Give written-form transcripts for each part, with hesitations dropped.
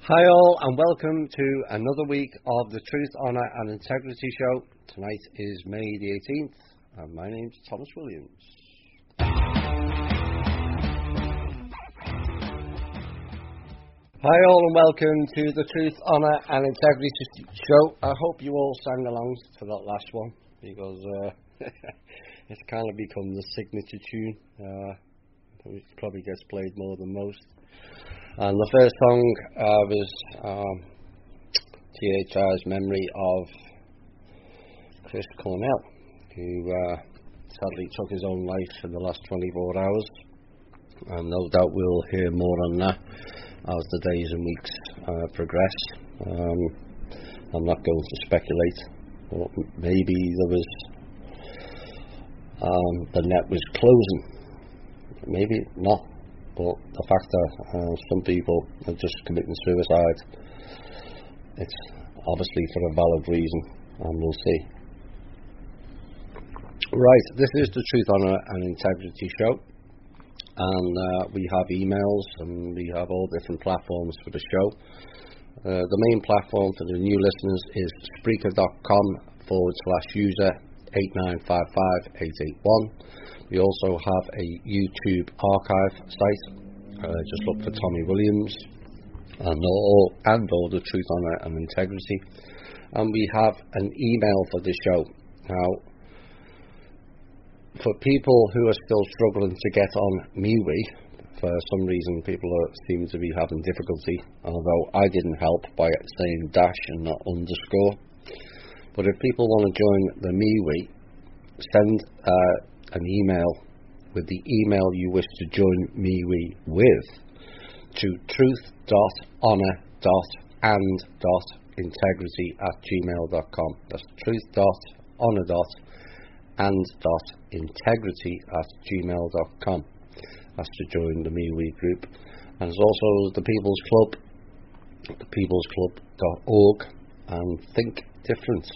Hi all, and welcome to another week of the Truth, Honour and Integrity Show. Tonight is May the 18th, and my name's Thomas Williams. Hi all, and welcome to the Truth, Honour and Integrity Show. I hope you all sang along to that last one, because it's kind of become the signature tune. It probably gets played more than most. And the first song was Th&I's memory of Chris Cornell, who sadly took his own life in the last 24 hours. And no doubt we'll hear more on that as the days and weeks progress. I'm not going to speculate, but maybe there was the net was closing. Maybe not. But the fact that some people are just committing suicide, it's obviously for a valid reason, and we'll see. Right, this is the Truth, Honour and Integrity Show, and we have emails and we have all different platforms for the show. The main platform for the new listeners is Spreaker.com/user 8955881. We also have a YouTube archive site. Just look for Tommy Williams and all the Truth, Honour and Integrity. And we have an email for the show. Now, for people who are still struggling to get on MeWe, for some reason people seem to be having difficulty, although I didn't help by saying dash and not underscore. But if people want to join the MeWe, send an email with the email you wish to join MeWe with to truth.honour.and.integrity@gmail.com. That's truth.honour.and.integrity@gmail.com. That's to join the MeWe group. And there's also the People's Club, thepeoplesclub.org, and Think Different.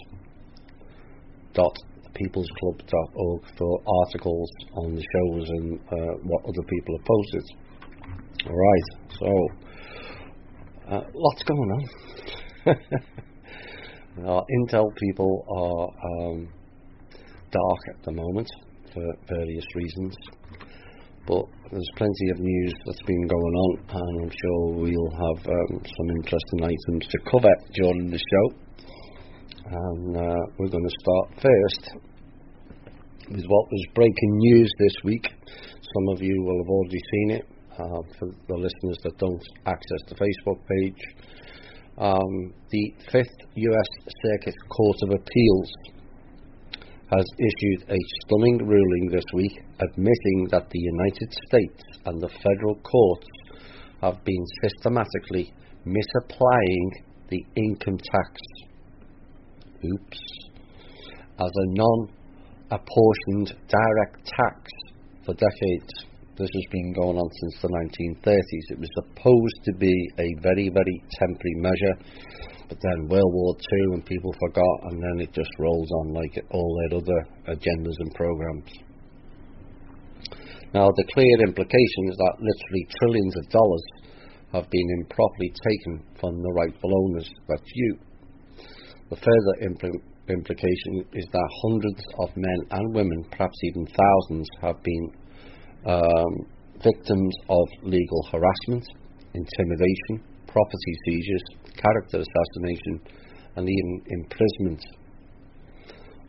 Peoplesclub.org for articles on the shows and what other people have posted. Alright, so lots going on. Our intel people are dark at the moment for various reasons, but there's plenty of news that's been going on, and I'm sure we'll have some interesting items to cover during the show. And we're going to start first with what was breaking news this week. Some of you will have already seen it. For the listeners that don't access the Facebook page, the 5th US Circuit Court of Appeals has issued a stunning ruling this week, admitting that the United States and the federal courts have been systematically misapplying the income tax as a non-apportioned direct tax for decades. This has been going on since the 1930s. It was supposed to be a very, very temporary measure, but then World War II and people forgot, and then it just rolls on like all their other agendas and programs. Now, the clear implication is that literally trillions of dollars have been improperly taken from the rightful owners. That's you. The further implication is that hundreds of men and women, perhaps even thousands, have been victims of legal harassment, intimidation, property seizures, character assassination, and even imprisonment,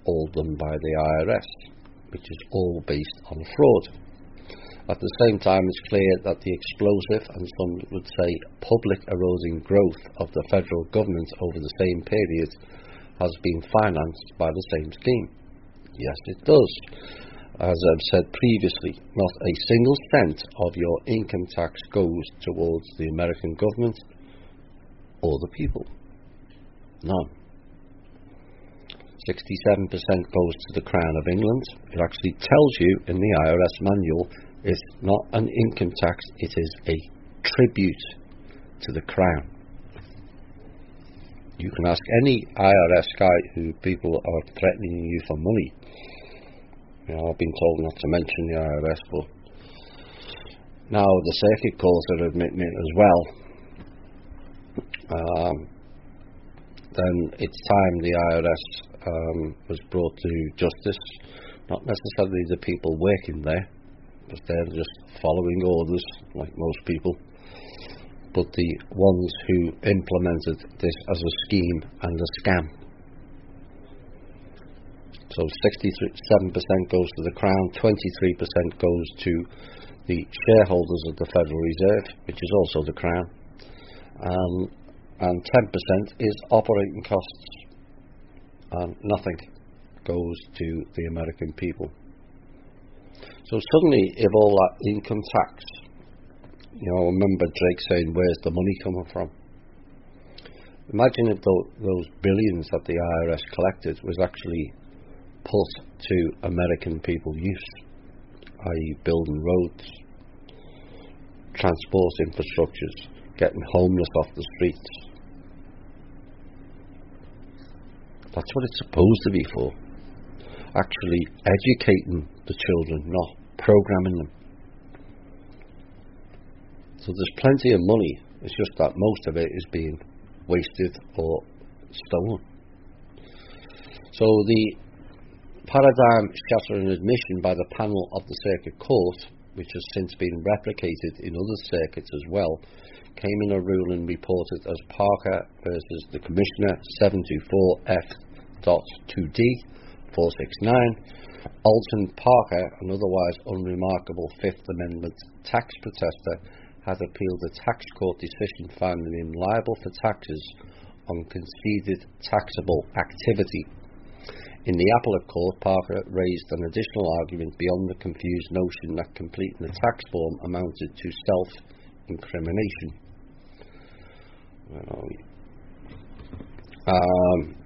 all done by the IRS, which is all based on fraud. At the same time, it's clear that the explosive and some would say public eroding growth of the federal government over the same period has been financed by the same scheme. Yes, it does. As I've said previously, not a single cent of your income tax goes towards the American government or the people. None. 67% goes to the Crown of England. It actually tells you in the IRS manual it's not an income tax, it is a tribute to the Crown. You can ask any IRS guy who people are threatening you for money. You know, I've been told not to mention the IRS, but now the circuit courts are admitting it as well. Um, then it's time the IRS was brought to justice. Not necessarily the people working there, because they're just following orders like most people, but the ones who implemented this as a scheme and a scam. So 67% goes to the Crown, 23% goes to the shareholders of the Federal Reserve, which is also the Crown, and 10% is operating costs, and nothing goes to the American people. So suddenly, if all that income tax, I remember Drake saying, "Where's the money coming from?" Imagine if those billions that the IRS collected was actually put to American people use, i.e. building roads, transport infrastructures, getting homeless off the streets. That's what it's supposed to be for. Actually educating the children, not programming them. So there's plenty of money, it's just that most of it is being wasted or stolen. So the paradigm-shattering admission by the panel of the Circuit Court, which has since been replicated in other circuits as well, came in a ruling reported as Parker versus the Commissioner 724F.2D 469. Alton Parker, an otherwise unremarkable Fifth Amendment tax protester, had appealed a tax court decision finding him liable for taxes on conceded taxable activity. In the appellate court, Parker raised an additional argument beyond the confused notion that completing a tax form amounted to self-incrimination.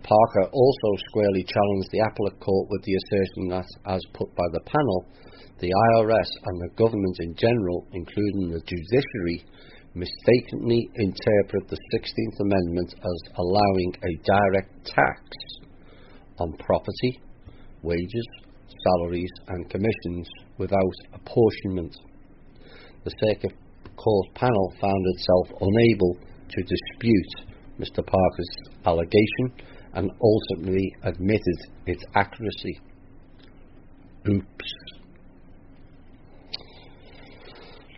Parker also squarely challenged the appellate court with the assertion that, as put by the panel, the IRS and the government in general, including the judiciary, mistakenly interpret the 16th Amendment as allowing a direct tax on property, wages, salaries and commissions without apportionment. The Circuit Court panel found itself unable to dispute Mr. Parker's allegation and ultimately admitted its accuracy. Oops.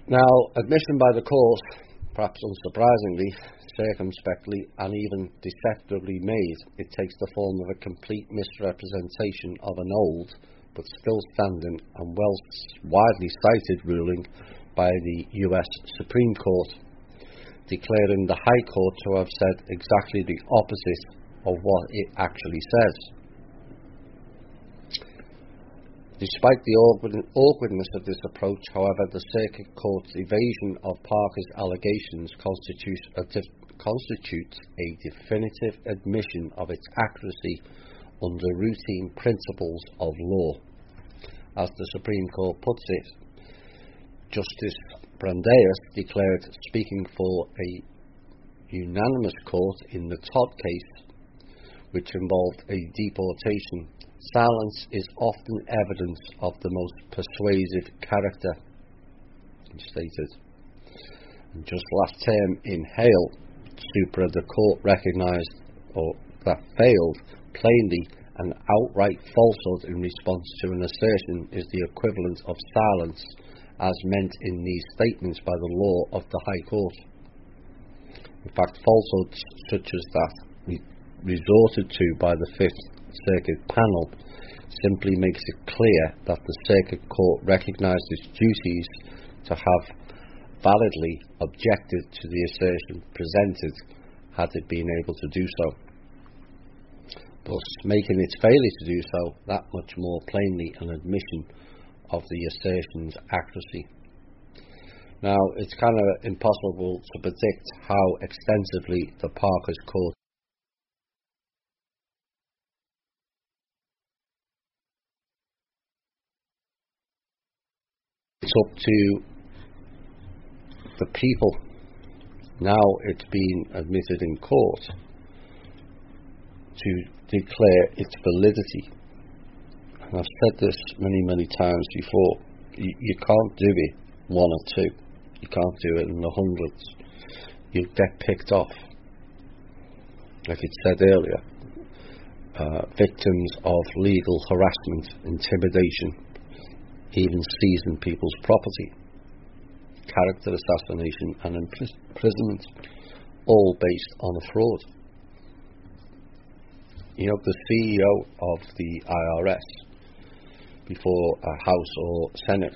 Now, admission by the court, perhaps unsurprisingly, circumspectly and even deceptively made, it takes the form of a complete misrepresentation of an old but still standing and widely cited ruling by the US Supreme Court, declaring the High Court to have said exactly the opposite of what it actually says. Despite the awkwardness of this approach, however, the Circuit Court's evasion of Parker's allegations constitutes a definitive admission of its accuracy under routine principles of law. As the Supreme Court puts it, Justice Brandeis declared, speaking for a unanimous court in the Todd case, which involved a deportation, silence is often evidence of the most persuasive character, he stated. And just last term in Hale, Supra, the court recognised that failed plainly an outright falsehood in response to an assertion is the equivalent of silence as meant in these statements by the law of the High Court. In fact, falsehoods such as that resorted to by the Fifth Circuit panel simply makes it clear that the Circuit Court recognised its duties to have validly objected to the assertion presented had it been able to do so, thus making its failure to do so that much more plainly an admission of the assertion's accuracy. Now, it's kind of impossible to predict how extensively the Parker's Court it's up to the people. Now it's been admitted in court to declare its validity. And I've said this many times before. You can't do it one or two. You can't do it in the hundreds. You get picked off. like it said earlier, victims of legal harassment, intimidation, even seizing people's property, character assassination and imprisonment, all based on a fraud. You know, the CEO of the IRS, before a House or Senate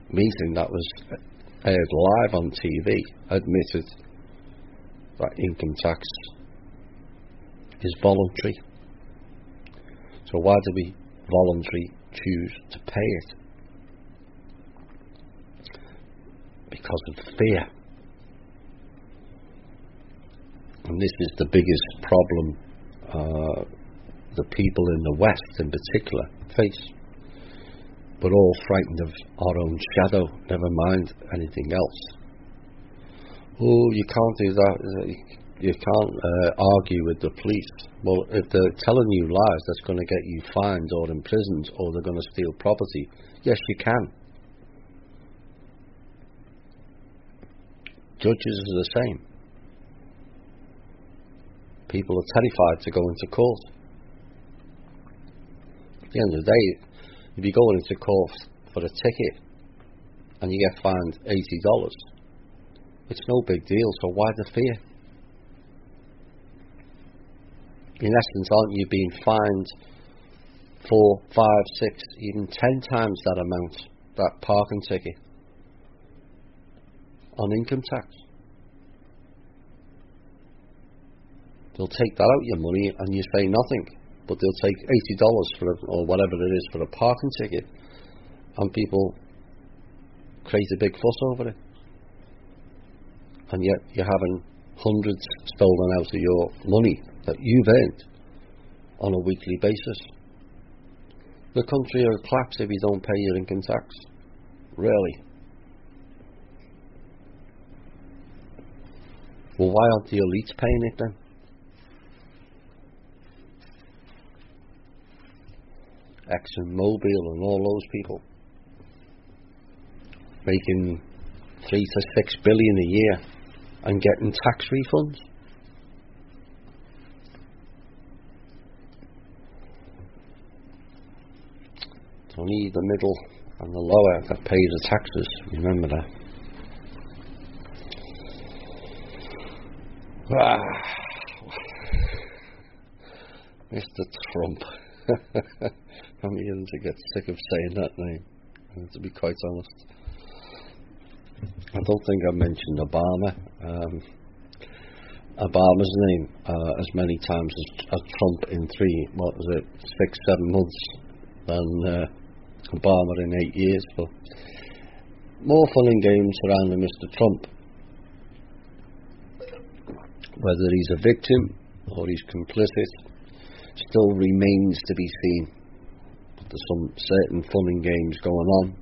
meeting that was aired live on TV, admitted that income tax is voluntary. So why do we voluntarily choose to pay it? Because of fear. And this is the biggest problem the people in the West in particular face. We're all frightened of our own shadow, never mind anything else. Oh, you can't do that. You can't argue with the police. Well, if they're telling you lies, that's going to get you fined or imprisoned, or they're going to steal property. Yes, you can. Judges are the same. People are terrified to go into court. At the end of the day, if you go into court for a ticket and you get fined $80, it's no big deal, so why the fear? In essence, aren't you being fined 4, 5, 6, even 10 times that amount, that parking ticket, on income tax? They'll take that out of your money and you say nothing, but they'll take $80 for it, or whatever it is, for a parking ticket, and people create a big fuss over it. And yet you're having hundreds stolen out of your money that you've earned on a weekly basis. The country will collapse if you don't pay your income tax. Really. Well, why aren't the elites paying it then? ExxonMobil and all those people making 3 to 6 billion a year and getting tax refunds. It's only the middle and the lower that pay the taxes. Remember that. Mr. Trump. I'm beginning to get sick of saying that name, to be quite honest. I don't think I mentioned Obama. Obama's name as many times as Trump in 6, 7 months than Obama in 8 years. But more fun and games surrounding Mr. Trump. Whether he's a victim or he's complicit still remains to be seen. But there's some certain fun and games going on.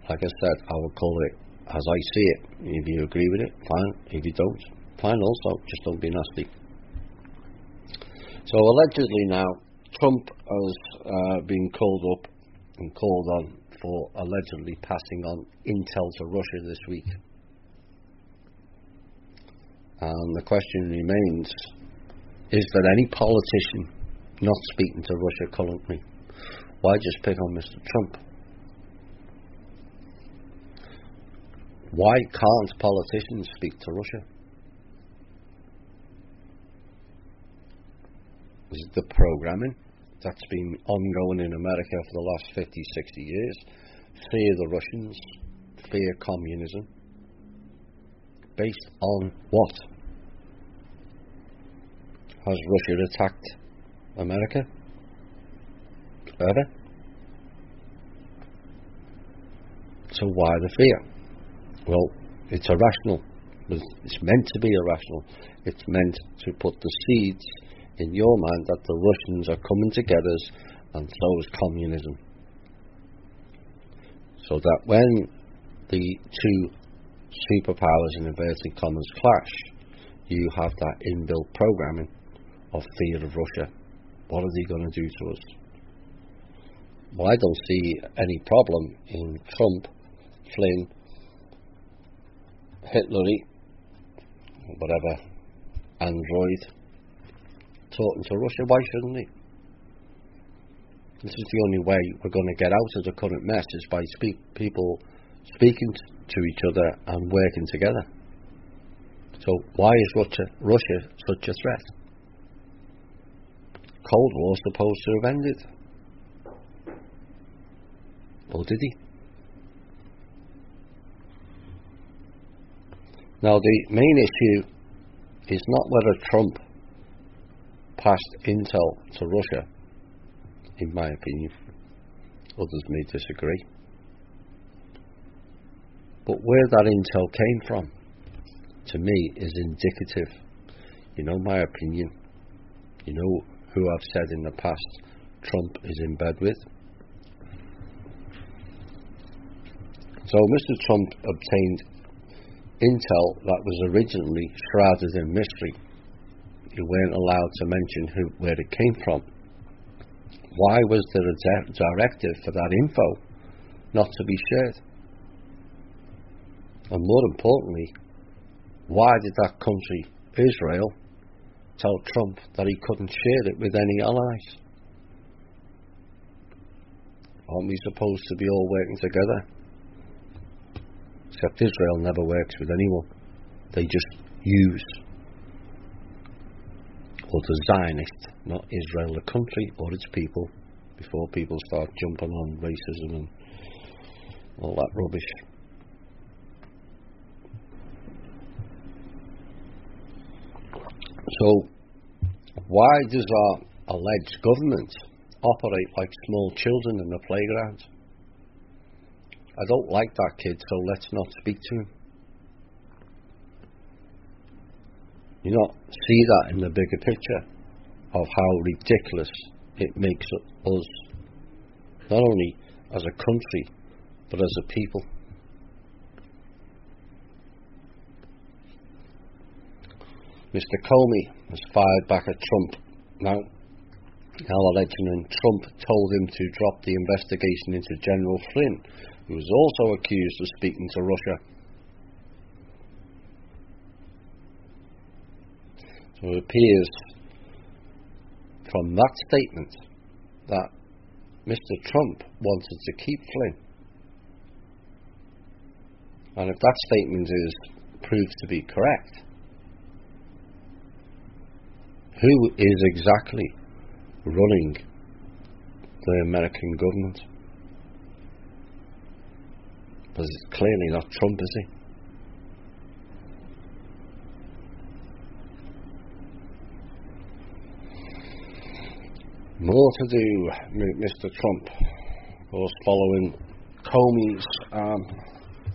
Like I said, I would call it as I see it. If you agree with it, fine. If you don't, fine also. Just don't be nasty. So allegedly now, Trump has been called up and called on for allegedly passing on intel to Russia this week. And the question remains, is there any politician not speaking to Russia currently? Why just pick on Mr. Trump? Why can't politicians speak to Russia? Is it the programming that's been ongoing in America for the last 50, 60 years? Fear the Russians, fear communism. Based on what? Has Russia attacked America? Ever? So why the fear? Well, it's irrational. It's meant to be irrational. It's meant to put the seeds in your mind that the Russians are coming together, and so is communism. So that when the two superpowers in inverted commas clash, you have that inbuilt programming of fear of Russia. What are they going to do to us? Well, I don't see any problem in Trump, Flynn, Hitler, whatever android talking to Russia. Why shouldn't he? This is the only way we're going to get out of the current mess, is by people speaking to each other and working together. So why is Russia such a threat? Cold War supposed to have ended. Or did he? Now the main issue is not whether Trump passed intel to Russia, in my opinion. Others may disagree. But where that intel came from, to me, is indicative. You know my opinion. You know who I've said in the past Trump is in bed with. So Mr. Trump obtained intel that was originally shrouded in mystery. You weren't allowed to mention where it came from. Why was there a directive for that info not to be shared? And more importantly, why did that country, Israel, tell Trump that he couldn't share it with any allies? Aren't we supposed to be all working together? Except Israel never works with anyone. They just use. Or the Zionist, not Israel, the country or its people, before people start jumping on racism and all that rubbish. So, why does our alleged government operate like small children in the playground? I don't like that kid, so let's not speak to him. You not see that in the bigger picture of how ridiculous it makes us, not only as a country, but as a people. Mr. Comey has fired back at Trump now alleging Trump told him to drop the investigation into General Flynn, who was also accused of speaking to Russia. So it appears from that statement that Mr. Trump wanted to keep Flynn. And if that statement is proved to be correct, who is exactly running the American government? Because it's clearly not Trump, is he? More to do with Mr. Trump, of course, following Comey's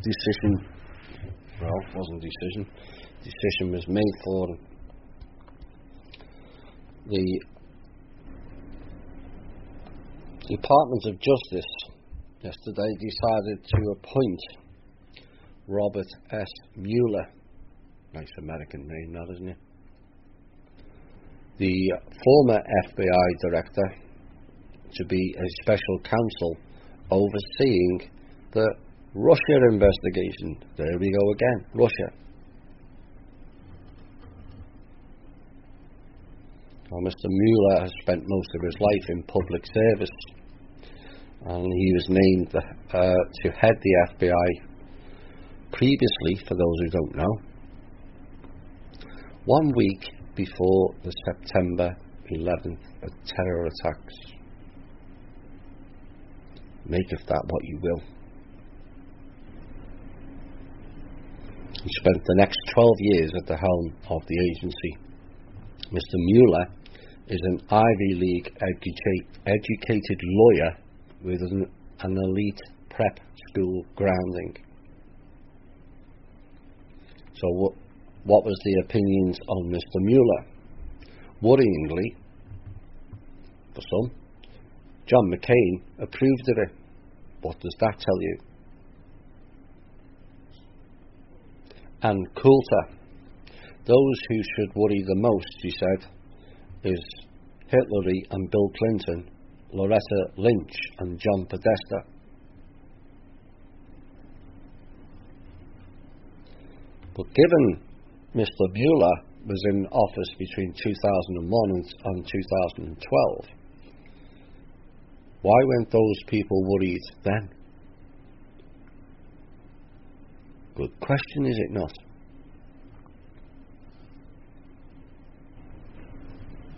decision. Well, it wasn't a decision. Decision was made for the Department of Justice yesterday decided to appoint Robert S. Mueller. Nice American name, that, isn't it? The former FBI director to be a special counsel overseeing the Russia investigation. There we go again, Russia. Well, Mr. Mueller has spent most of his life in public service, and he was named to head the FBI previously, for those who don't know, 1 week before the September 11th terror attacks. Make of that what you will. He spent the next 12 years at the helm of the agency. Mr. Mueller is an Ivy League educated lawyer with an elite prep school grounding. So what was the opinions on Mr. Mueller? Worryingly, for some, John McCain approved of it. What does that tell you? And Coulter, those who should worry the most, he said, is Hillary and Bill Clinton, Loretta Lynch and John Podesta. But given Mr. Mueller was in office between 2001 and 2012. Why weren't those people worried then? Good question, is it not?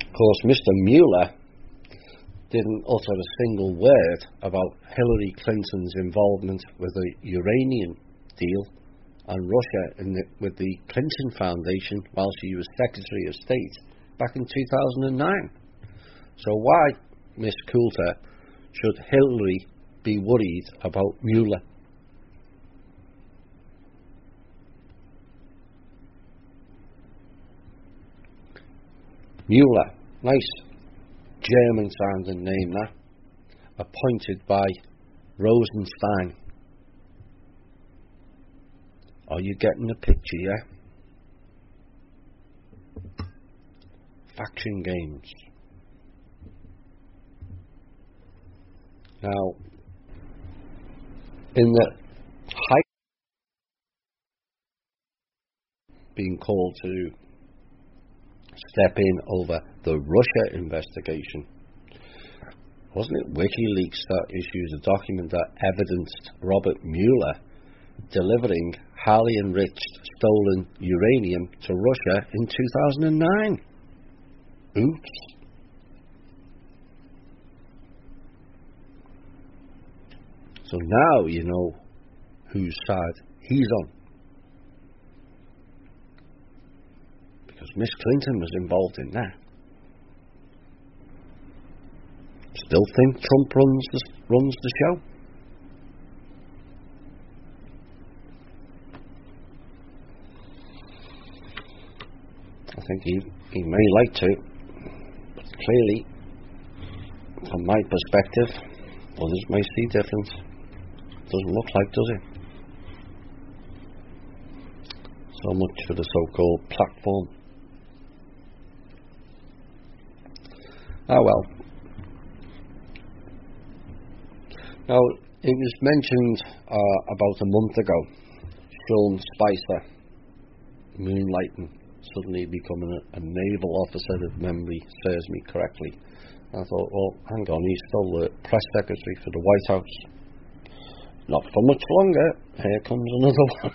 Of course, Mr. Mueller didn't utter a single word about Hillary Clinton's involvement with the uranium deal and Russia with the Clinton Foundation while she was Secretary of State back in 2009. So why, Miss Coulter, should Hillary be worried about Mueller? Mueller, nice German-sounding name, that. Appointed by Rosenstein. Are you getting the picture, yeah? Faction games. Now, in the height being called to step in over the Russia investigation, wasn't it WikiLeaks that issued a document that evidenced Robert Mueller delivering highly enriched stolen uranium to Russia in 2009? Oops. So now you know whose side he's on. Because Miss Clinton was involved in that. Still think Trump runs the show? I think he may like to, but clearly, from my perspective, others may see different. Doesn't look like, does it? So much for the so-called platform. Ah well. Now, it was mentioned about a month ago, Sean Spicer moonlighting, suddenly becoming a naval officer, if memory serves me correctly. I thought, well, hang on, he's still the press secretary for the White House. Not for much longer. Here comes another one.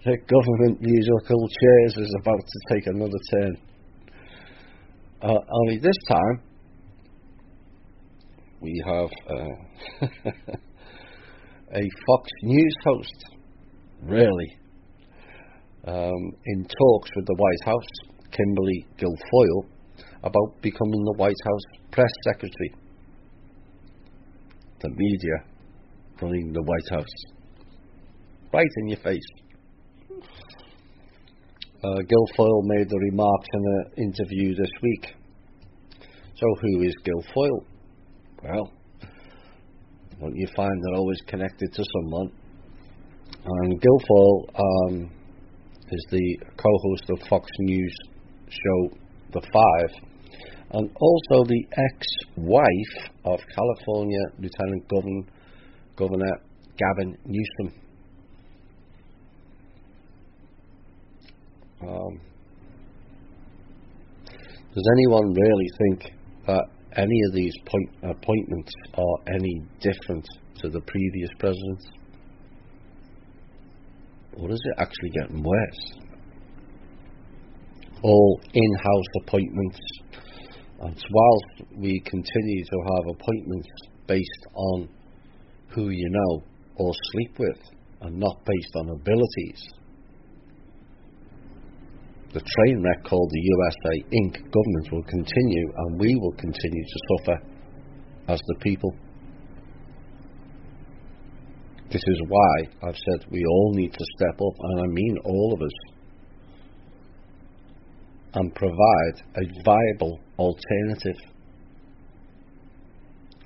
The government musical chairs is about to take another turn. Only this time, we have a Fox News host, really, in talks with the White House, Kimberly Guilfoyle, about becoming the White House press secretary. The media running the White House. Right in your face. Guilfoyle made the remarks in an interview this week. So who is Guilfoyle? Well, don't you find they're always connected to someone? And Guilfoyle is the co-host of Fox News show The Five, and also the ex-wife of California Lieutenant Governor Gavin Newsom. Does anyone really think that any of these appointments are any different to the previous presidents? Or is it actually getting worse? All in-house appointments. And whilst we continue to have appointments based on who you know or sleep with, and not based on abilities, the train wreck called the USA Inc. government will continue, and we will continue to suffer as the people. This is why I've said we all need to step up, and I mean all of us, and provide a viable alternative.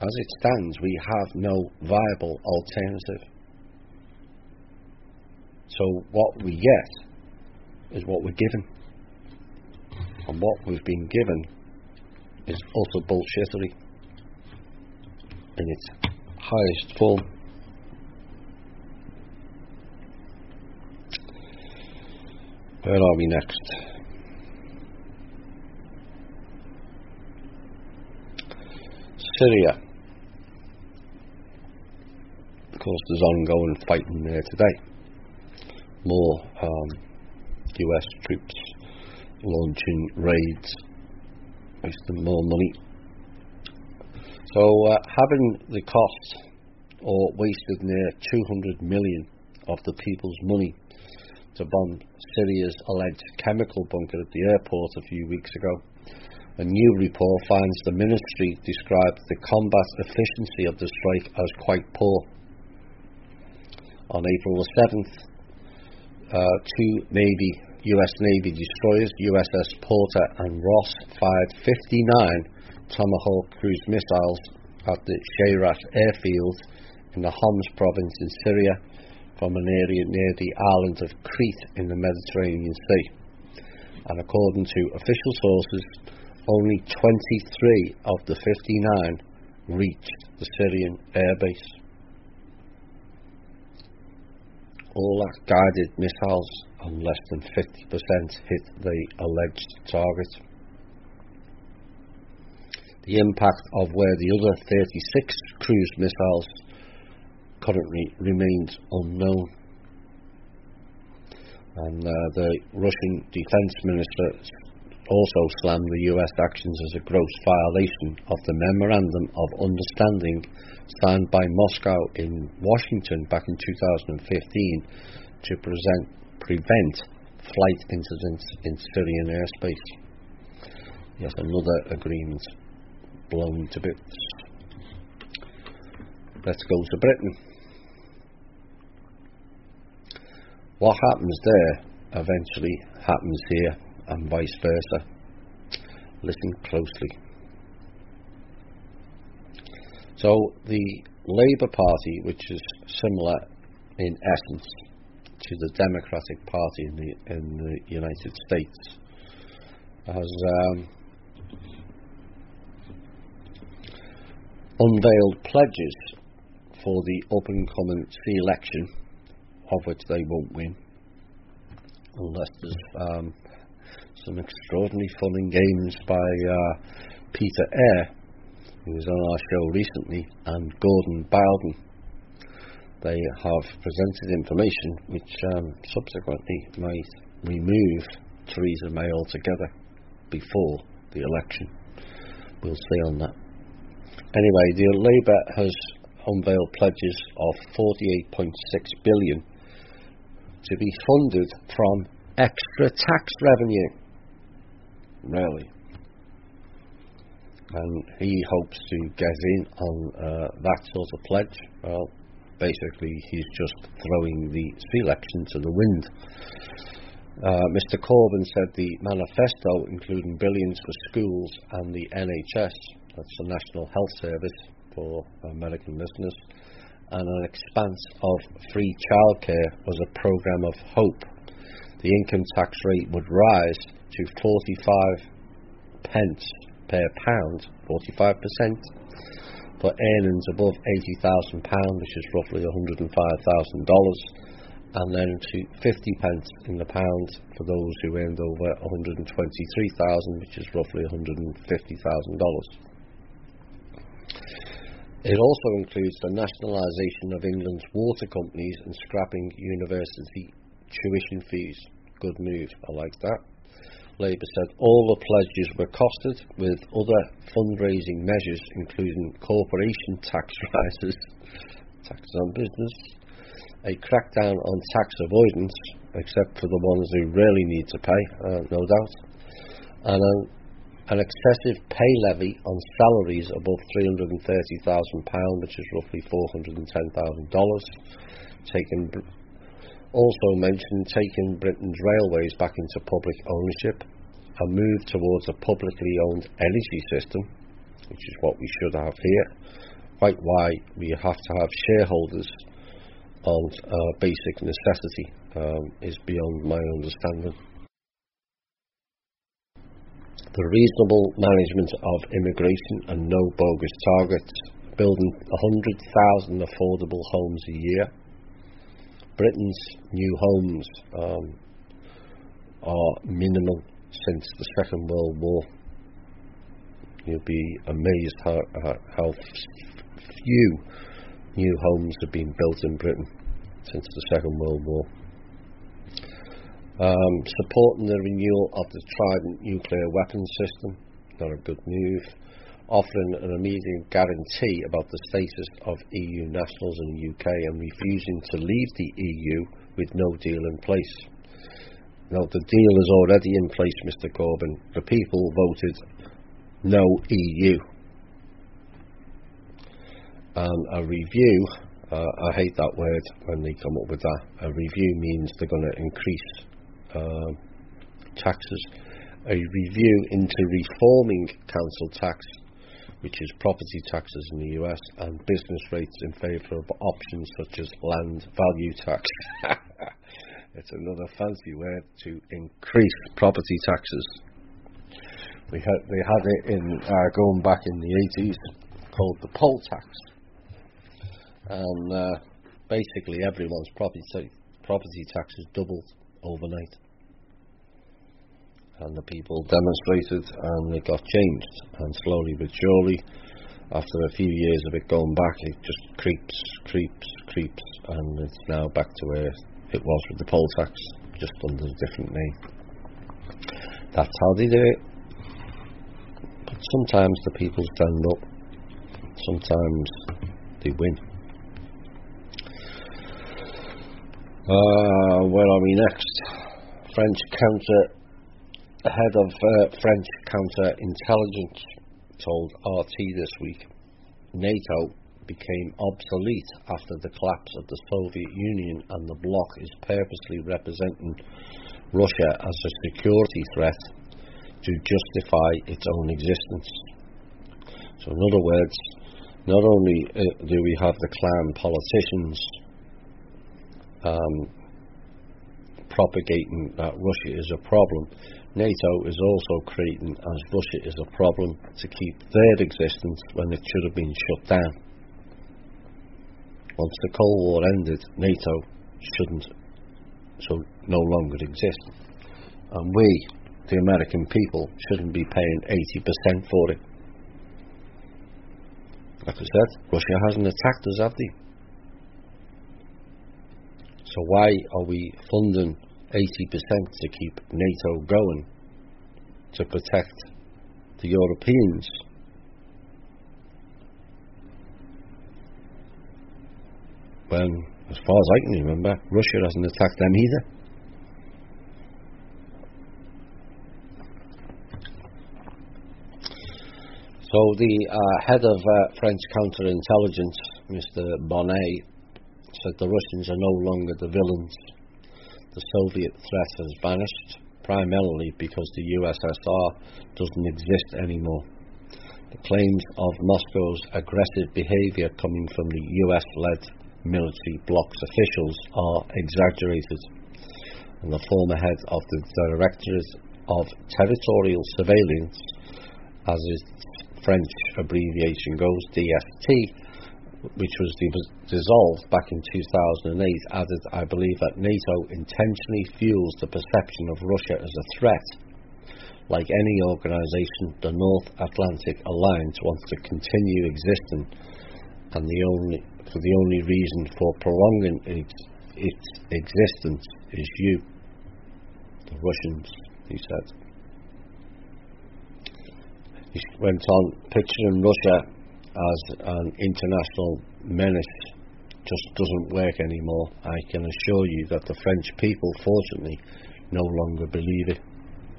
As it stands, we have no viable alternative. So what we get is what we're given. And what we've been given is utter bullshittery in its highest form. Where are we next? Syria. Of course, there's ongoing fighting there today. More US troops launching raids, wasting more money. So having the cost or wasted near 200 million of the people's money to bomb Syria's alleged chemical bunker at the airport a few weeks ago, a new report finds the ministry described the combat efficiency of the strike as quite poor. On April the 7th, two US Navy destroyers, USS Porter and Ross, fired 59 Tomahawk cruise missiles at the Shayrat airfield in the Homs province in Syria from an area near the island of Crete in the Mediterranean Sea. And according to official sources, only 23 of the 59 reached the Syrian airbase. All guided missiles and less than 50% hit the alleged target. The impact of where the other 36 cruise missiles currently remains unknown. And the Russian Defense Minister also slammed the US actions as a gross violation of the Memorandum of Understanding signed by Moscow in Washington back in 2015 to prevent flight incidents in Syrian airspace. Yet another agreement blown to bits. Let's go to Britain. What happens there eventually happens here, and vice versa. Listen closely. So the Labour Party, which is similar in essence to the Democratic Party in the United States, has unveiled pledges for the up-and-coming election, of which they won't win unless there's some extraordinary fun and games by Peter Eyre, who was on our show recently, and Gordon Bowden. They have presented information which subsequently might remove Theresa May altogether before the election. We'll see on that. Anyway, the Labour has unveiled pledges of 48.6 billion to be funded from extra tax revenue. Really. And he hopes to get in on that sort of pledge. Well, basically he's just throwing the election to the wind. Mr Corbyn said the manifesto, including billions for schools and the NHS, that's the National Health Service for American listeners, and an expanse of free childcare, was a programme of hope. The income tax rate would rise to 45 pence per pound, 45%, for earnings above £80,000, which is roughly $105,000, and then to 50 pence in the pound for those who earned over 123,000, which is roughly $150,000. It also includes the nationalisation of England's water companies and scrapping university tuition fees. Good move, I like that. Labour said all the pledges were costed, with other fundraising measures including corporation tax rises, taxes on business, a crackdown on tax avoidance, except for the ones who really need to pay, no doubt, and an excessive pay levy on salaries above £330,000, which is roughly $410,000. Also mentioned taking Britain's railways back into public ownership, a move towards a publicly owned energy system, which is what we should have here. Quite why we have to have shareholders on basic necessity is beyond my understanding. The reasonable management of immigration and no bogus targets, building 100,000 affordable homes a year. Britain's new homes are minimal since the Second World War. You'll be amazed how few new homes have been built in Britain since the Second World War. Supporting the renewal of the Trident nuclear weapons system, not a good move. Offering an immediate guarantee about the status of EU nationals in the UK and refusing to leave the EU with no deal in place. Now, the deal is already in place, Mr. Corbyn. The people voted no EU. And a review, I hate that word when they come up with that. A review means they're going to increase taxes. A review into reforming council tax, which is property taxes in the US, and business rates in favour of options such as land value tax. It's another fancy word to increase property taxes. They had it in going back in the 80s called the poll tax, and basically everyone's property taxes doubled overnight, and the people demonstrated and it got changed, and slowly but surely, after a few years of it going back, it just creeps, and it's now back to where it was with the poll tax, just under a different name. That's how they do it. But sometimes the people stand up, sometimes they win. Where are we next? Head of French counter-intelligence told RT this week NATO became obsolete after the collapse of the Soviet Union, and the bloc is purposely representing Russia as a security threat to justify its own existence. So in other words, not only do we have the clan politicians propagating that Russia is a problem, NATO is also creating as Russia is a problem to keep their existence when it should have been shut down. Once the Cold War ended, NATO no longer exist, and we, the American people, shouldn't be paying 80% for it. Like I said, Russia hasn't attacked us, have they? So why are we funding 80% to keep NATO going, to protect the Europeans? When, as far as I can remember, Russia hasn't attacked them either. So the head of French counterintelligence, Mr. Bonnet, said the Russians are no longer the villains. The Soviet threat has vanished, primarily because the USSR doesn't exist anymore. The claims of Moscow's aggressive behaviour coming from the US-led military bloc's officials are exaggerated, and the former head of the Directorate of Territorial Surveillance, as its French abbreviation goes, DFT, which was dissolved back in 2008, added, I believe that NATO intentionally fuels the perception of Russia as a threat. Like any organisation, the North Atlantic Alliance wants to continue existing, and the only reason for prolonging its existence is you, the Russians, he said. He went on, picturing Russia as an international menace just doesn't work anymore. I can assure you that the French people, fortunately, no longer believe it.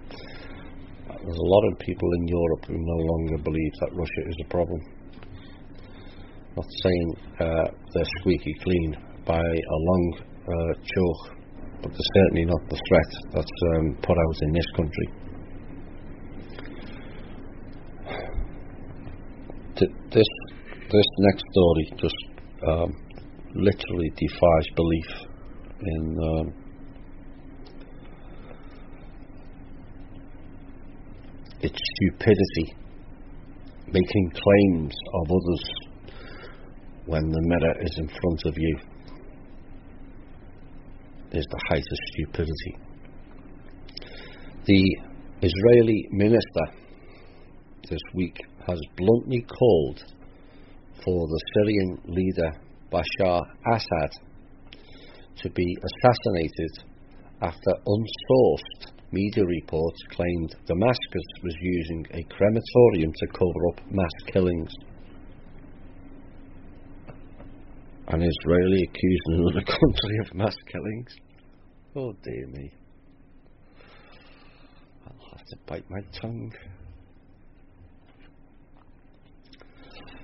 There's a lot of people in Europe who no longer believe that Russia is a problem. Not saying they're squeaky clean by a long chalk, but they're certainly not the threat that's put out in this country. This next story just literally defies belief in its stupidity, making claims of others when the mirror is in front of you is the height of stupidity. The Israeli minister this week has bluntly called for the Syrian leader Bashar Assad to be assassinated after unsourced media reports claimed Damascus was using a crematorium to cover up mass killings. An Israeli accusing another country of mass killings? Oh dear me. I'll have to bite my tongue.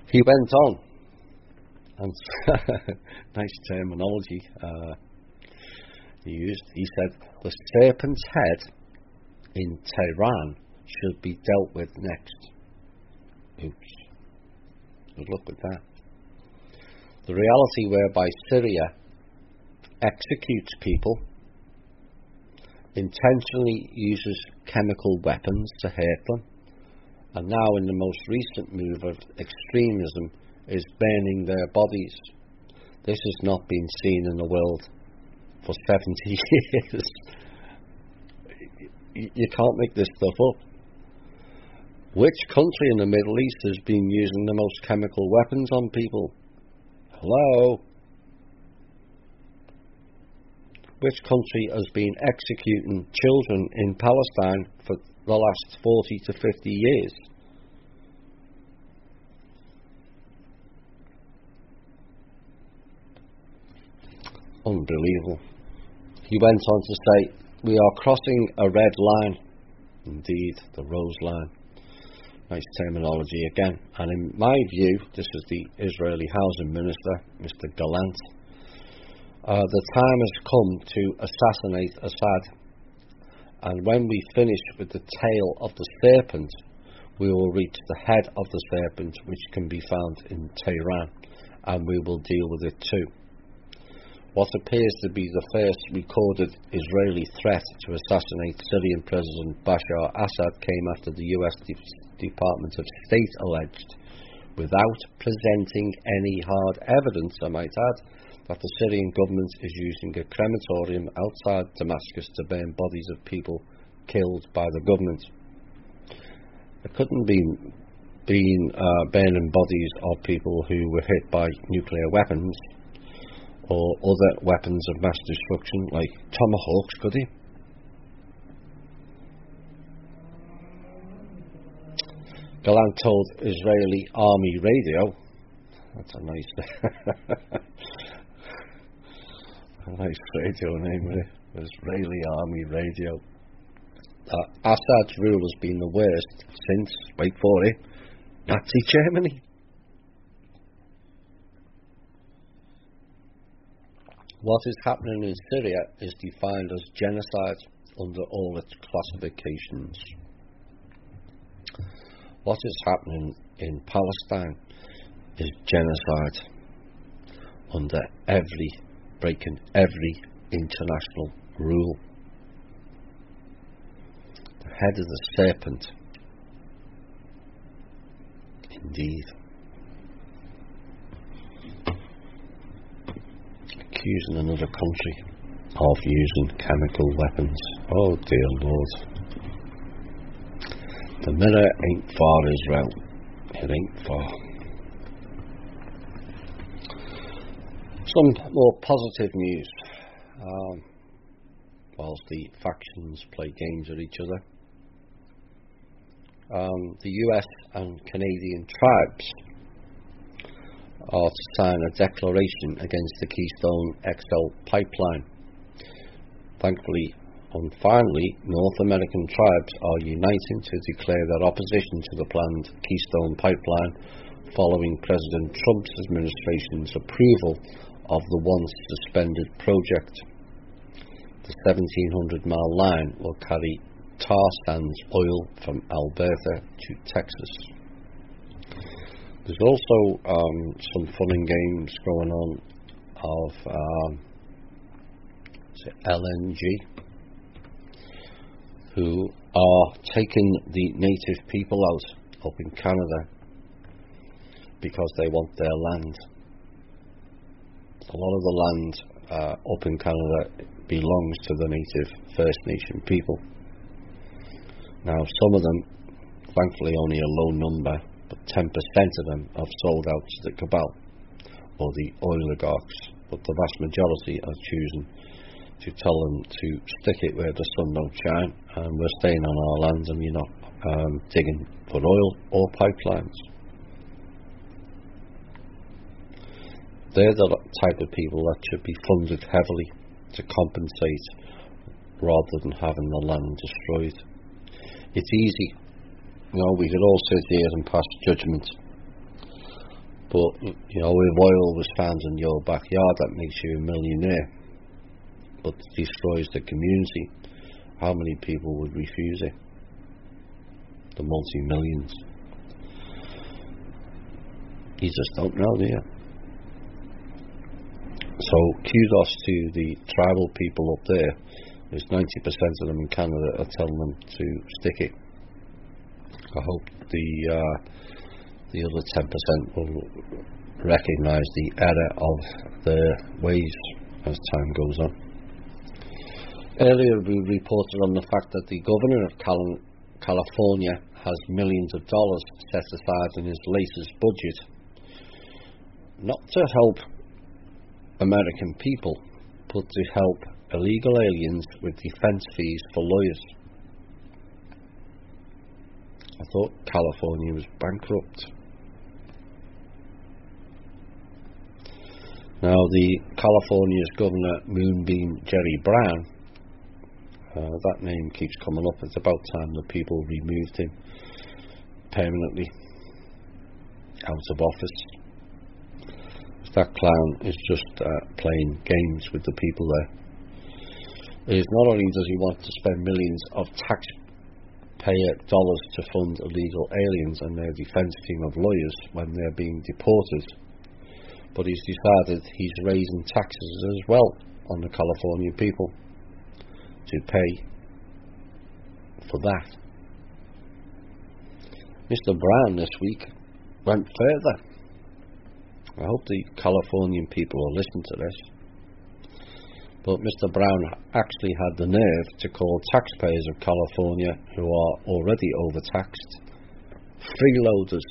He went on, and nice terminology he used. He said, the serpent's head in Tehran should be dealt with next. Oops. Good luck with that. The reality whereby Syria executes people, intentionally uses chemical weapons to hurt them, and now in the most recent move of extremism is burning their bodies. This has not been seen in the world for 70 years. You can't make this stuff up. Which country in the Middle East has been using the most chemical weapons on people? Hello? Which country has been executing children in Palestine for the last 40 to 50 years? Unbelievable. He went on to say, we are crossing a red line. Indeed, the rose line. Nice terminology again. And in my view, this is the Israeli Housing Minister, Mr. Gallant. The time has come to assassinate Assad. And when we finish with the tail of the serpent, we will reach the head of the serpent, which can be found in Tehran, and we will deal with it too. What appears to be the first recorded Israeli threat to assassinate Syrian President Bashar Assad came after the US Department of State alleged, without presenting any hard evidence, I might add, that the Syrian government is using a crematorium outside Damascus to burn bodies of people killed by the government. It couldn't be burning bodies of people who were hit by nuclear weapons or other weapons of mass destruction like tomahawks, could he? Gallant told Israeli Army Radio, that's a nice radio name, really. Israeli Army Radio, Assad's rule has been the worst since, wait for it, Nazi Germany. What is happening in Syria is defined as genocide under all its classifications. What is happening in Palestine is genocide under breaking every international rule. The head of the serpent, indeed. Accusing another country of using chemical weapons. Oh dear Lord. The mirror ain't far, Israel. It ain't far. Some more positive news. Whilst the factions play games with each other, the US and Canadian tribes are to sign a declaration against the Keystone XL pipeline. Thankfully and finally, North American tribes are uniting to declare their opposition to the planned Keystone pipeline following President Trump's administration's approval of the once suspended project. The 1,700-mile line will carry tar sands oil from Alberta to Texas. There's also some fun and games going on of LNG, who are taking the native people out up in Canada because they want their land. A lot of the land up in Canada belongs to the native First Nation people. Now, some of them, thankfully only a low number, but 10% of them have sold out to the cabal or the oligarchs, but the vast majority are choosing to tell them to stick it where the sun don't shine, and we're staying on our lands and you're not digging for oil or pipelines. They're the type of people that should be funded heavily to compensate rather than having the land destroyed. It's easy, we could all sit here and pass judgment, but if oil was found in your backyard, that makes you a millionaire, but destroys the community. How many people would refuse it? The multi-millions. You just don't know, do you? So kudos to the tribal people up there. There's 90% of them in Canada are telling them to stick it. I hope the other 10% will recognise the error of their ways as time goes on. Earlier we reported on the fact that the governor of California has millions of dollars set aside in his latest budget, not to help American people, but to help illegal aliens with defence fees for lawyers. I thought California was bankrupt. Now, the California's Governor Moonbeam Jerry Brown, that name keeps coming up. It's about time that people removed him permanently out of office. That clown is just playing games with the people there. Not only does he want to spend millions of taxpayer dollars to fund illegal aliens and their defence team of lawyers when they're being deported, but he's decided he's raising taxes as well on the Californian people to pay for that. Mr. Brown this week went further. I hope the Californian people will listen to this. But Mr. Brown actually had the nerve to call taxpayers of California, who are already overtaxed, freeloaders.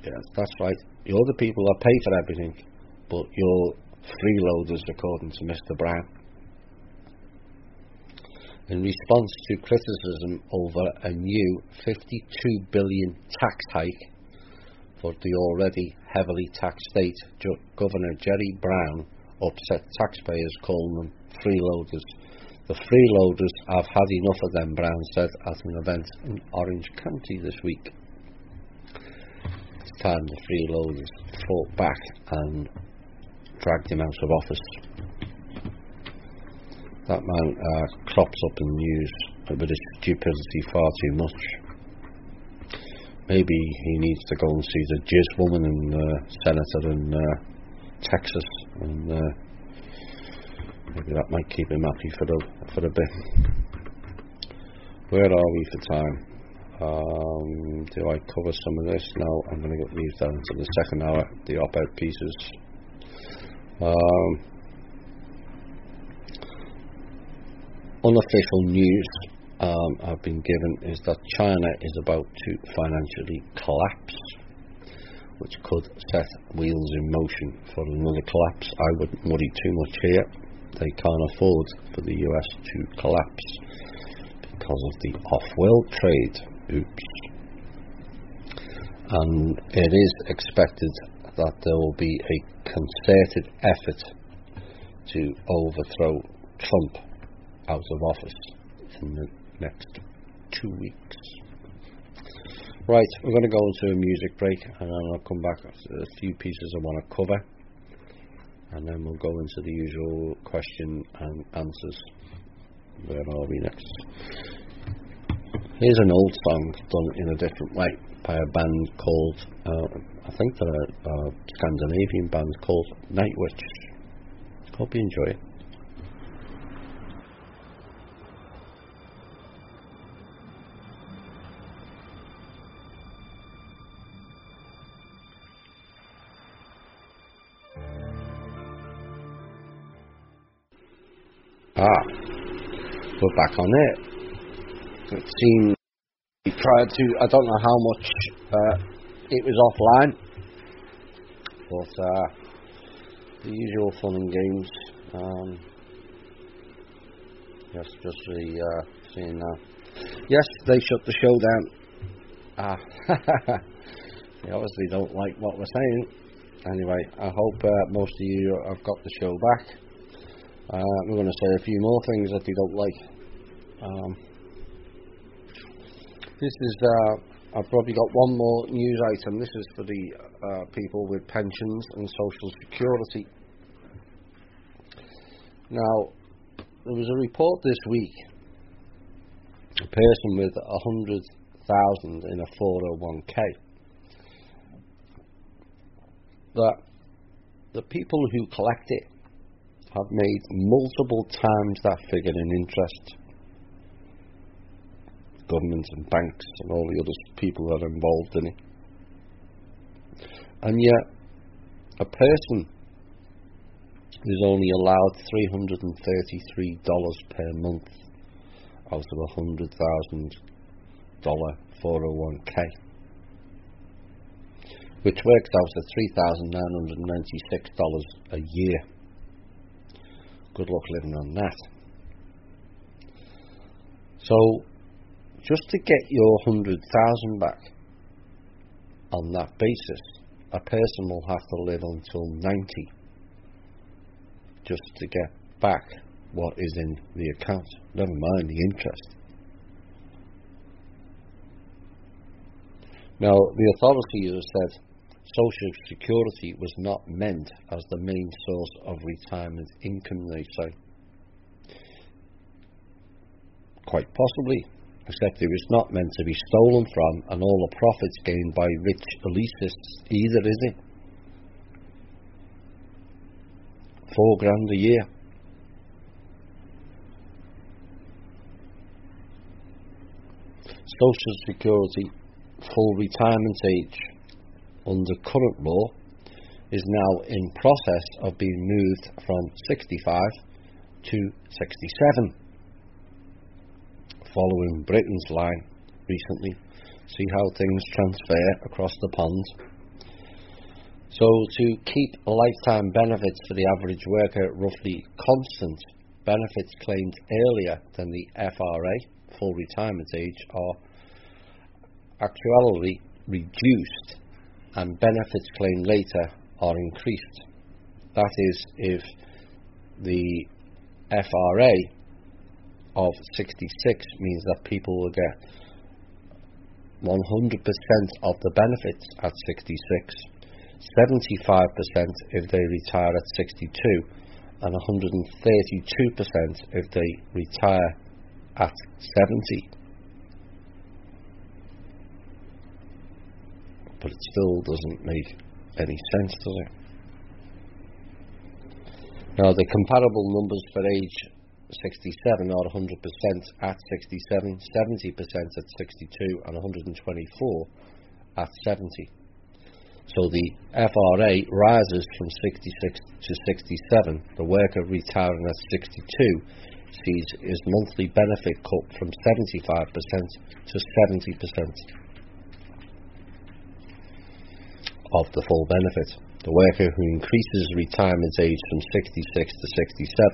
Yes, that's right. You're the people that pay for everything, but you're freeloaders, according to Mr. Brown. In response to criticism over a new $52 billion tax hike for the already heavily taxed state, Governor Jerry Brown upset taxpayers, calling them freeloaders. The freeloaders have had enough of them, Brown said at an event in Orange County this week. It's time the freeloaders fought back and dragged him out of office. That man crops up in the news with his stupidity far too much. Maybe he needs to go and see the jizz woman and senator in Texas, and maybe that might keep him happy for a bit. Where are we for time? Do I cover some of this? No, I'm going to leave that until the second hour, the op-ed pieces. Unofficial news I've been given is that China is about to financially collapse, which could set wheels in motion for another collapse. I wouldn't worry too much here. They can't afford for the US to collapse because of the off-world trade. Oops. And it is expected that there will be a concerted effort to overthrow Trump out of office in the next 2 weeks. Right, we're going to go into a music break, and then I'll come back with a few pieces I want to cover, and then we'll go into the usual question and answers. Where are we next? Here's an old song done in a different way by a band called, I think they're a Scandinavian band called Nightwish. Hope you enjoy it. we're back on it. It seemed prior to, I don't know how much it was offline, but the usual fun and games. Yes, just seeing that. Yes, they shut the show down. They obviously don't like what we're saying. Anyway, I hope most of you have got the show back. We're going to say a few more things that they don't like. This is, I've probably got one more news item. This is for the people with pensions and social security. Now, there was a report this week, a person with 100,000 in a 401k, that the people who collect it have made multiple times that figure in interest. Governments and banks and all the other people that are involved in it. And yet, a person is only allowed $333 per month out of a $100,000 401k, which works out at $3,996 a year. Good luck living on that. So, just to get your 100,000 back on that basis, a person will have to live until 90 just to get back what is in the account, never mind the interest. Now, the authority has said Social Security was not meant as the main source of retirement income, they say. Quite possibly, except it was not meant to be stolen from and all the profits gained by rich elitists either, is it? $4,000 a year. Social Security full retirement age under current law is now in process of being moved from 65 to 67, following Britain's line recently. See how things transfer across the pond. So to keep lifetime benefits for the average worker roughly constant, benefits claimed earlier than the FRA, full retirement age, are actually reduced, and benefits claimed later are increased. That is, if the FRA of 66 means that people will get 100% of the benefits at 66, 75% if they retire at 62, and 132% if they retire at 70. But it still doesn't make any sense, does it? Now, the comparable numbers for age 67 are 100% at 67, 70% at 62, and 124 at 70. So the FRA rises from 66 to 67. The worker retiring at 62 sees his monthly benefit cut from 75% to 70% of the full benefit. The worker who increases retirement age from 66 to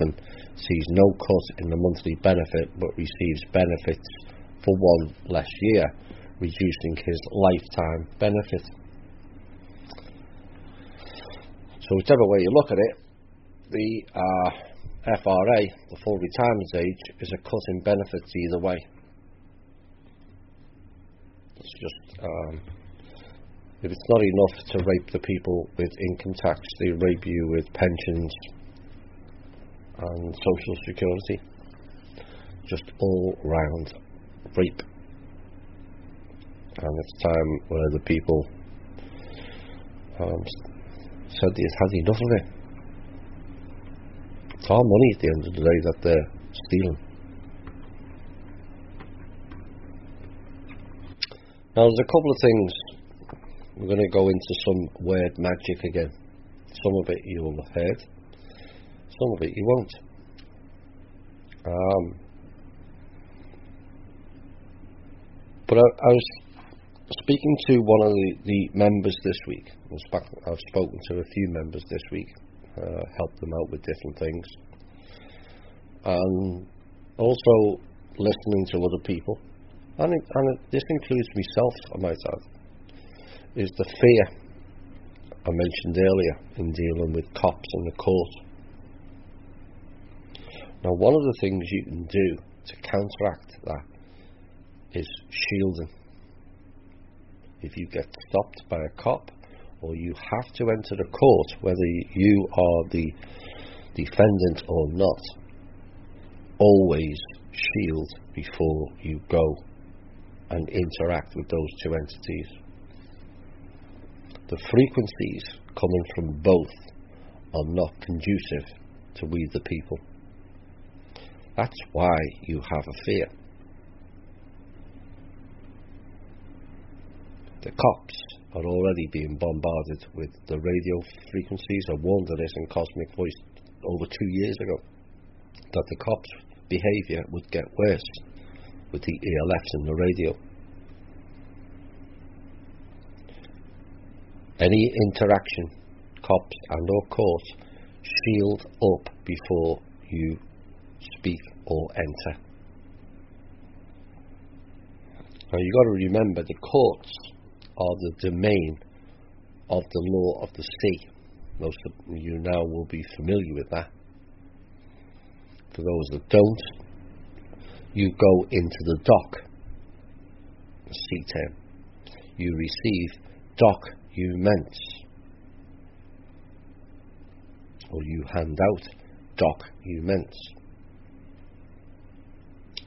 67 sees no cut in the monthly benefit but receives benefits for one less year, reducing his lifetime benefit. So whichever way you look at it, the FRA, the full retirement age, is a cut in benefits either way. It's just, if it's not enough to rape the people with income tax, they rape you with pensions and social security. Just all round rape. And it's time where the people said they've had enough of it. It's our money at the end of the day that they're stealing. Now there's a couple of things. We're going to go into some word magic again. Some of it you'll have heard, some of it you won't. But I was speaking to one of the members this week. In fact, I've spoken to a few members this week, helped them out with different things, and also listening to other people. And this includes myself, I might add, is the fear I mentioned earlier in dealing with cops in the court. Now, one of the things you can do to counteract that is shielding. If you get stopped by a cop, or you have to enter the court, whether you are the defendant or not, always shield before you go and interact with those two entities. The frequencies coming from both are not conducive to we the people. That's why you have a fear. The cops are already being bombarded with the radio frequencies. I warned of this in Cosmic Voice over 2 years ago, that the cops' behaviour would get worse with the ELFs in the radio. Any interaction, cops and or court, shield up before you speak or enter. Now you've got to remember, the courts are the domain of the law of the sea. Most of you now will be familiar with that. For those that don't, you go into the dock, a sea term. You receive documents, or you hand out documents.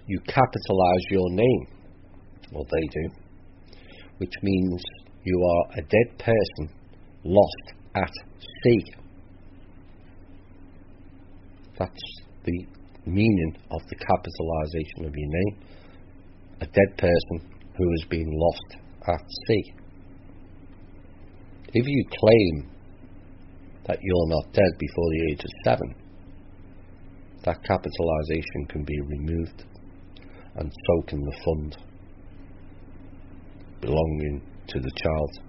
You capitalise your name, or they do, which means you are a dead person lost at sea. That's the meaning of the capitalisation of your name. A dead person who has been lost at sea. If you claim that you're not dead before the age of 7, that capitalisation can be removed, and so can the fund belonging to the child.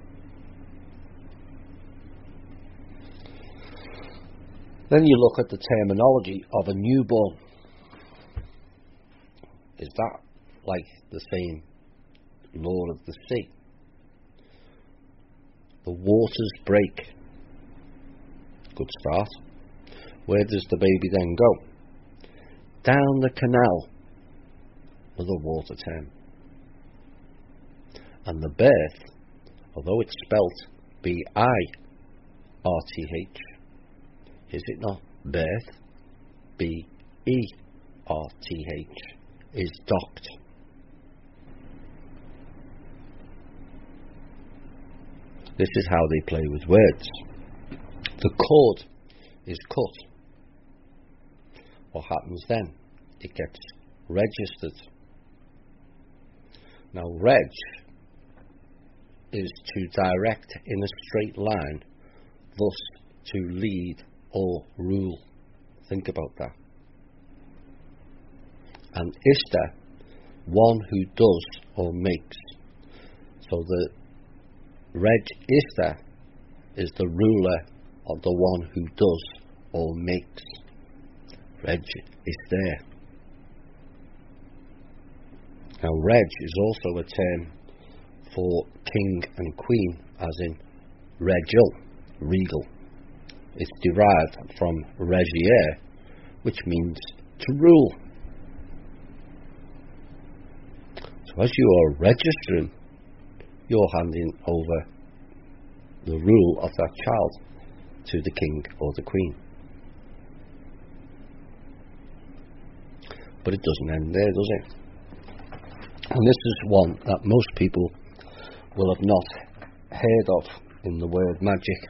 Then you look at the terminology of a newborn. Is that like the same law of the sea? The waters break. Good start. Where does the baby then go? Down the canal. Another water term. And the birth, although it's spelt B-I-R-T-H, is it not? Birth, B-E-R-T-H, is docked. This is how they play with words. The cord is cut. What happens then? It gets registered. Now, reg is to direct in a straight line, thus to lead or rule. Think about that. And ista, one who does or makes. So the Reg-ista is the ruler of the one who does or makes. Reg is there. Now, reg is also a term for king and queen, as in regal, regal. It's derived from regiere, which means to rule. So as you are registering, you're handing over the rule of that child to the king or the queen. But it doesn't end there, does it? And this is one that most people will have not heard of in the word magic.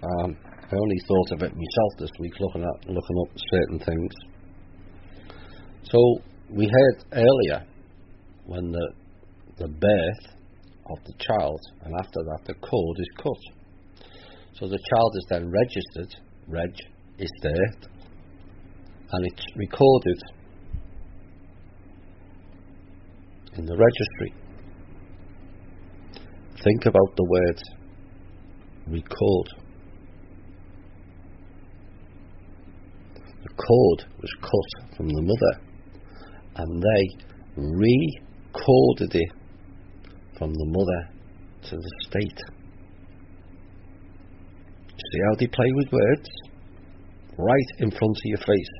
I only thought of it myself this week, looking up certain things. So we heard earlier when the birth of the child, and after that the cord is cut. So the child is then registered, reg is there, and it's recorded in the registry. Think about the word record. The cord was cut from the mother, and they recorded it from the mother to the state. See how they play with words? Right in front of your face.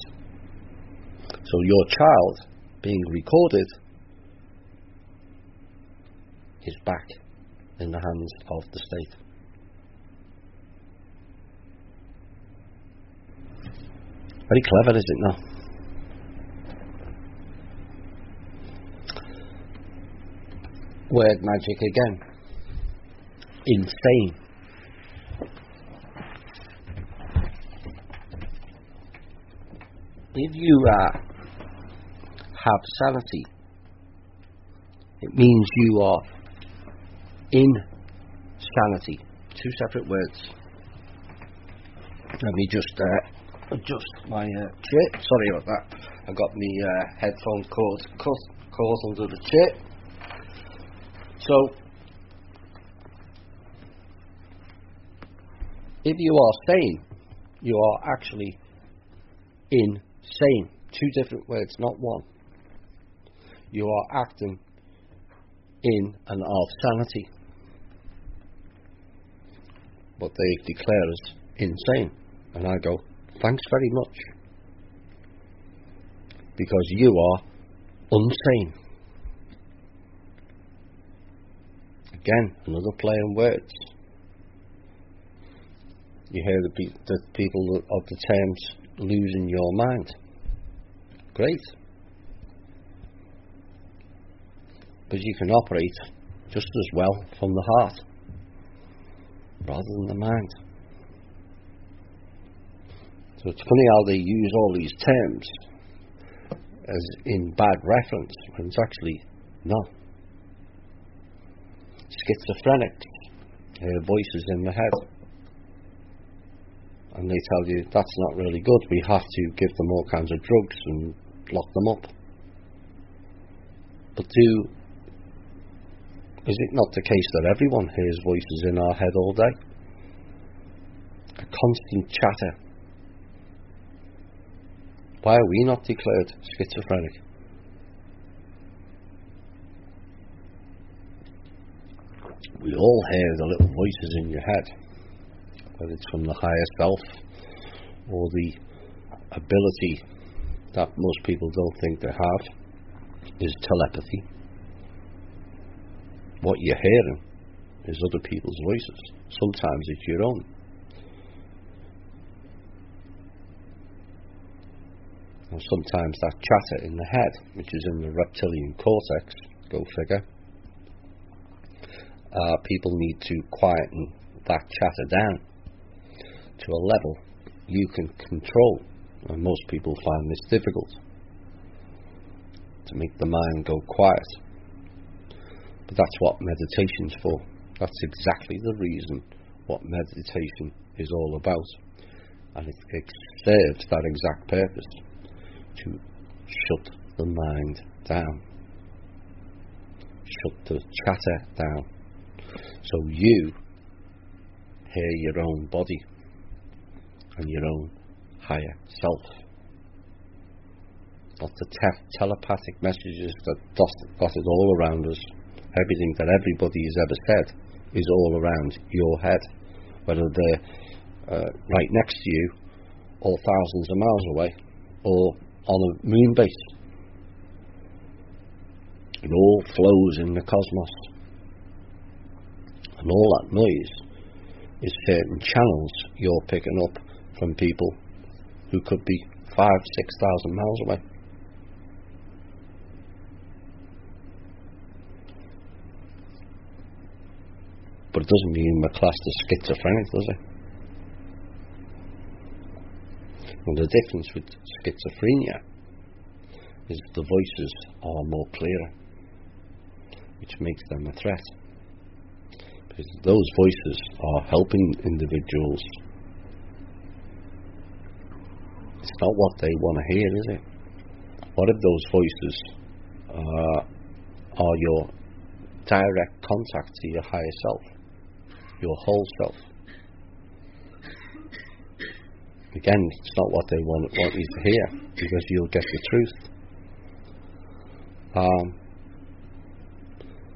So your child being recorded is back in the hands of the state. Very clever, is it not? Word magic again. Insane. If you have sanity, it means you are in sanity. Two separate words. Let me just adjust my chair. Sorry about that. I got my headphone cord caught under the chair. So, if you are sane, you are actually insane. Two different words, not one. You are acting in and of sanity. But they declare us insane. And I go, thanks very much. Because you are unsane. Again, another play on words. You hear the people of the terms losing your mind. Great. But you can operate just as well from the heart rather than the mind. So it's funny how they use all these terms as in bad reference when it's actually not. Schizophrenics hear voices in the head, and they tell you that's not really good, we have to give them all kinds of drugs and lock them up. But is it not the case that everyone hears voices in our head all day? A constant chatter. Why are we not declared schizophrenic? We all hear the little voices in your head, whether it's from the higher self or the ability that most people don't think they have is telepathy. What you're hearing is other people's voices. Sometimes it's your own. And sometimes that chatter in the head, which is in the reptilian cortex, go figure, people need to quieten that chatter down to a level you can control. And most people find this difficult, to make the mind go quiet. But that's what meditation's for. That's exactly the reason what meditation is all about. And it serves that exact purpose, to shut the mind down, shut the chatter down, so you hear your own body and your own higher self. Not the telepathic messages that dot it all around us. Everything that everybody has ever said is all around your head, whether they're right next to you or thousands of miles away or on a moon base. It all flows in the cosmos. And all that noise is certain channels you're picking up from people who could be 5,000-6,000 miles away. But it doesn't mean we're classed as schizophrenic, does it? Well, the difference with schizophrenia is the voices are more clearer, which makes them a threat. Because those voices are helping individuals. It's not what they want to hear, is it? What if those voices are your direct contact to your higher self, your whole self. Again, it's not what they want you to hear, because you'll get the truth.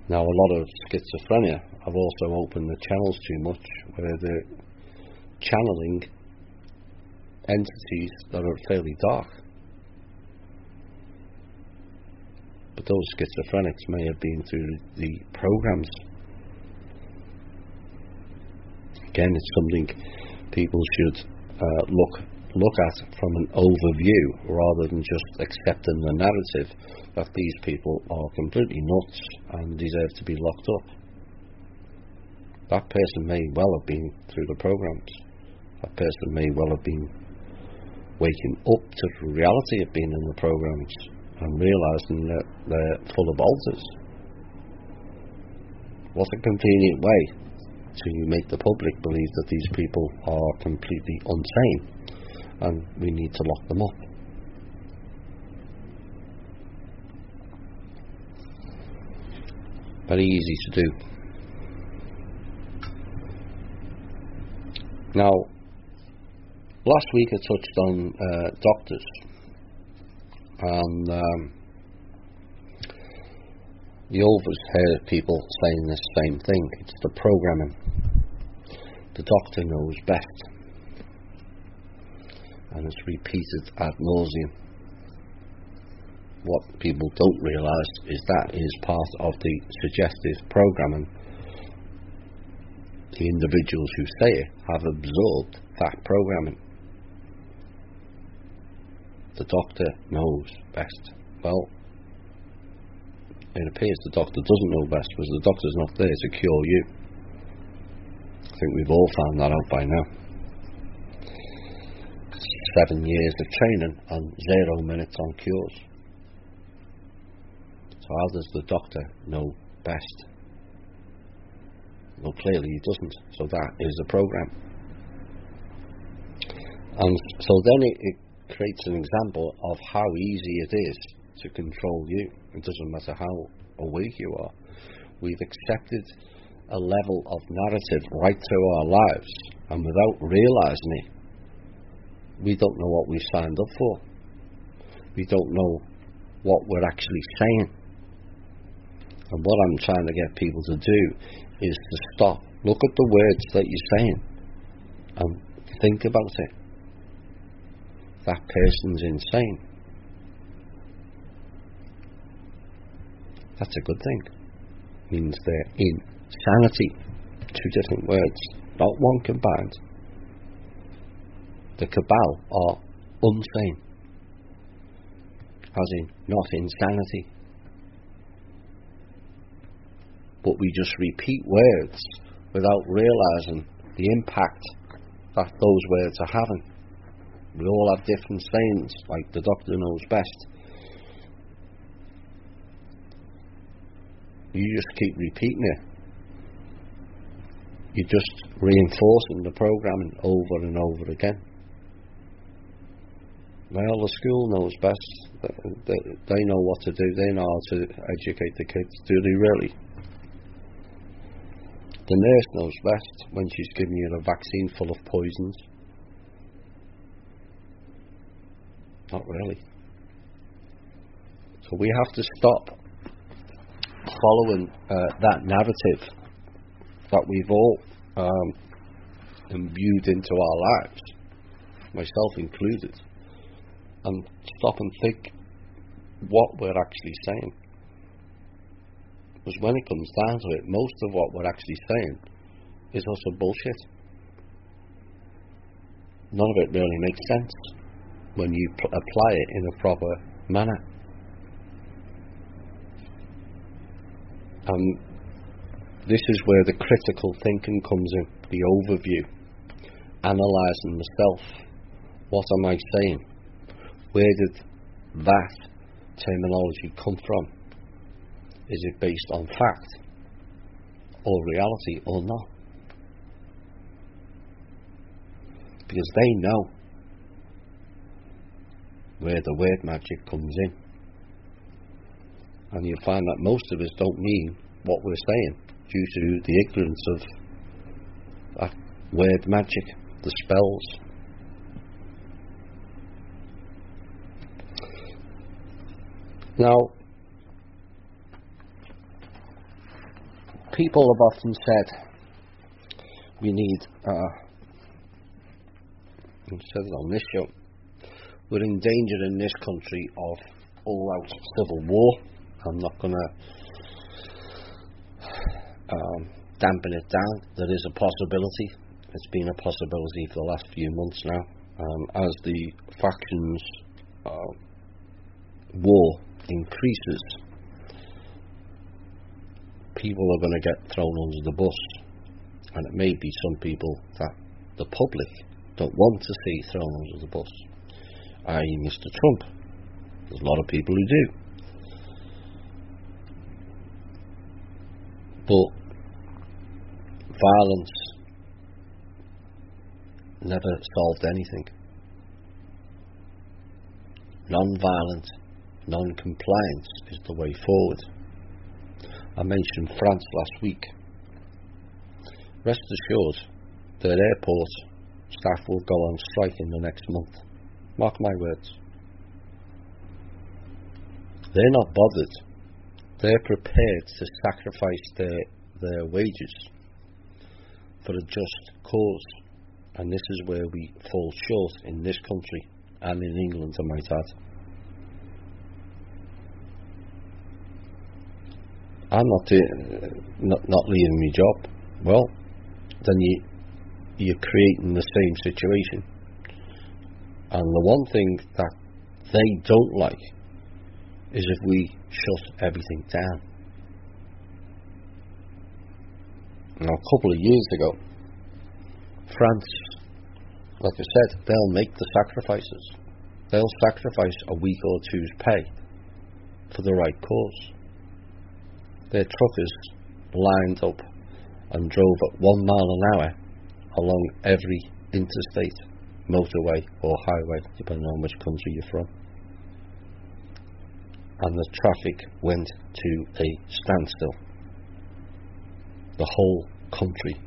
Now, a lot of schizophrenia have also opened the channels too much, where they're channeling entities that are fairly dark. But those schizophrenics may have been through the programs. Again, it's something people should look at from an overview, rather than just accepting the narrative that these people are completely nuts and deserve to be locked up. That person may well have been through the programs. That person may well have been waking up to the reality of being in the programs and realising that they're full of alters. What a convenient way to make the public believe that these people are completely insane and we need to lock them up. Very easy to do. Now, last week I touched on doctors, and you always hear people saying the same thing. It's the programming. The doctor knows best, and it's repeated ad nauseum. What people don't realise is that is part of the suggestive programming. The individuals who say it have absorbed that programming. The doctor knows best. Well, it appears the doctor doesn't know best, because the doctor's not there to cure you. I think we've all found that out by now. 7 years of training and 0 minutes on cures. So how does the doctor know best? Well, clearly he doesn't. So that is a program. And so then it creates an example of how easy it is to control you. It doesn't matter how awake you are. We've accepted a level of narrative right through our lives, and without realising it, we don't know what we've signed up for. We don't know what we're actually saying. And what I'm trying to get people to do is to stop, look at the words that you're saying, and think about it. That person's insane. That's a good thing. It means they're insanity. 2 different words, not one combined. The cabal are unsane, as in not insanity. But we just repeat words without realising the impact that those words are having. We all have different sayings, like the doctor knows best. You just keep repeating it. You're just reinforcing the programming over and over again. Well, the school knows best. They know what to do. They know how to educate the kids. Do they really? The nurse knows best when she's giving you a vaccine full of poisons. Not really. So we have to stop following that narrative that we've all imbued into our lives, myself included, and stop and think what we're actually saying. Because when it comes down to it, most of what we're actually saying is also bullshit. None of it really makes sense when you apply it in a proper manner. And this is where the critical thinking comes in, the overview, analysing myself. What am I saying? Where did that terminology come from? Is it based on fact or reality or not? Because they know where the word magic comes in. And you find that most of us don't mean what we're saying due to the ignorance of that word magic, the spells. Now, people have often said we need, I've said it on this show, we're in danger in this country of all-out civil war. I'm not going to dampen it down. There is a possibility. It's been a possibility for the last few months now. As the factions war increases, people are going to get thrown under the bus, and it may be some people that the public don't want to see thrown under the bus, i.e. Mr. Trump. There's a lot of people who do. But violence never solved anything. Non-violent, non-compliance is the way forward. I mentioned France last week. Rest assured, their airport staff will go on strike in the next month. Mark my words. They're not bothered. They're prepared to sacrifice their wages for a just cause. And this is where we fall short in this country and in England, I might add. I'm not leaving my job. Well, then you're creating the same situation. And the one thing that they don't like is if we shut everything down. Now, a couple of years ago, France, like I said, they'll make the sacrifices. They'll sacrifice a week or two's pay for the right cause. Their truckers lined up and drove at 1 mile an hour along every interstate, motorway or highway, depending on which country you're from. And the traffic went to a standstill. The whole country.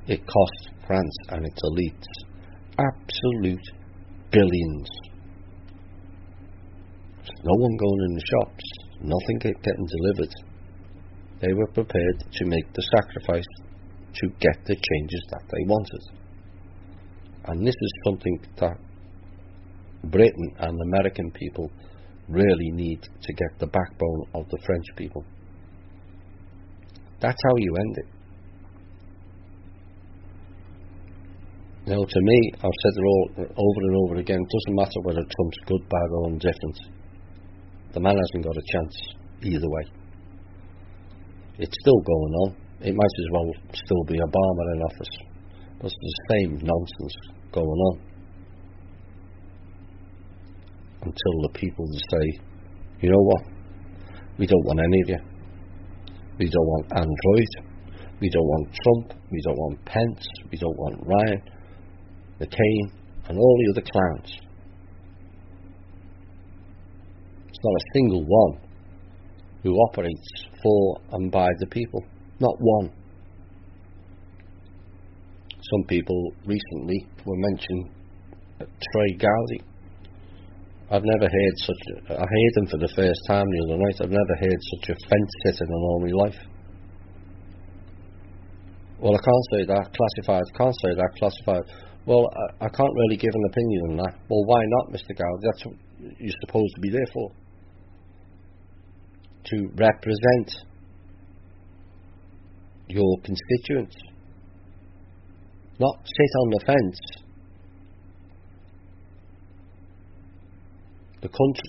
It cost France and its elites absolute billions. No one going in the shops, nothing getting delivered. They were prepared to make the sacrifice to get the changes that they wanted. And this is something that Britain and American people really need to get the backbone of the French people. That's how you end it. Now, to me, I've said it all over and over again, it doesn't matter whether Trump's good, bad or indifferent. The man hasn't got a chance either way. It's still going on. It might as well still be Obama in office. But it's the same nonsense going on. Until the people say, you know what? We don't want any of you. We don't want Android. We don't want Trump. We don't want Pence. We don't want Ryan, McCain, and all the other clowns. It's not a single one who operates for and by the people. Not one. Some people recently were mentioning Trey Gowdy. I've never heard I heard him for the first time the other night. I've never heard such a fence-sitter in all my life. Well, I can't say that, classified. Can't say that, classified. Well, I can't really give an opinion on that. Well, why not, Mr. Gowdy? That's what you're supposed to be there for. To represent your constituents. Not sit on the fence.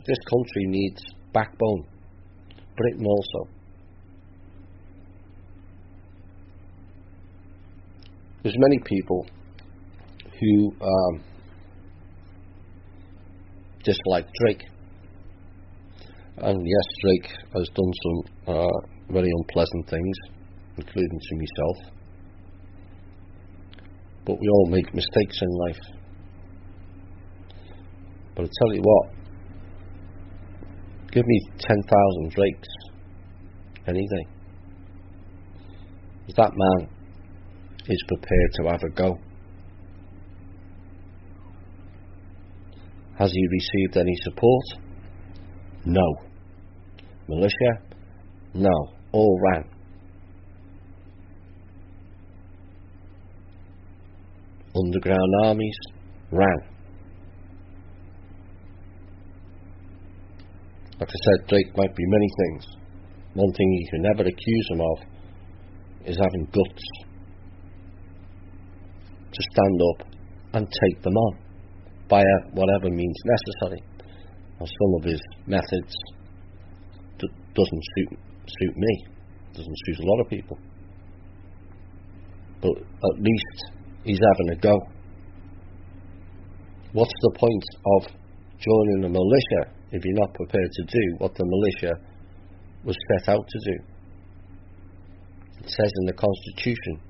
This country needs backbone. Britain also. There's many people who dislike Drake. And yes, Drake has done some very unpleasant things, including to myself. But we all make mistakes in life. But I tell you what, Give me 10,000 Drakes any day. That man is prepared to have a go. Has he received any support? No. Militia? No. All ran. Underground armies? Ran. Like I said, Drake might be many things. One thing you can never accuse him of is having guts to stand up and take them on by whatever means necessary. Now, some of his methods doesn't suit me, doesn't suit a lot of people, but at least he's having a go. What's the point of joining a militia if you're not prepared to do what the militia was set out to do? It says in the Constitution,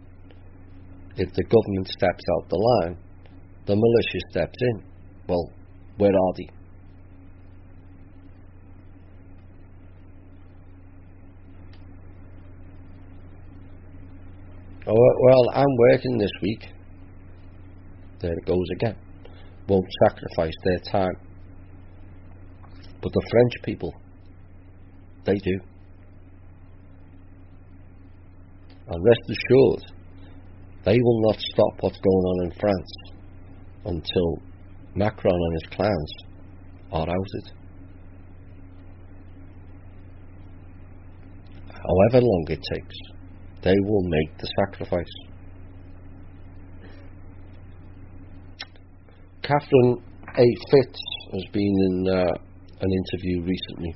if the government steps out the line, the militia steps in. Well, where are they? Oh, well, I'm working this week. There it goes again. Won't sacrifice their time. But the French people, they do. And rest assured, they will not stop what's going on in France until Macron and his clans are outed. However long it takes, they will make the sacrifice. Catherine A. Fitz has been in an interview recently,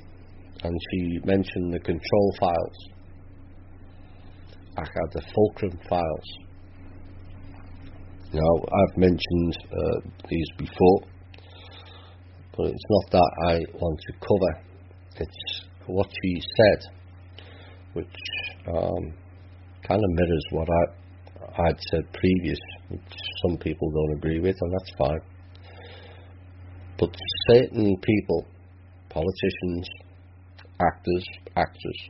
and she mentioned the control files. I had the Fulcrum files. Now, I've mentioned these before, but it's not that I want to cover. It's what she said, which kind of mirrors what I'd said previous, which some people don't agree with, and that's fine. But certain people, politicians, actors, actors,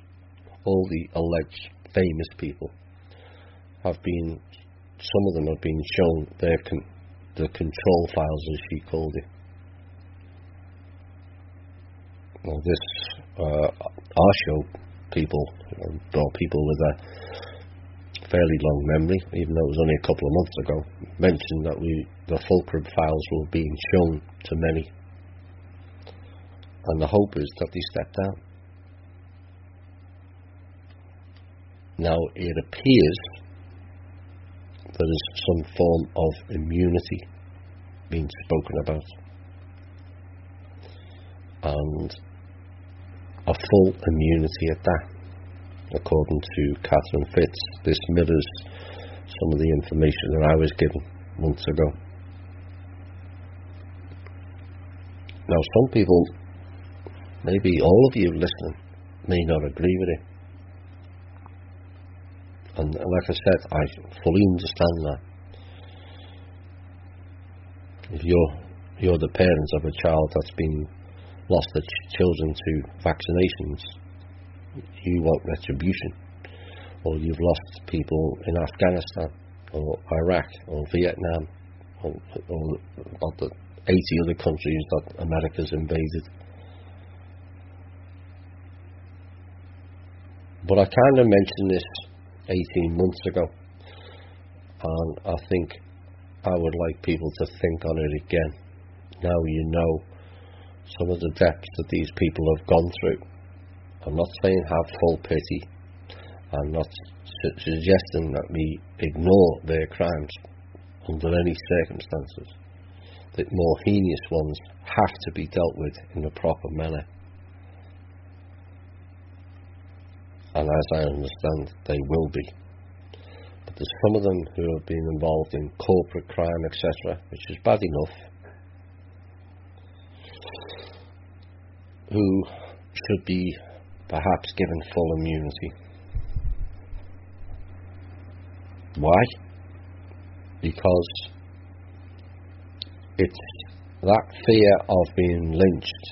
all the alleged famous people, have been, some of them have been shown the control files, as she called it. Well, this, our show, people, or people with a fairly long memory, even though it was only a couple of months ago, mentioned that the Fulcrum files were being shown to many. And the hope is that they step down. Now, it appears there is some form of immunity being spoken about, and a full immunity at that, according to Catherine Fitz. This mirrors some of the information that I was given months ago. Now, some people, maybe all of you listening, may not agree with it. And like I said, I fully understand that. If you're the parents of a child that's been lost their children to vaccinations, you want retribution. Or you've lost people in Afghanistan, or Iraq, or Vietnam, or the 80 other countries that America's invaded. But I kind of mentioned this 18 months ago, and I think I would like people to think on it again. Now you know some of the depths that these people have gone through. I'm not saying have full pity. I'm not suggesting that we ignore their crimes under any circumstances. The more heinous ones have to be dealt with in a proper manner. And as I understand, they will be. But there's some of them who have been involved in corporate crime, etc., which is bad enough, who should be perhaps given full immunity. Why? Because it's that fear of being lynched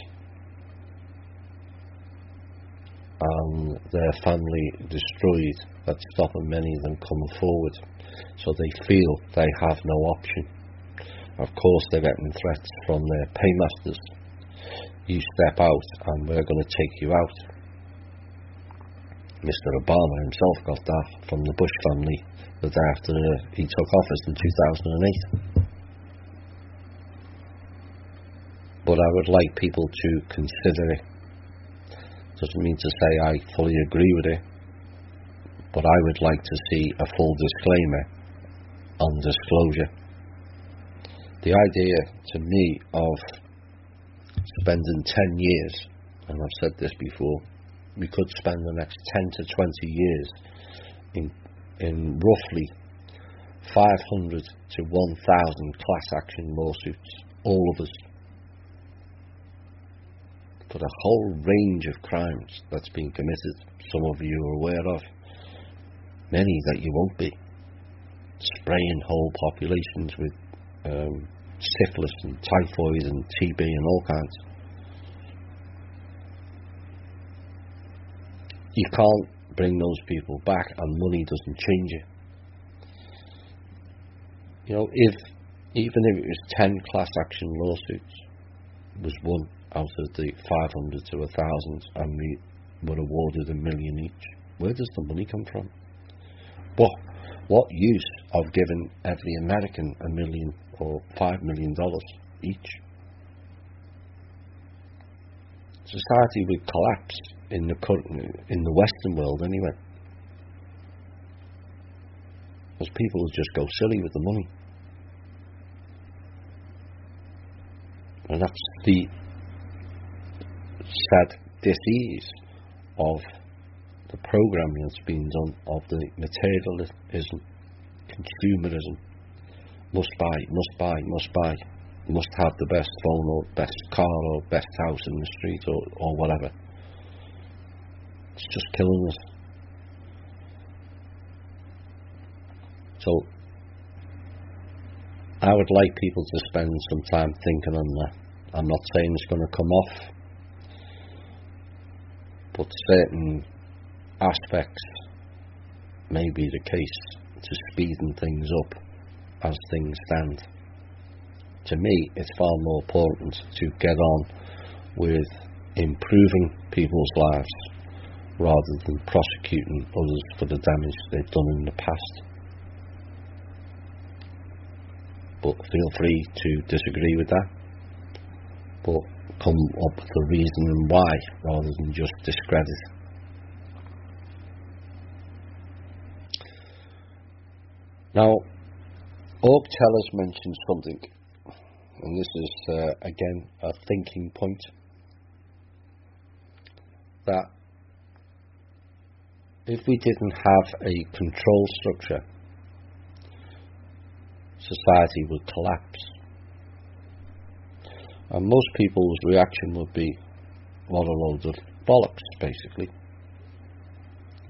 and their family destroyed, that's stopping many of them coming forward. So they feel they have no option. Of course, they're getting threats from their paymasters. You step out and we're going to take you out. Mr. Obama himself got that from the Bush family the day after he took office in 2008. But I would like people to consider it. Doesn't mean to say I fully agree with it, but I would like to see a full disclaimer on disclosure. The idea to me of spending 10 years, and I've said this before, we could spend the next 10 to 20 years in roughly 500 to 1,000 class action lawsuits, all of us, for a whole range of crimes that's been committed. Some of you are aware of, many that you won't be. Spraying whole populations with syphilis and typhoid and TB and all kinds. You can't bring those people back, and money doesn't change it. You know, even if it was 10 class action lawsuits was won out of the 500 to 1,000 and we were awarded $1 million each, where does the money come from? What use of giving every American $1 million or $5 million each? Society would collapse in the Western world anyway, because people would just go silly with the money. And that's the sad disease of the programming that's being done, of the materialism, consumerism. Must buy, must have the best phone or best car or best house in the street or whatever. It's just killing us. So I would like people to spend some time thinking on that. I'm not saying it's going to come off, but certain aspects may be the case to speeding things up as things stand. To me, it's far more important to get on with improving people's lives rather than prosecuting others for the damage they've done in the past. But feel free to disagree with that, but come up with the reason why rather than just discredit. Now, Orb Tellers mentioned something, and this is again a thinking point, that if we didn't have a control structure, society would collapse. And most people's reaction would be, what a load of bollocks, basically.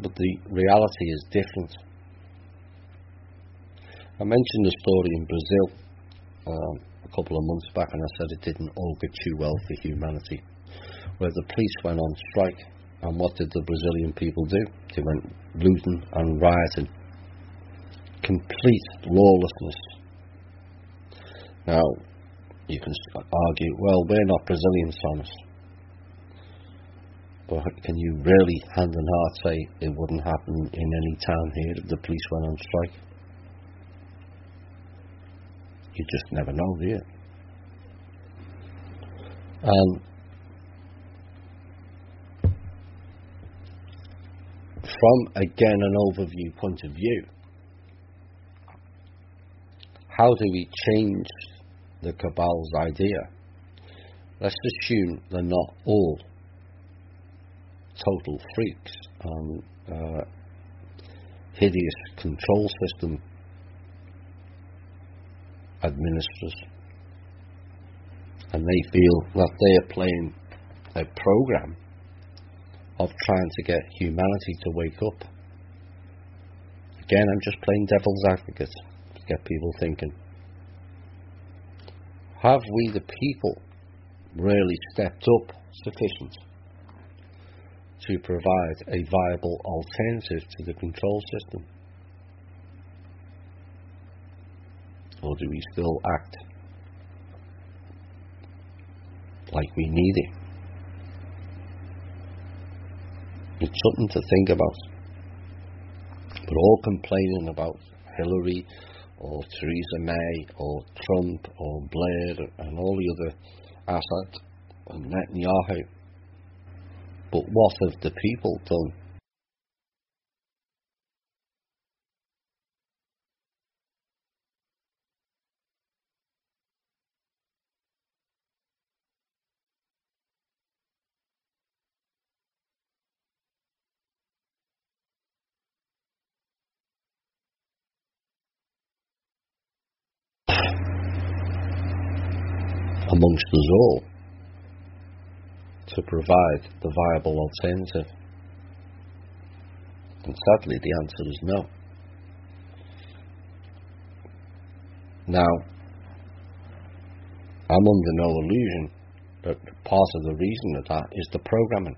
But the reality is different. I mentioned a story in Brazil a couple of months back, and I said it didn't augur too well for humanity, where the police went on strike. And what did the Brazilian people do? They went looting and rioting. Complete lawlessness. Now, you can argue, well, we're not Brazilians, Thomas. But can you really, hand on heart, say it wouldn't happen in any town here if the police went on strike? You just never know, do you? And from, again, an overview point of view, how do we change the cabal's idea? Let's assume they're not all total freaks and hideous control system administrators, and they feel that they are playing a program of trying to get humanity to wake up. Again, I'm just playing devil's advocate to get people thinking. Have we, the people, really stepped up sufficient to provide a viable alternative to the control system? Or do we still act like we need it? It's something to think about. We're all complaining about Hillary or Theresa May or Trump or Blair and all the other Assad and Netanyahu. But what have the people done? Amongst us all, to provide the viable alternative? And sadly the answer is no. Now, I'm under no illusion that part of the reason of that is the programming.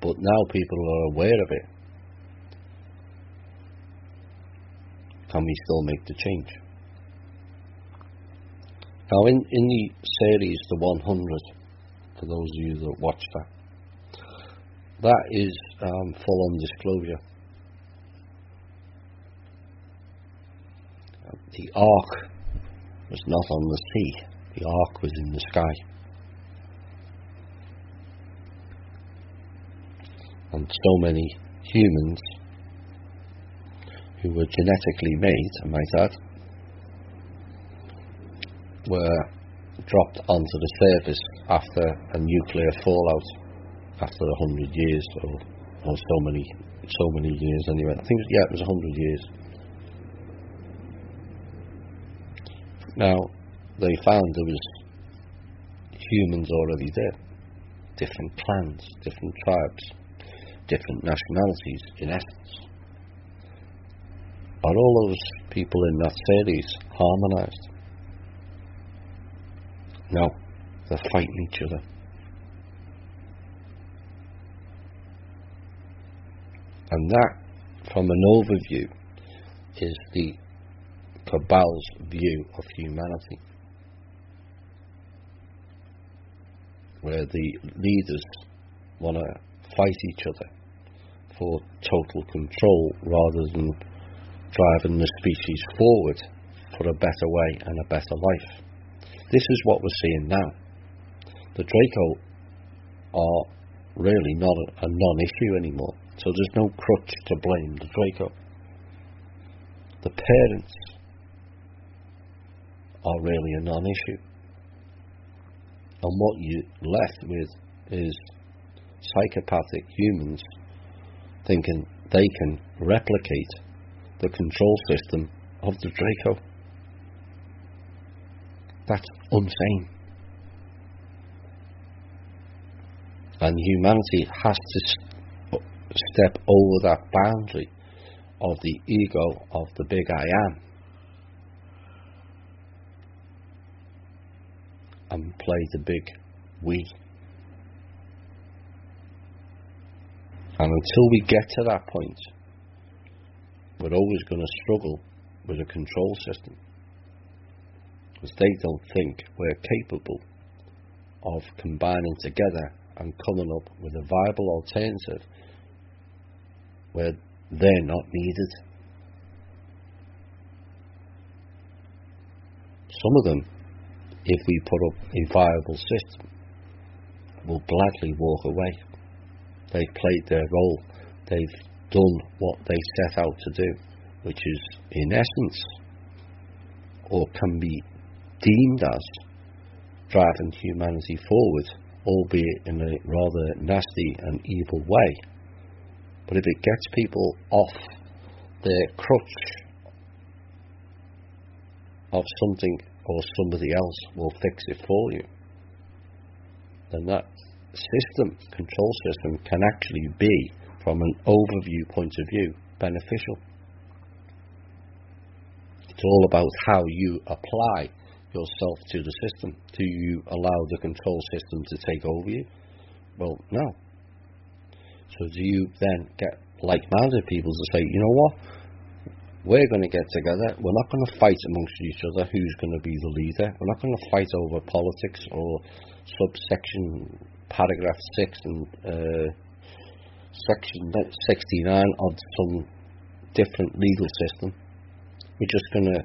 But now people are aware of it. Can we still make the change? Now, in the series The 100, for those of you that watch that is full-on disclosure. The ark was not on the sea, the ark was in the sky. And so many humans who were genetically made, I might add, were dropped onto the surface after a nuclear fallout after 100 years or so many years anyway. I think it was 100 years. Now they found there was humans already there, different clans, different tribes, different nationalities in essence. Are all those people in that series harmonised? No, they're fighting each other. And that, from an overview, is the cabal's view of humanity, where the leaders want to fight each other for total control rather than driving the species forward for a better way and a better life. This is what we're seeing now. The Draco are really not a non-issue anymore, so there's no crutch to blame the Draco. The parents are really a non-issue, and what you're left with is psychopathic humans thinking they can replicate the control system of the Draco. That's insane. And humanity has to step over that boundary of the ego of the big I am and play the big we. And until we get to that point, we're always going to struggle with a control system, because they don't think we're capable of combining together and coming up with a viable alternative where they're not needed. Some of them, if we put up a viable system, will gladly walk away. They've played their role. They've done what they set out to do, which is, in essence, or can be deemed as, driving humanity forward, albeit in a rather nasty and evil way. But if it gets people off their crutch of something or somebody else will fix it for you, then that system, control system, can actually be, from an overview point of view, beneficial. It's all about how you apply yourself to the system? Do you allow the control system to take over you? Well, no. So do you then get like-minded people to say, you know what, we're going to get together, we're not going to fight amongst each other who's going to be the leader, we're not going to fight over politics or subsection paragraph 6 and section 69 of some different legal system. We're just going to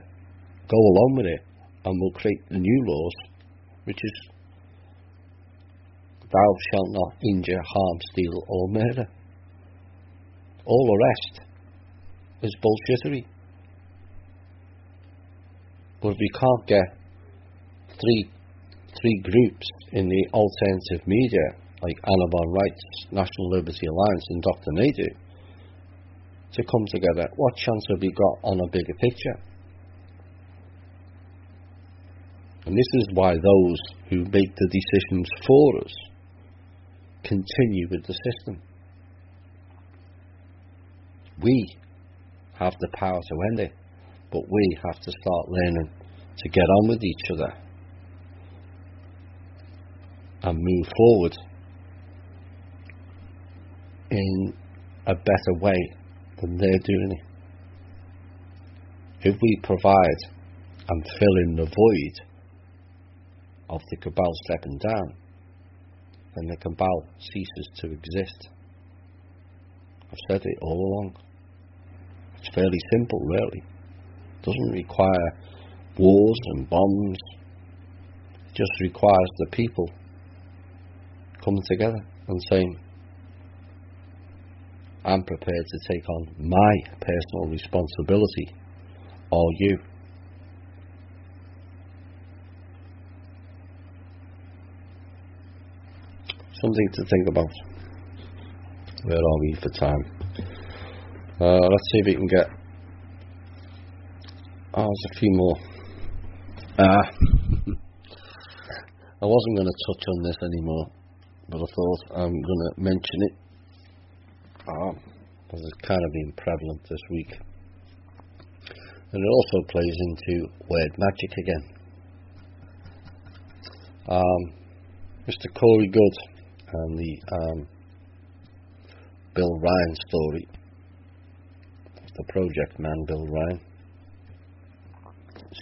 go along with it, and we'll create the new laws, which is thou shalt not injure, harm, steal or murder. All the rest is bullshittery. But if we can't get three groups in the alternative media, like Anabon Rights, National Liberty Alliance and Dr. Nadu, to come together, what chance have we got on a bigger picture? And this is why those who make the decisions for us continue with the system. We have the power to end it, but we have to start learning to get on with each other and move forward in a better way than they're doing it. If we provide and fill in the void of the cabal stepping down, then the cabal ceases to exist. I've said it all along. It's fairly simple, really. It doesn't require wars and bombs. It just requires the people coming together and saying, I'm prepared to take on my personal responsibility. Are you? Something to think about. Where are we for time? Let's see if we can get... there's a few more. I wasn't going to touch on this anymore, but I thought I'm going to mention it. Because it's kind of been prevalent this week. And it also plays into word magic again. Mr. Corey Good and the Bill Ryan story, the project man Bill Ryan,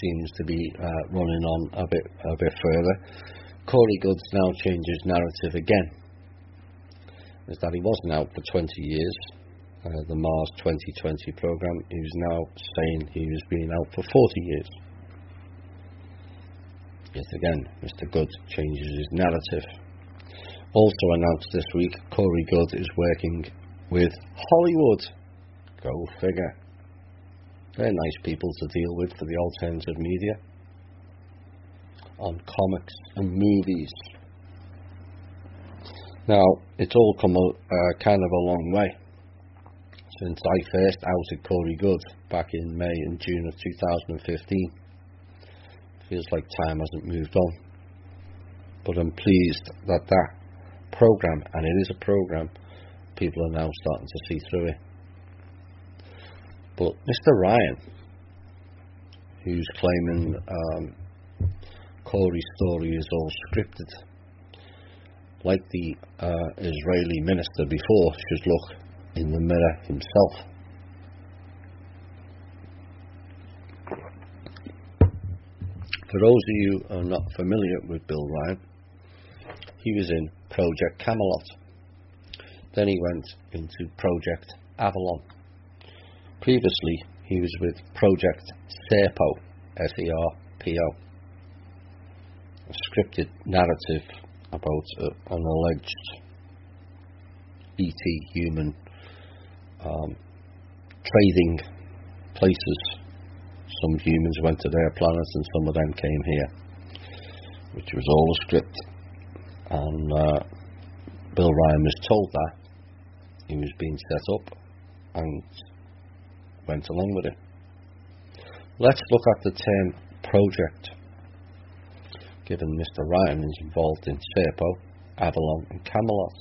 seems to be running on a bit further. Corey Good's now changed his narrative again, is that he wasn't out for 20 years, the Mars 2020 program. He was now saying he was being out for 40 years. Yet again, Mr. Good changes his narrative. Also announced this week, Corey Good is working with Hollywood. Go figure. They're nice people to deal with for the alternative media. On comics and movies. Now, it's all come kind of a long way since I first outed Corey Good back in May and June of 2015. Feels like time hasn't moved on. But I'm pleased that program, and it is a program, people are now starting to see through it. But Mr. Ryan, who's claiming Corey's story is all scripted, like the Israeli minister before, should look in the mirror himself. For those of you who are not familiar with Bill Ryan, he was in Project Camelot. Then he went into Project Avalon. Previously, he was with Project Serpo, S-E-R-P-O, a scripted narrative about an alleged ET human trading places. Some humans went to their planets and some of them came here, which was all a script. And Bill Ryan was told that he was being set up and went along with it. Let's look at the term project, given Mr. Ryan is involved in Serpo, Avalon and Camelot.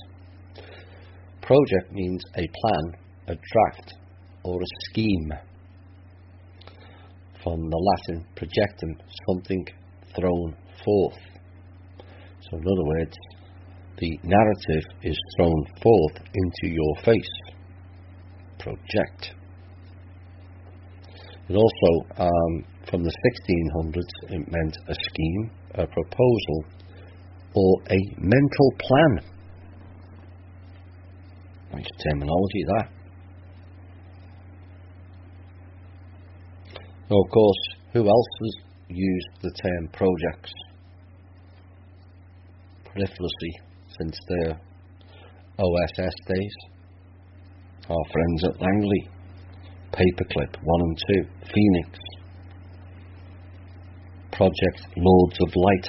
Project means a plan, a draft or a scheme. From the Latin projectum, something thrown forth. So in other words, the narrative is thrown forth into your face. Project. It also, from the 1600s, it meant a scheme, a proposal, or a mental plan. Nice terminology, that. Now, of course, who else has used the term projects prolifically since their OSS days? Our friends at Langley, Paperclip 1 and 2, Phoenix, Project Lords of Light.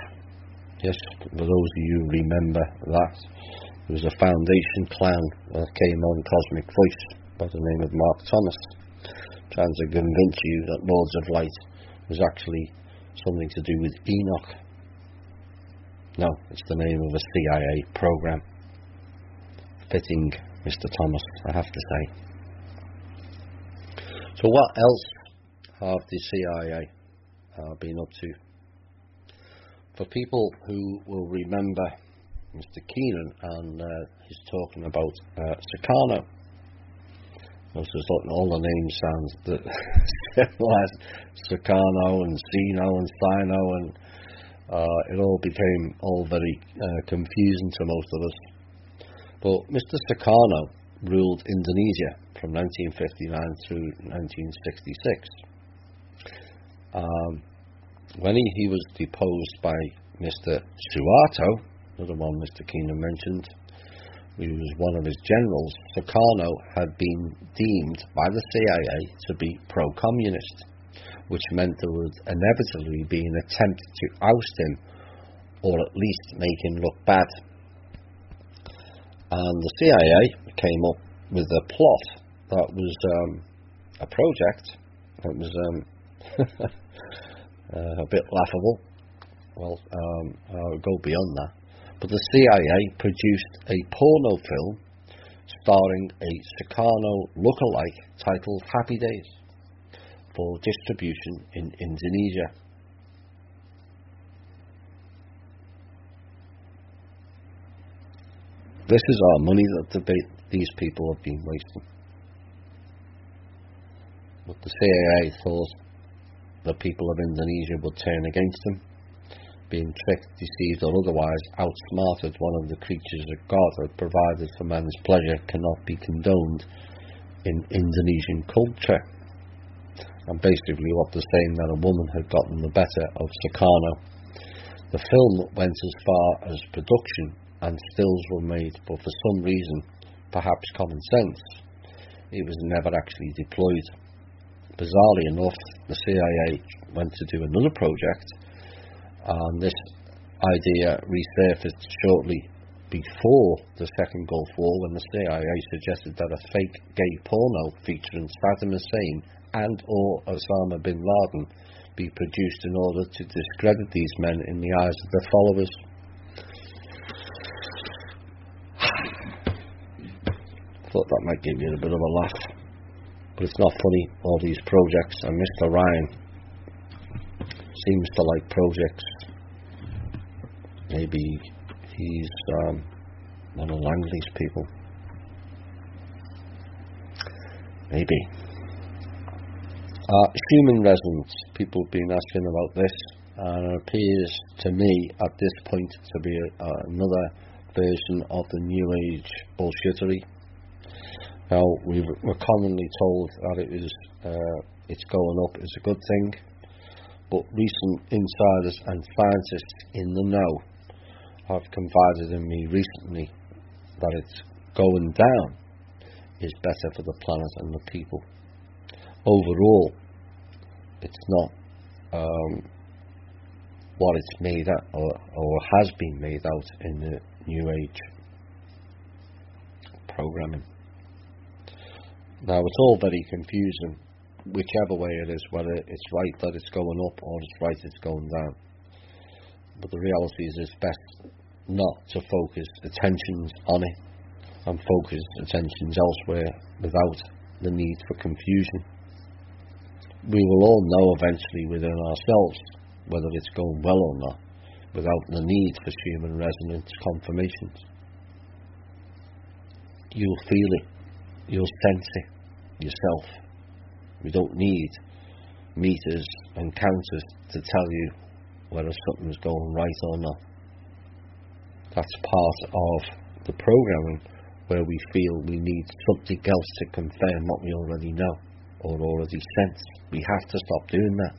Yes, for those of you who remember that, there was a Foundation clown that came on Cosmic Voice by the name of Mark Thomas, trying to convince you that Lords of Light was actually something to do with Enoch. No, it's the name of a CIA program. Fitting, Mr. Thomas, I have to say. So what else have the CIA been up to? For people who will remember Mr. Keenan and he's talking about Sukarno. Notice all the names sound similar. Sukarno and Sino and Sino, and it all became very confusing to most of us. But Mr. Sukarno ruled Indonesia from 1959 through 1966. When he was deposed by Mr. Suharto, another one Mr. Keenan mentioned, who was one of his generals, Sukarno had been deemed by the CIA to be pro-communist, which meant there would inevitably be an attempt to oust him, or at least make him look bad. And the CIA came up with a plot that was a project that was a bit laughable. Well, I'll go beyond that. But the CIA produced a porno film starring a Sukarno lookalike titled Happy Days for distribution in Indonesia. This is our money that these people have been wasting. But the CIA thought the people of Indonesia would turn against them, being tricked, deceived, or otherwise outsmarted. One of the creatures that God had provided for man's pleasure cannot be condoned in Indonesian culture. And basically what they're saying, that a woman had gotten the better of Sukarno. The film went as far as production and stills were made, but for some reason, perhaps common sense, it was never actually deployed. Bizarrely enough, the CIA went to do another project, and this idea resurfaced shortly before the Second Gulf War, when the CIA suggested that a fake gay porno featuring Saddam Hussein and or Osama bin Laden be produced in order to discredit these men in the eyes of their followers. Thought that might give you a bit of a laugh, but it's not funny, all these projects. And Mr. Ryan seems to like projects. Maybe he's one of Langley's people. Maybe. Human resonance. People have been asking about this, and it appears to me at this point to be another version of the New Age bullshittery. Now, we're commonly told that it's going up is a good thing, but recent insiders and scientists in the know have confided in me recently that it's going down is better for the planet and the people. Overall, it's not what it's made out or has been made out in the New Age programming. Now, it's all very confusing, whichever way it is, whether it's right that it's going up or it's right it's going down. But the reality is it's best not to focus attentions on it and focus attentions elsewhere without the need for confusion. We will all know eventually within ourselves whether it's going well or not, without the need for human resonance confirmations. You'll feel it, you'll sense it yourself. We don't need meters and counters to tell you whether something's going right or not. That's part of the programming, where we feel we need something else to confirm what we already know or already sense. We have to stop doing that.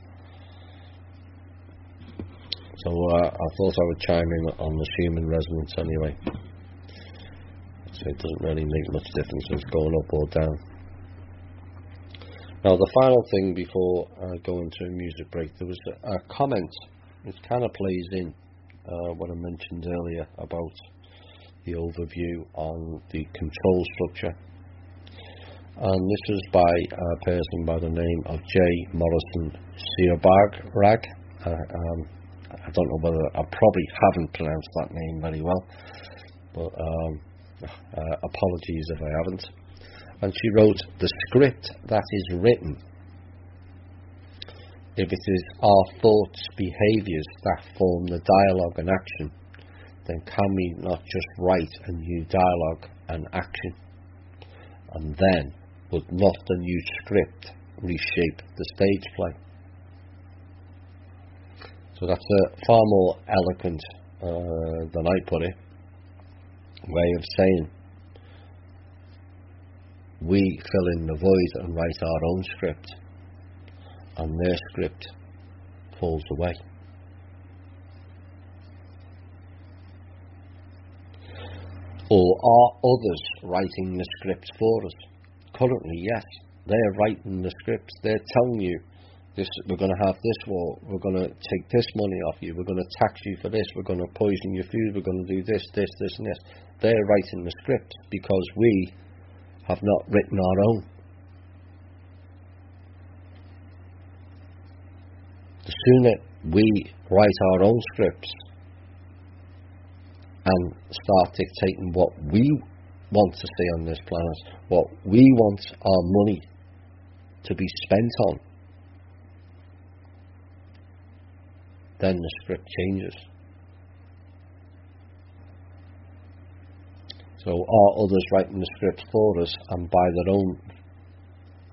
So I thought I would chime in on the human resonance anyway. So it doesn't really make much difference if it's going up or down. Now the final thing before I go into a music break, there was a comment which kind of plays in what I mentioned earlier about the overview on the control structure. And this was by a person by the name of J. Morrison Seobarg. I don't know whether I probably haven't pronounced that name very well, but apologies if I haven't. And she wrote, "The script that is written, if it is our thoughts, behaviours that form the dialogue and action, then can we not just write a new dialogue and action? And then would not the new script reshape the stage play?" So that's a far more eloquent than I put it way of saying we fill in the void and write our own script, and their script falls away. Or are others writing the script for us? Currently, yes, they're writing the scripts. They're telling you, this, we're going to have this war, we're going to take this money off you, we're going to tax you for this, we're going to poison your food, we're going to do this, this, this and this. They're writing the script because we have not written our own. The sooner we write our own scripts and start dictating what we want to see on this planet, what we want our money to be spent on, then the script changes. So are others writing the script for us and by their own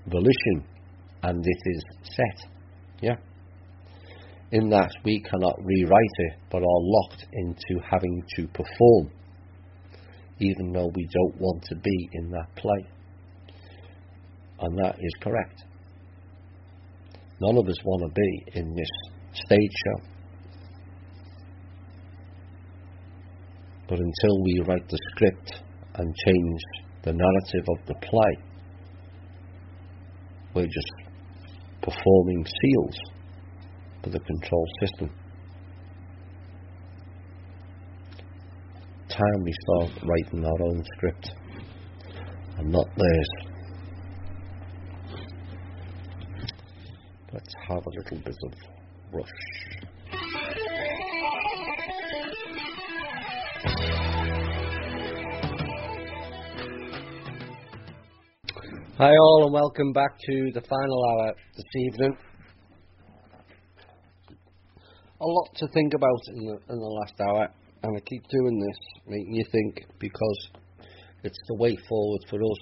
volition, and it is set? Yeah. In that we cannot rewrite it, but are locked into having to perform, even though we don't want to be in that play. And that is correct. None of us want to be in this stage show. But until we write the script and change the narrative of the play, we're just performing seals for the control system. Time we start writing our own script and not theirs. Let's have a little bit of Rush. Hi all, and welcome back to the final hour this evening. A lot to think about in the last hour, and I keep doing this, making you think, because it's the way forward for us.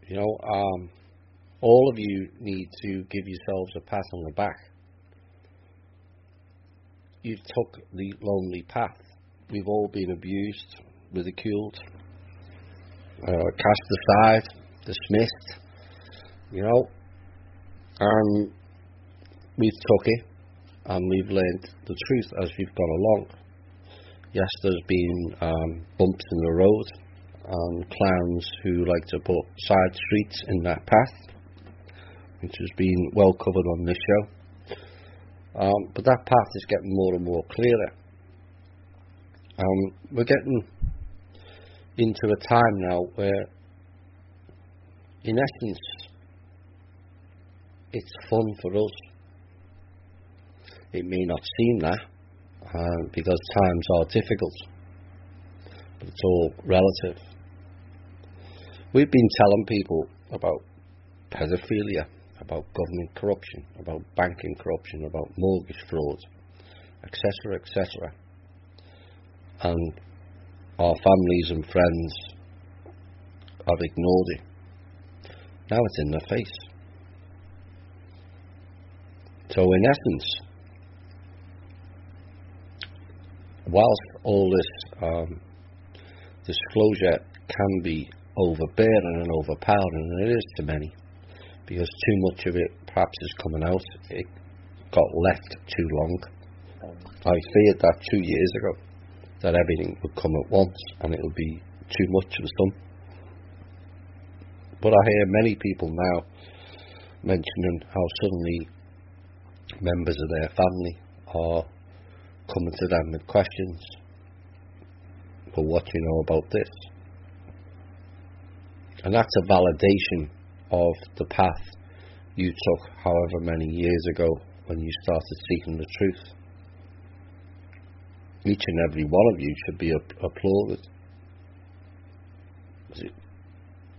You know, all of you need to give yourselves a pat on the back. You took the lonely path. We've all been abused, ridiculed, cast aside, dismissed, you know, and we've took it and we've learned the truth as we've gone along. Yes, there's been bumps in the road and clowns who like to put side streets in that path, which has been well covered on this show, but that path is getting more and more clearer. We're getting into a time now where, in essence, it's fun for us. It may not seem that, because times are difficult, but it's all relative. We've been telling people about pedophilia, about government corruption, about banking corruption, about mortgage fraud, etc., etc. And our families and friends have ignored it. Now it's in their face. So in essence, whilst all this disclosure can be overbearing and overpowering, and it is to many, because too much of it perhaps is coming out, it got left too long. I feared that 2 years ago, that everything would come at once and it would be too much for some. But I hear many people now mentioning how suddenly members of their family are coming to them with questions. Well, what do you know about this? And that's a validation of the path you took however many years ago when you started seeking the truth. Each and every one of you should be applauded.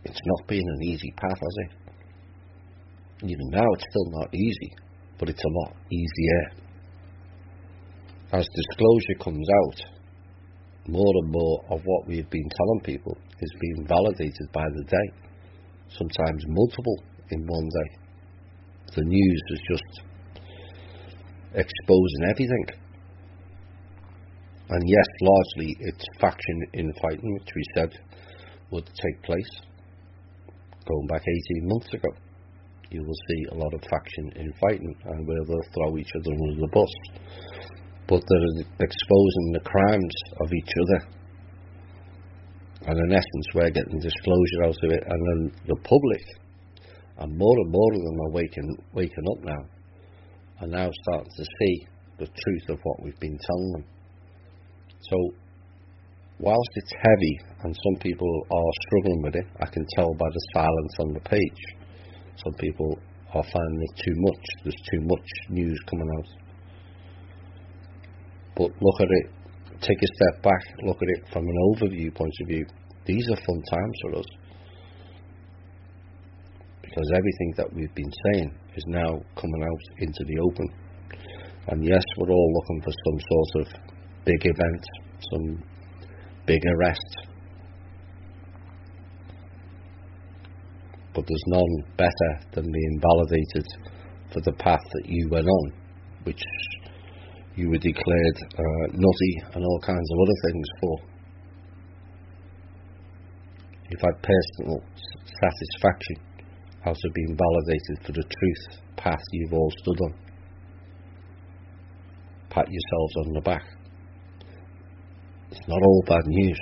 It's not been an easy path, has it? Even now it's still not easy, but it's a lot easier. As disclosure comes out, more and more of what we've been telling people is being validated by the day, sometimes multiple in one day. The news is just exposing everything. And yes, largely it's faction infighting, which we said would take place. Going back 18 months ago, you will see a lot of faction infighting and where they'll throw each other under the bus. But they're exposing the crimes of each other. And in essence, we're getting disclosure out of it. And then the public, and more of them are waking up now, and now starting to see the truth of what we've been telling them. So, whilst it's heavy and some people are struggling with it, I can tell by the silence on the page. Some people are finding it too much. There's too much news coming out. But look at it, take a step back, look at it from an overview point of view. These are fun times for us. Because everything that we've been saying is now coming out into the open. And yes, we're all looking for some sort of big event, some big arrest. But there's none better than being validated for the path that you went on, which you were declared nutty and all kinds of other things for. You've had personal satisfaction out of being validated for the truth path you've all stood on. Pat yourselves on the back. It's not all bad news.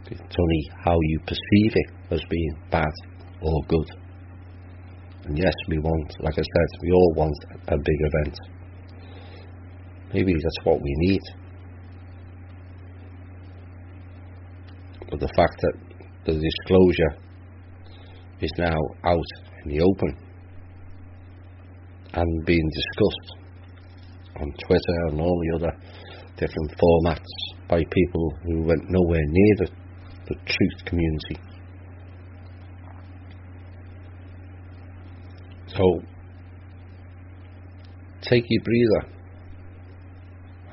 It's only how you perceive it as being bad or good. And yes, we want, like I said, we all want a big event. Maybe that's what we need. But the fact that the disclosure is now out in the open and being discussed on Twitter and all the other different formats by people who went nowhere near the truth community. So take your breather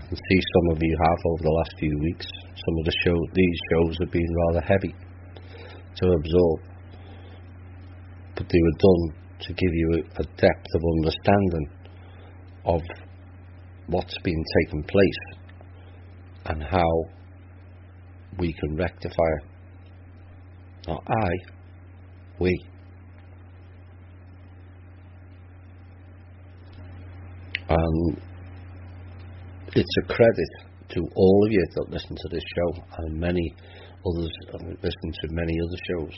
and see some of you have over the last few weeks. Some of these shows have been rather heavy to absorb, but they were done to give you a depth of understanding of what's been taking place and how we can rectify it. Not I, we. And it's a credit to all of you that listen to this show and many others listen to many other shows,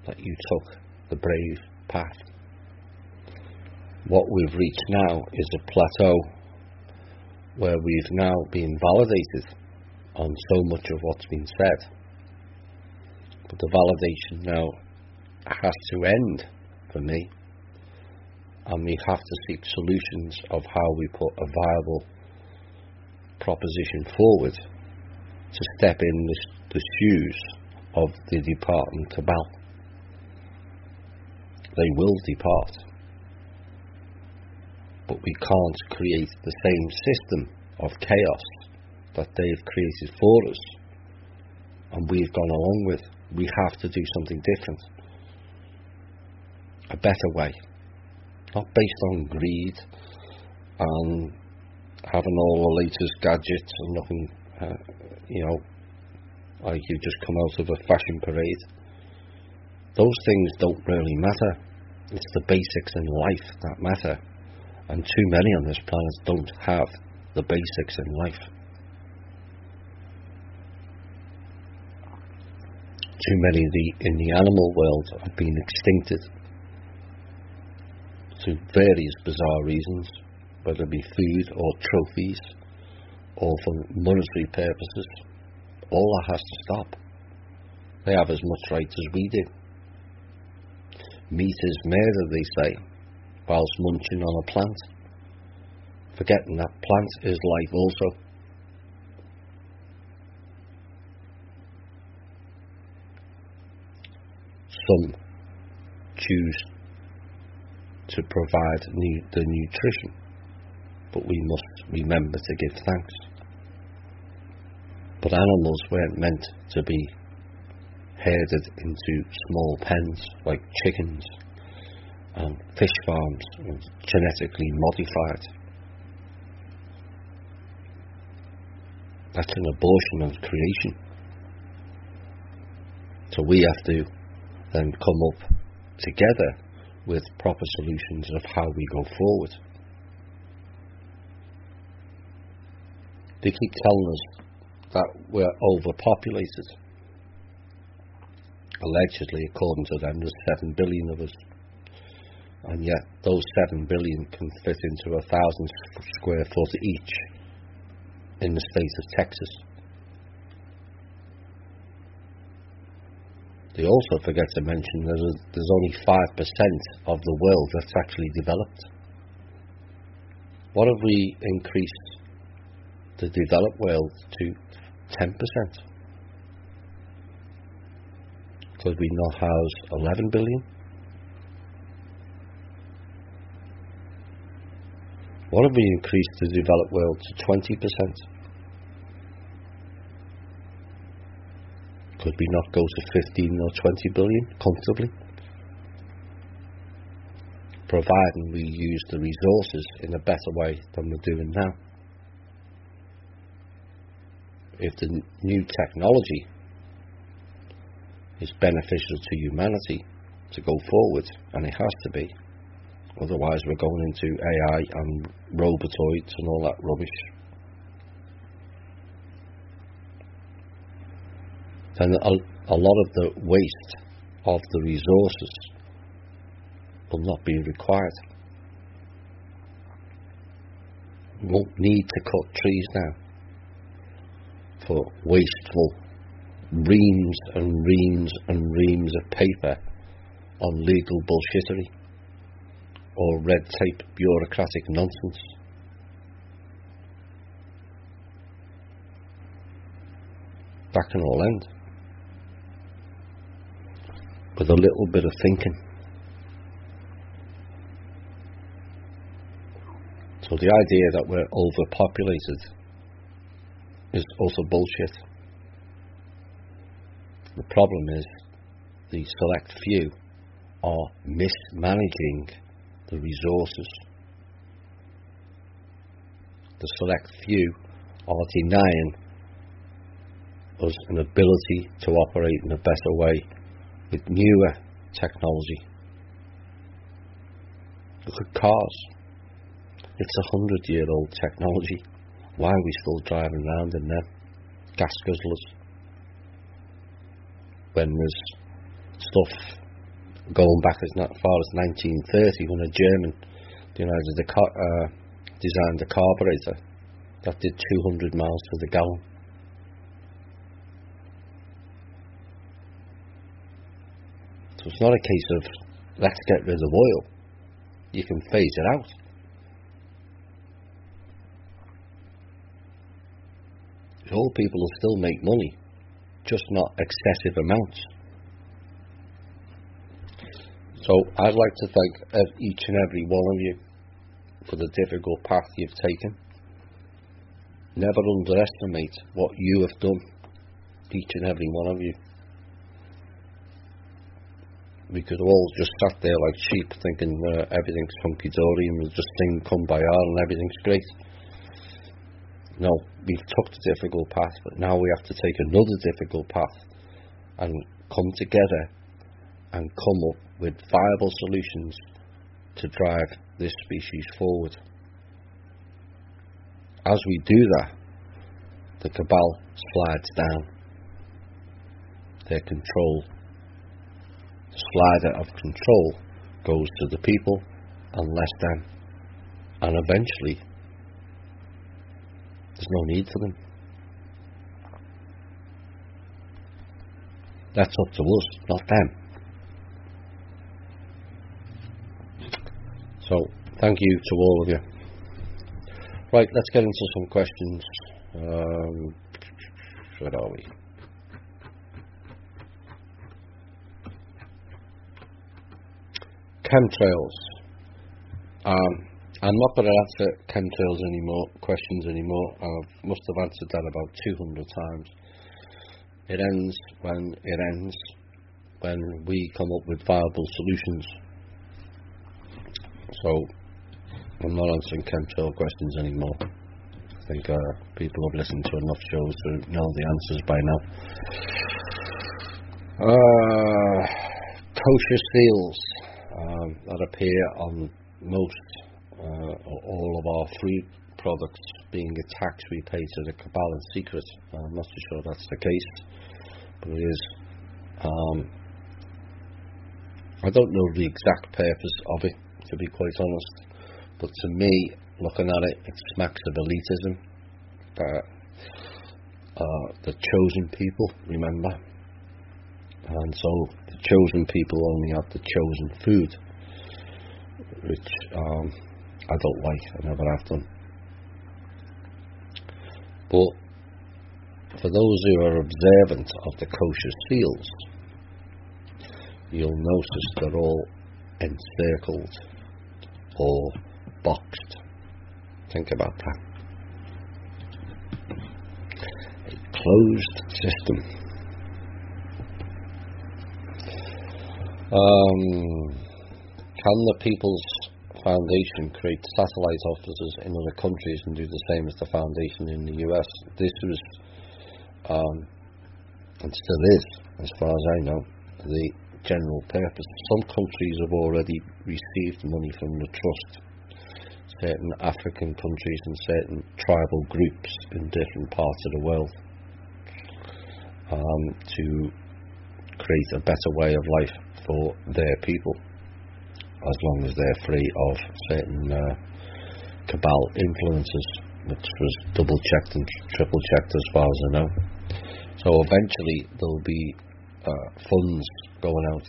that you took the brave path. What we've reached now is a plateau where we've now been validated on so much of what's been said. But the validation now has to end for me, and we have to seek solutions of how we put a viable proposition forward to step in the shoes of the departing cabal. they will depart. But we can't create the same system of chaos that they've created for us and we've gone along with. We have to do something different. A better way. Not based on greed and having all the latest gadgets and looking, like you've just come out of a fashion parade. Those things don't really matter. It's the basics in life that matter. And too many on this planet don't have the basics in life. Too many in the animal world have been extincted through various bizarre reasons, whether it be food or trophies or for monetary purposes. All that has to stop. They have as much rights as we do. Meat is murder, they say, whilst munching on a plant, forgetting that plant is life also. Some choose to provide the nutrition, but we must remember to give thanks. But animals weren't meant to be herded into small pens like chickens and fish farms and genetically modified. That's an abortion of creation. So we have to then come up together with proper solutions of how we go forward. They keep telling us that we're overpopulated. Allegedly, according to them, there's 7 billion of us. And yet those 7 billion can fit into 1,000 square foot each in the state of Texas. They also forget to mention that there's only 5% of the world that's actually developed. What if we increase the developed world to 10%? Could we not house 11 billion? What if we increase the developed world to 20%? Could we not go to 15 or 20 billion comfortably? Providing we use the resources in a better way than we're doing now. If the new technology is beneficial to humanity to go forward, and it has to be, otherwise we're going into AI and robotoids and all that rubbish, then a lot of the waste of the resources will not be required. We won't need to cut trees now for wasteful reams and reams and reams of paper on legal bullshittery or red tape bureaucratic nonsense. That can all end with a little bit of thinking. So the idea that we're overpopulated is also bullshit. The problem is the select few are mismanaging the resources. The select few are denying us an ability to operate in a better way with newer technology. Look at cars. It's 100-year-old technology. Why are we still driving around in them? Gas guzzlers. When there's stuff going back as far as 1930, when a German designed a carburetor that did 200 miles to the gallon. So it's not a case of let's get rid of oil. You can phase it out. All people will still make money, just not excessive amounts. So I'd like to thank each and every one of you for the difficult path you've taken. Never underestimate what you have done, each and every one of you. We could all just sat there like sheep thinking everything's hunky-dory and we'll just sing Kumbaya and everything's great. No, we've took the difficult path, but now we have to take another difficult path and come together and come up with viable solutions to drive this species forward. As we do that, the cabal slides down. Their control, the slider of control, goes to the people and less them. And eventually, there's no need for them. That's up to us, not them. So, thank you to all of you. Right, let's get into some questions. Where are we? Chemtrails. I'm not going to answer chemtrails questions anymore. I must have answered that about 200 times. It ends when we come up with viable solutions. So, I'm not answering chemtrail questions anymore. I think people have listened to enough shows to know the answers by now. Kosher seals that appear on most or all of our food products being a tax we pay to the cabal in secret. I'm not so sure that's the case, but it is. I don't know the exact purpose of it, to be quite honest, but to me, looking at it, it smacks of elitism. The chosen people, remember, and so the chosen people only have the chosen food, which I don't like. I never have done. But for those who are observant of the kosher seals, you'll notice they're all encircled or boxed. Think about that. A closed system. Can the People's Foundation create satellite offices in other countries and do the same as the foundation in the US? This was, and still is, as far as I know, the general purpose. Some countries have already received money from the trust. Certain African countries and certain tribal groups in different parts of the world, to create a better way of life for their people, as long as they're free of certain cabal influences, which was double checked and triple checked as far as I know. So eventually there'll be funds going out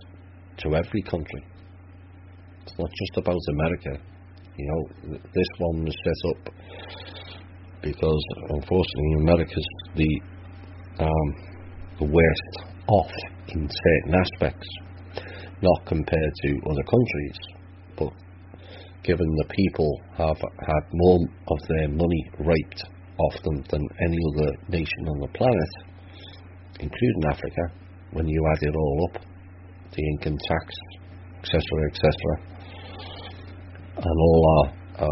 to every country. It's not just about America. You know, this one was set up because, unfortunately, America's the worst off in certain aspects, not compared to other countries, but given the people have had more of their money raped off them than any other nation on the planet, including Africa, when you add it all up, the income tax, etc., etc., and all our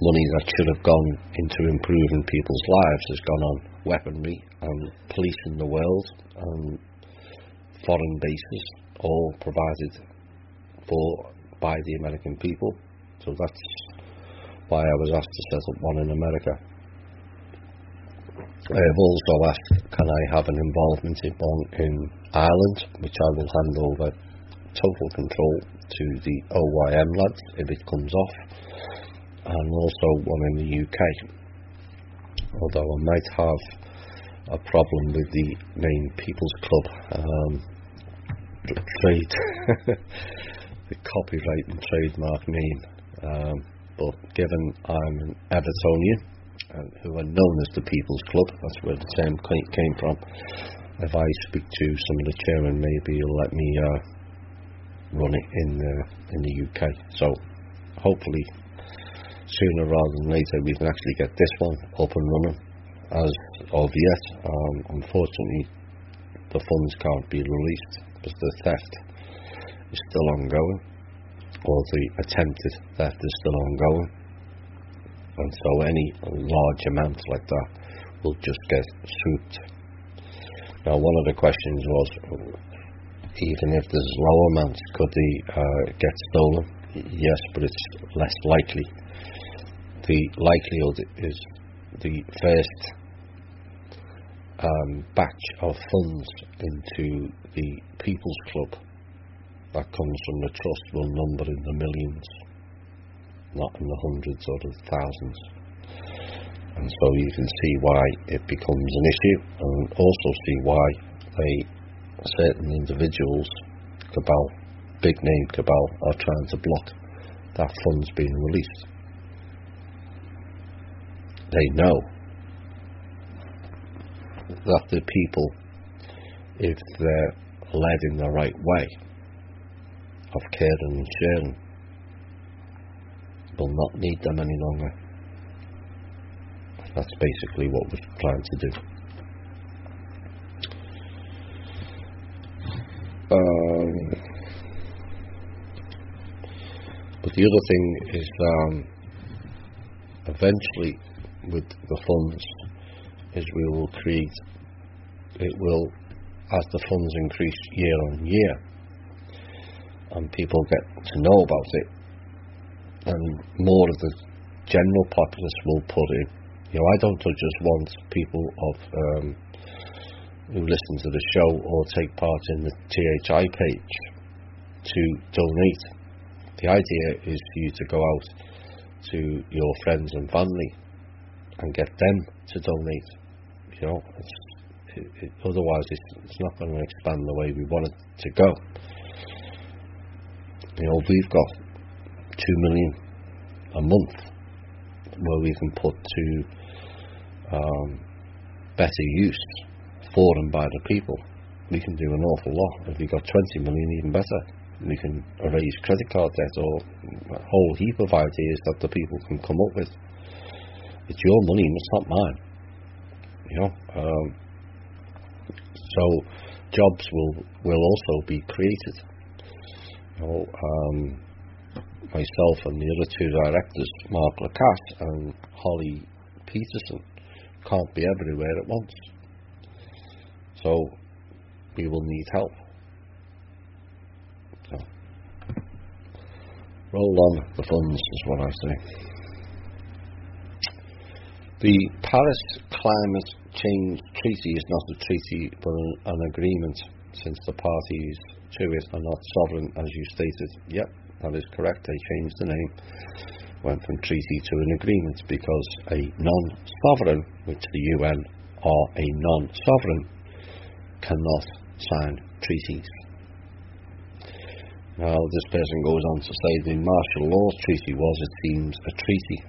money that should have gone into improving people's lives has gone on weaponry and policing the world and foreign bases, all provided for by the American people. So that's why I was asked to set up one in America. I have also asked, can I have an involvement in one in Ireland, which I will hand over total control to the OYM lads if it comes off, and also one in the UK, although I might have a problem with the name People's Club trade the copyright and trademark name, but given I'm an Evertonian who are known as the People's Club, that's where the term came from, if I speak to some of the chairman, maybe he'll let me run it in the UK. So hopefully sooner rather than later we can actually get this one up and running. As of yet, unfortunately, the funds can't be released because the theft is still ongoing, or the attempted theft is still ongoing, and so any large amounts like that will just get swooped. Now, one of the questions was, even if there's low amounts, could they get stolen? Yes, but it's less likely. The likelihood is the first batch of funds into the People's Club that comes from the trust will number in the millions, not in the hundreds or the thousands. And so you can see why it becomes an issue, and also see why certain individuals, cabal, big name cabal, are trying to block that funds being released. They know that the people, if they're led in the right way of caring and sharing, will not need them any longer. That's basically what we're trying to do. But the other thing is, eventually with the funds, is we will create, it will, as the funds increase year on year and people get to know about it, and more of the general populace will put in, I don't just want people who listen to the show or take part in the Th&I page to donate. The idea is for you to go out to your friends and family and get them to donate. Otherwise it's not going to expand the way we want it to go. We've got 2 million a month where we can put to better use for and by the people. We can do an awful lot. If we got 20 million, even better. We can erase credit card debt, or a whole heap of ideas that the people can come up with. It's your money, it's not mine. So jobs will also be created. Myself and the other two directors, Mark Lacasse and Holly Peterson, can't be everywhere at once. So we will need help. So, roll on the funds is what I say. The Paris Climate Change Treaty is not a treaty but an agreement, since the parties to it are not sovereign, as you stated. Yep, that is correct. They changed the name, went from treaty to an agreement, because a non-sovereign, which the UN are a non-sovereign, cannot sign treaties. Now, this person goes on to say the martial law treaty was, it seems, a treaty.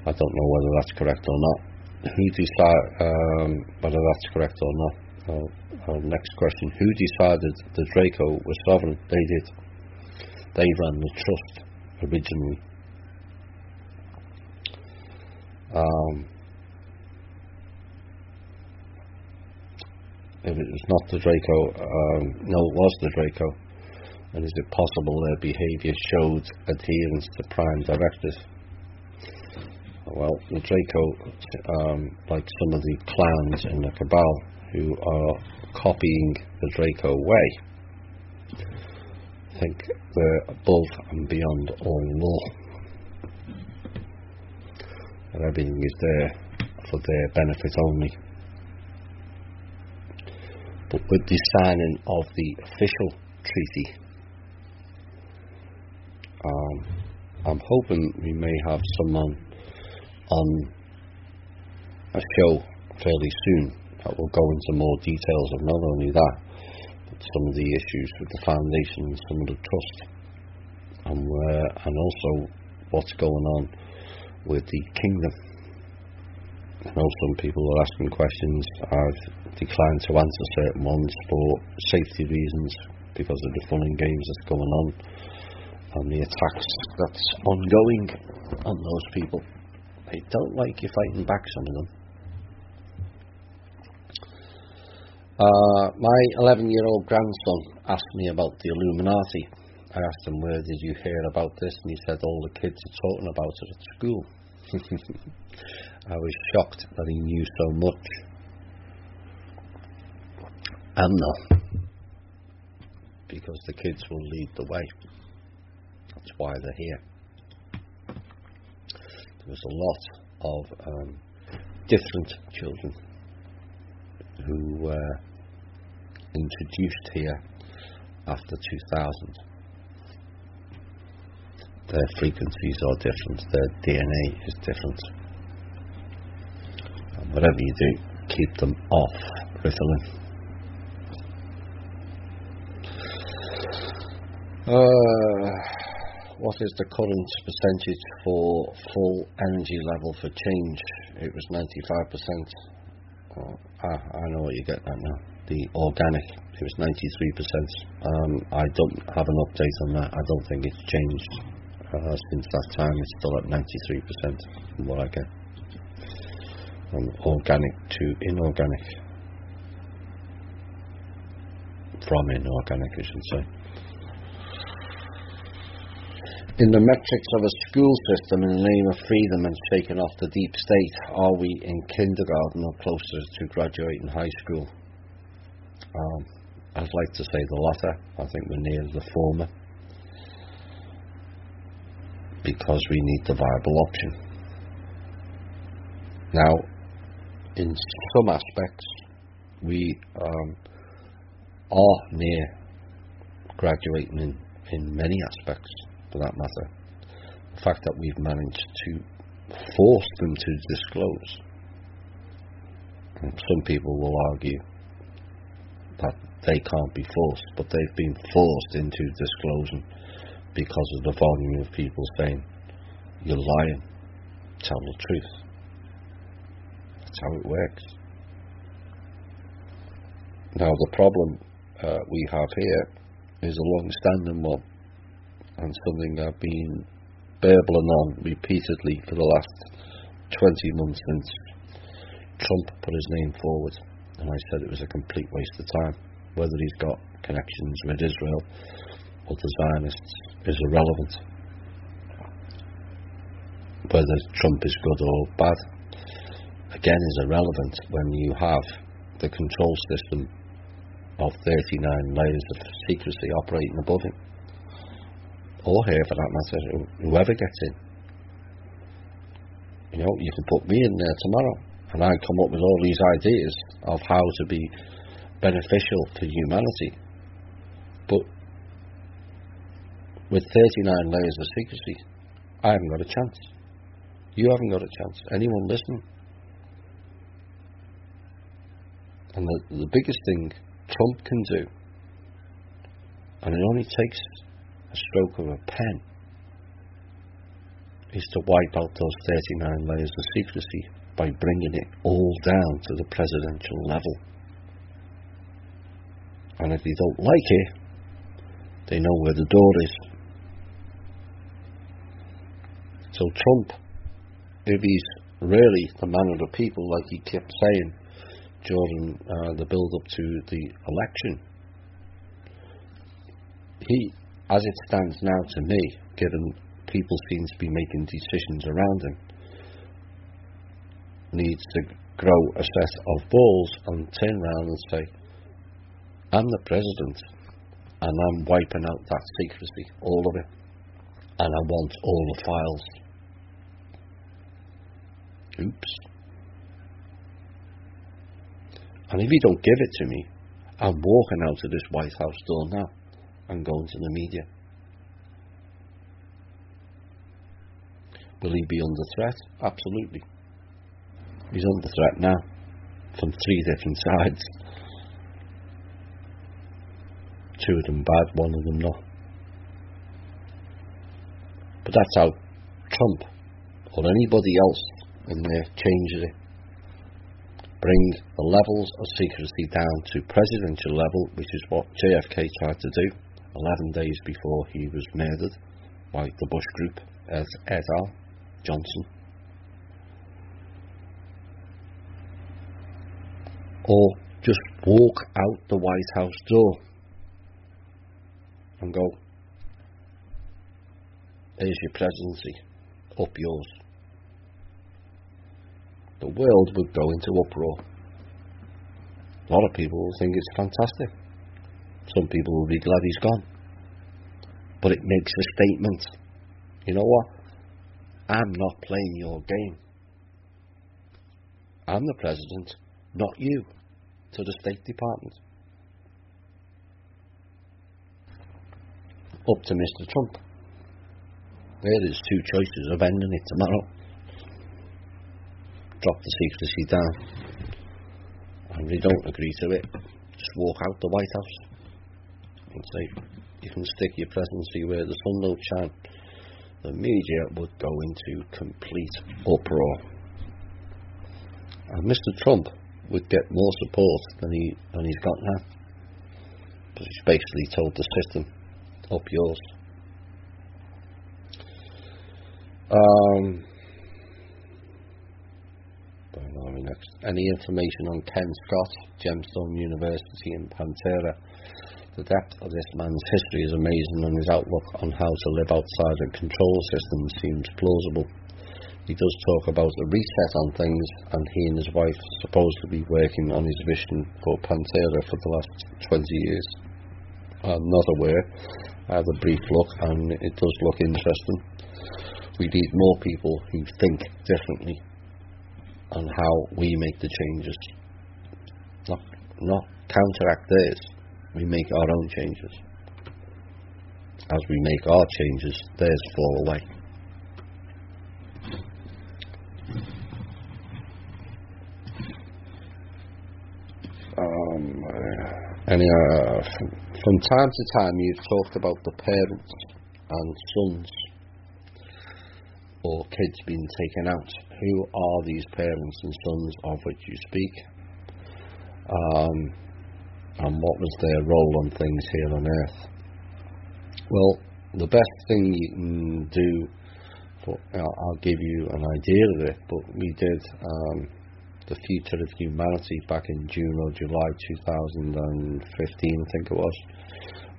I don't know whether that's correct or not. Who decided whether that's correct or not? Next question: who decided the Draco was sovereign? They did. They ran the trust originally. If it was not the Draco, no, it was the Draco. And is it possible their behaviour showed adherence to Prime Directive? Well, the Draco, like some of the clans in the Cabal who are copying the Draco way, think they're above and beyond all law, and everything is there for their benefit only. But with the signing of the official treaty, I'm hoping we may have someone on a show fairly soon that will go into more details of not only that, but some of the issues with the foundation and some of the trust, and also what's going on with the kingdom. I know some people are asking questions. I've declined to answer certain ones for safety reasons, because of the fun and games that's going on and the attacks that's ongoing on those people. They don't like you fighting back, some of them. My 11-year-old grandson asked me about the Illuminati. I asked him, where did you hear about this? And he said, all the kids are talking about it at school. I was shocked that he knew so much. I'm not. Because the kids will lead the way. That's why they're here. There was a lot of different children who were introduced here after 2000. Their frequencies are different, their DNA is different. And whatever you do, keep them off Ritalin. What is the current percentage for full energy level for change? It was 95%. I know what you're getting at now. The organic, it was 93%. I don't have an update on that. I don't think it's changed since that time. It's still at 93% from what I get. From organic to inorganic. From inorganic, I should say. In the metrics of a school system in the name of freedom and shaking off the deep state, are we in kindergarten or closer to graduating high school? I'd like to say the latter. I think we're near the former. Because we need the viable option. Now, in some aspects, we are near graduating in many aspects. For that matter, the fact that we've managed to force them to disclose. And some people will argue that they can't be forced, but they've been forced into disclosing because of the volume of people saying, you're lying, tell the truth. That's how it works. Now the problem we have here is a long-standing one, and something I've been burbling on repeatedly for the last 20 months since Trump put his name forward, and I said it was a complete waste of time. Whether he's got connections with Israel or the Zionists is irrelevant. Whether Trump is good or bad, again, is irrelevant when you have the control system of 39 layers of secrecy operating above him. Or here, for that matter, whoever gets in. You know, you can put me in there tomorrow, and I come up with all these ideas of how to be beneficial to humanity. But with 39 layers of secrecy, I haven't got a chance. You haven't got a chance. Anyone listening? And the biggest thing Trump can do, and it only takes a stroke of a pen, is to wipe out those 39 layers of secrecy by bringing it all down to the presidential level. And if they don't like it, they know where the door is. So Trump, if he's really the man of the people, like he kept saying during the build-up to the election, he, as it stands now to me, given people seem to be making decisions around him, needs to grow a set of balls and turn around and say, I'm the president and I'm wiping out that secrecy, all of it, and I want all the files. Oops. And if you don't give it to me, I'm walking out of this White House door now and going to the media. Will he be under threat? Absolutely. He's under threat now from 3 different sides. 2 of them bad, 1 of them not. But that's how Trump or anybody else in there changes it. bring the levels of secrecy down to presidential level, which is what JFK tried to do 11 days before he was murdered by the Bush group, et al. Johnson. Or just walk out the White House door and go, here's your presidency, up yours. The world would go into uproar. A lot of people will think it's fantastic. Some people will be glad he's gone. But it makes a statement. You know what? I'm not playing your game. I'm the president, not you, to the State Department. Up to Mr. Trump. There is two choices of ending it tomorrow. Drop the secrecy down, and they don't agree to it, just walk out the White House and say, you can stick your presidency where the sun don't shine. The media would go into complete uproar, and Mr. Trump would get more support than he's got now, because he's basically told the system, up yours. Next. Any information on Ken Scott, Gemstone University in Pantera? The depth of this man's history is amazing, and his outlook on how to live outside a control system seems plausible. He does talk about a reset on things, and he and his wife are supposed to be working on his vision for Pantera for the last 20 years. I'm not aware. I had a brief look, and it does look interesting. We need more people who think differently on how we make the changes, not counteract theirs. We make our own changes. As we make our changes, theirs fall away. From time to time you've talked about the parents and sons or kids being taken out. Who are these parents and sons of which you speak? And what was their role on things here on earth? Well, the best thing you can do, I'll give you an idea of it, but we did The Future of Humanity back in June or July 2015, I think it was,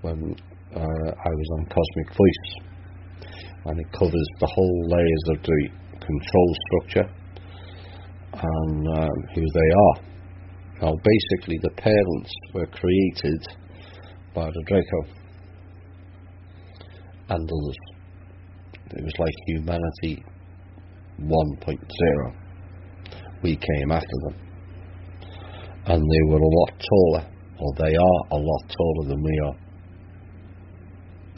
when I was on Cosmic Voice, and it covers the whole layers of the control structure and who they are. Now basically the parents were created by the Draco and others. It was like humanity 1.0. We came after them, and they were a lot taller, or they are a lot taller than we are,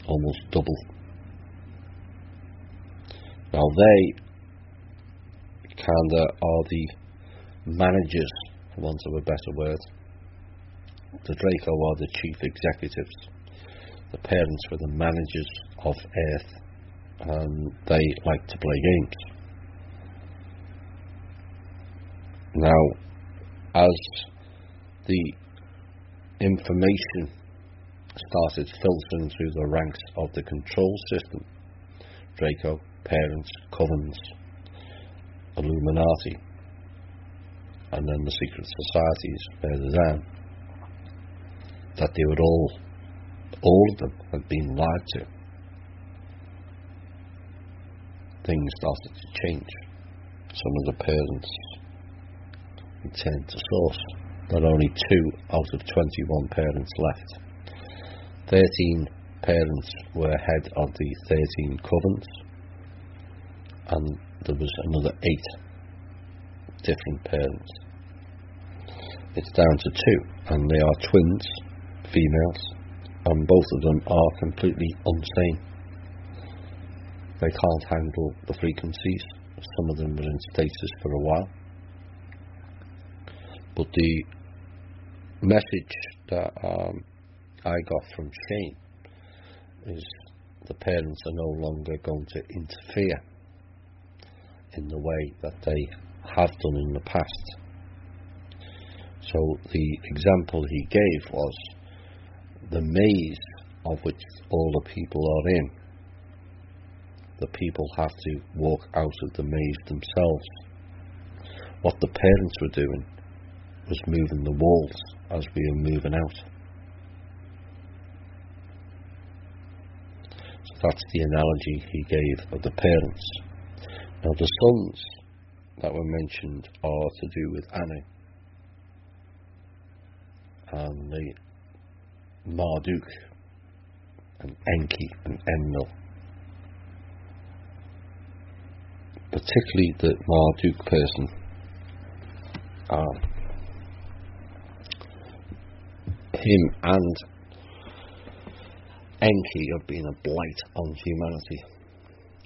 almost double. Now they kinda are the managers, for want of a better word. The Draco are the chief executives. The parents were the managers of Earth, and they like to play games. Now, as the information started filtering through the ranks of the control system, Draco, parents, covens, Illuminati, and then the secret societies further down, that they would all of them had been lied to. Things started to change. Some of the parents returned to source. There are only 2 out of 21 parents left. 13 parents were head of the 13 covens, and there was another 8 different parents. It's down to 2, and they are twins, females, and both of them are completely insane. They can't handle the frequencies. Some of them were in stasis for a while. But the message that I got from Shane is the parents are no longer going to interfere in the way that they have done in the past. So the example he gave was the maze of which all the people are in. The people have to walk out of the maze themselves. What the parents were doing was moving the walls as we were moving out. So that's the analogy he gave of the parents. Now the sons that were mentioned are to do with Anu and the Marduk and Enki and Enlil. Particularly the Marduk person. Him and Enki have been a blight on humanity.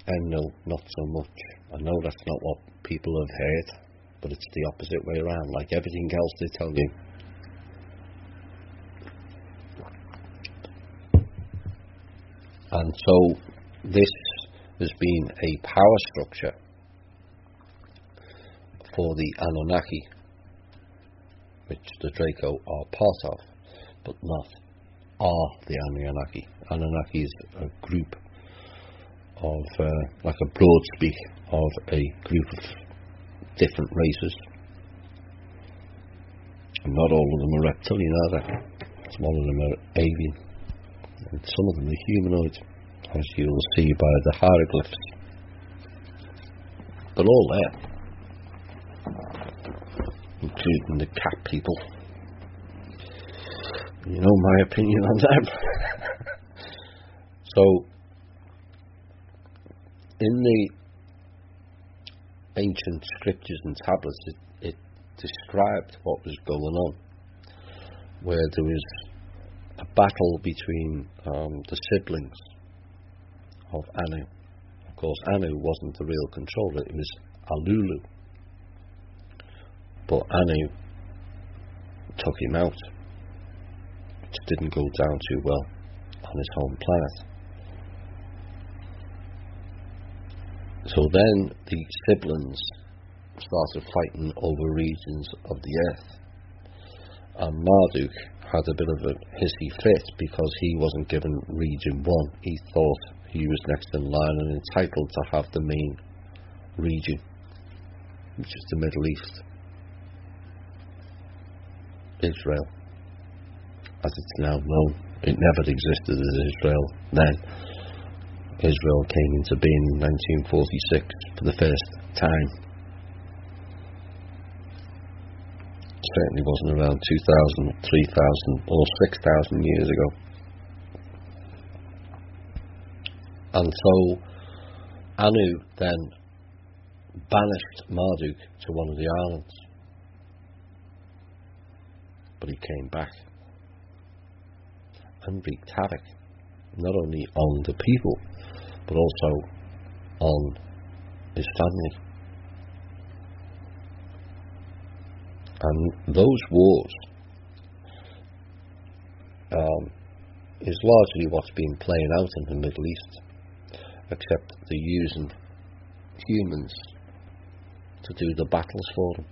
Enlil, not so much. I know that's not what people have heard, but it's the opposite way around, like everything else they tell you. And so this has been a power structure for the Anunnaki, which the Draco are part of, but not are the Anunnaki. Anunnaki is a group of, like a broad speak, of a group of different races. And not all of them are reptilian either. Some of them are avian, and some of them are humanoid, as you will see by the hieroglyphs. They're all there, including the cat people. You know my opinion on them. So, in the ancient scriptures and tablets, it described what was going on, where there was a battle between the siblings of Anu. Of course, Anu wasn't the real controller, it was Alulu. But Anu took him out, which didn't go down too well on his home planet. So then the siblings started fighting over regions of the earth. And Marduk had a bit of a hissy fit because he wasn't given region 1. He thought he was next in line and entitled to have the main region, which is the Middle East. Israel, as it's now known. It never existed as Israel then. Israel came into being in 1946 for the first time. Certainly wasn't around 2,000, 3,000 or 6,000 years ago. And so Anu then banished Marduk to one of the islands. But he came back and wreaked havoc, not only on the people, but also on his family. And those wars is largely what's been playing out in the Middle East, except they're using humans to do the battles for them.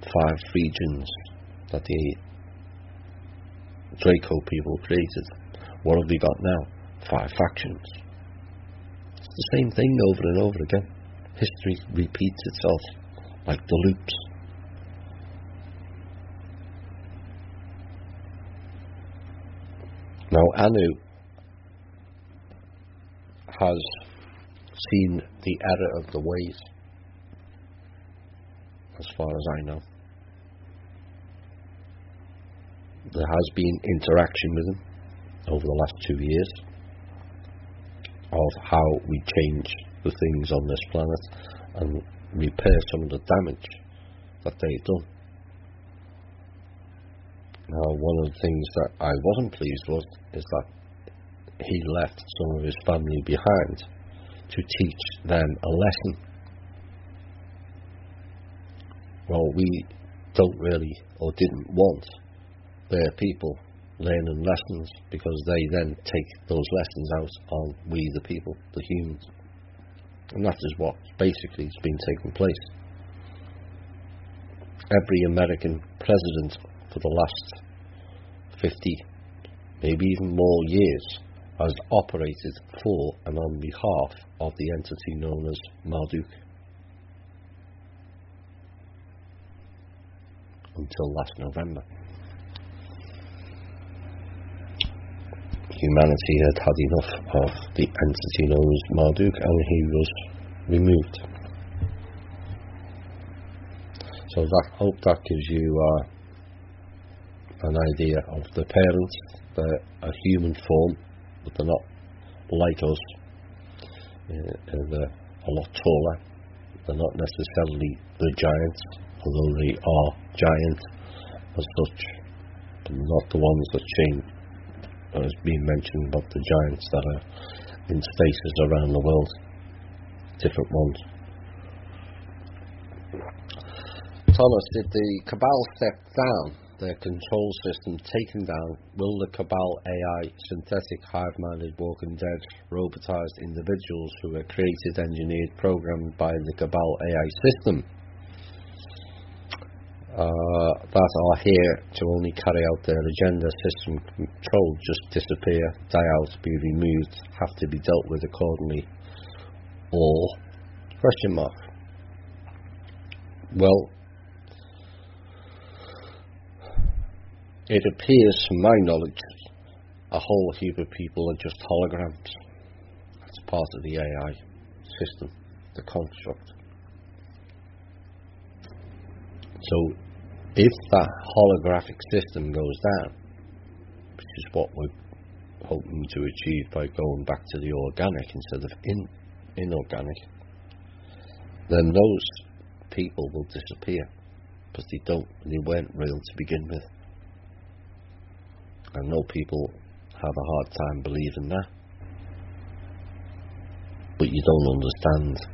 5 regions that the Draco people created. What have we got now? 5 factions. It's the same thing over and over again. History repeats itself like the loops. Now Anu has seen the error of the ways, as far as I know. There has been interaction with him over the last 2 years of how we change the things on this planet and repair some of the damage that they've done. Now, one of the things that I wasn't pleased with is that he left some of his family behind to teach them a lesson. Well, we don't really, or didn't want, their people learning lessons, because they then take those lessons out on we the people, the humans. And that is what basically has been taking place. every American president for the last 50, maybe even more years, has operated for and on behalf of the entity known as Marduk. Until last November. Humanity had had enough of the entity known as Marduk, and he was removed. So I hope that gives you an idea of the parents. They're a human form, but they're not like us. They're a lot taller. They're not necessarily the giants, although they are giant as such, but not the ones that Shane has been mentioned about the giants that are in stasis around the world. Different ones. Thomas, did the Cabal step down, their control system taken down? Will the Cabal AI synthetic, hive-minded, walking dead, robotized individuals who were created, engineered, programmed by the Cabal AI system that are here to only carry out their agenda, system control, just disappear, die out, be removed, have to be dealt with accordingly, or question mark? Well, it appears, from my knowledge, a whole heap of people are just holograms. That's part of the AI system, the construct. So, if that holographic system goes down, which is what we're hoping to achieve by going back to the organic instead of inorganic, then those people will disappear because they weren't real to begin with. I know people have a hard time believing that, but you don't understand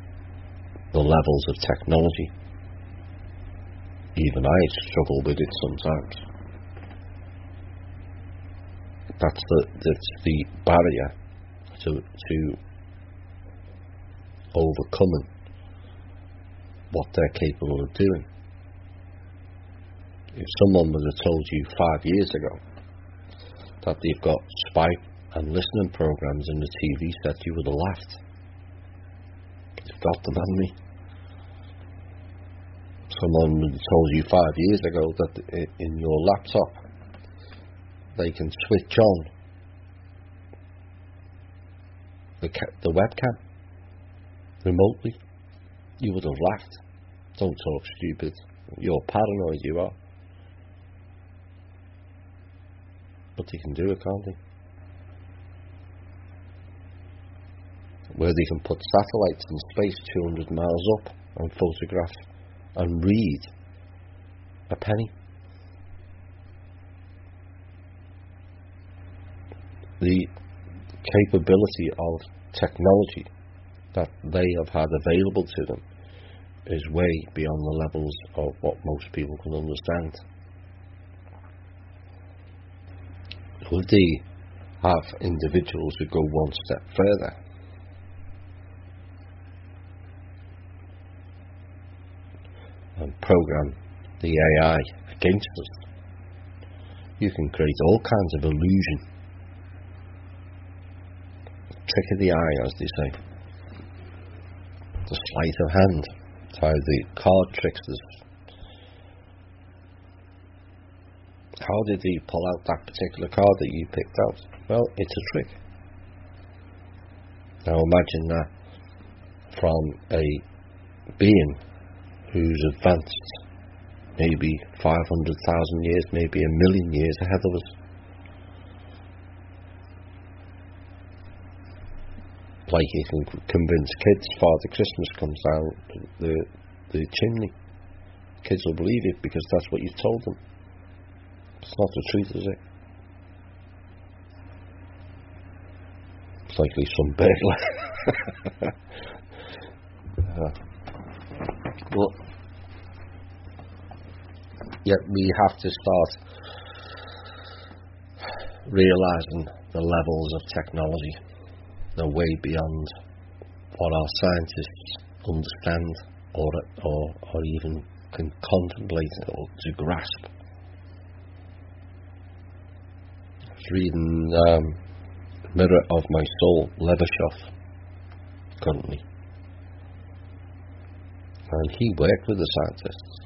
the levels of technology. Even I struggle with it sometimes. That's the barrier to overcoming what they're capable of doing. If someone would have told you 5 years ago that they've got spy and listening programs in the TV set, you would have laughed. You've got them, haven't they? Someone would have told you 5 years ago that in your laptop they can switch on the webcam remotely, you would have laughed. Don't talk stupid. You're paranoid, you are. But they can do it, can't they? Where they can put satellites in space 200 miles up and photograph and read a penny. The capability of technology that they have had available to them is way beyond the levels of what most people can understand. Would they have individuals who go one step further? And program the AI against us? You can create all kinds of illusion. Trick of the eye, as they say. The sleight of hand. It's how the card tricksters. How did he pull out that particular card that you picked out? Well, it's a trick. Now imagine that from a being who's advanced maybe 500,000 years, maybe 1,000,000 years ahead of us. Like you can convince kids Father Christmas comes down the chimney. Kids will believe it because that's what you've told them. It's not the truth, is it? It's likely some burglar. But yet we have to start realizing the levels of technology. They're way beyond what our scientists understand or even can contemplate or to grasp. I was reading Mirror of My Soul, Levashoff, currently. And he worked with the scientists.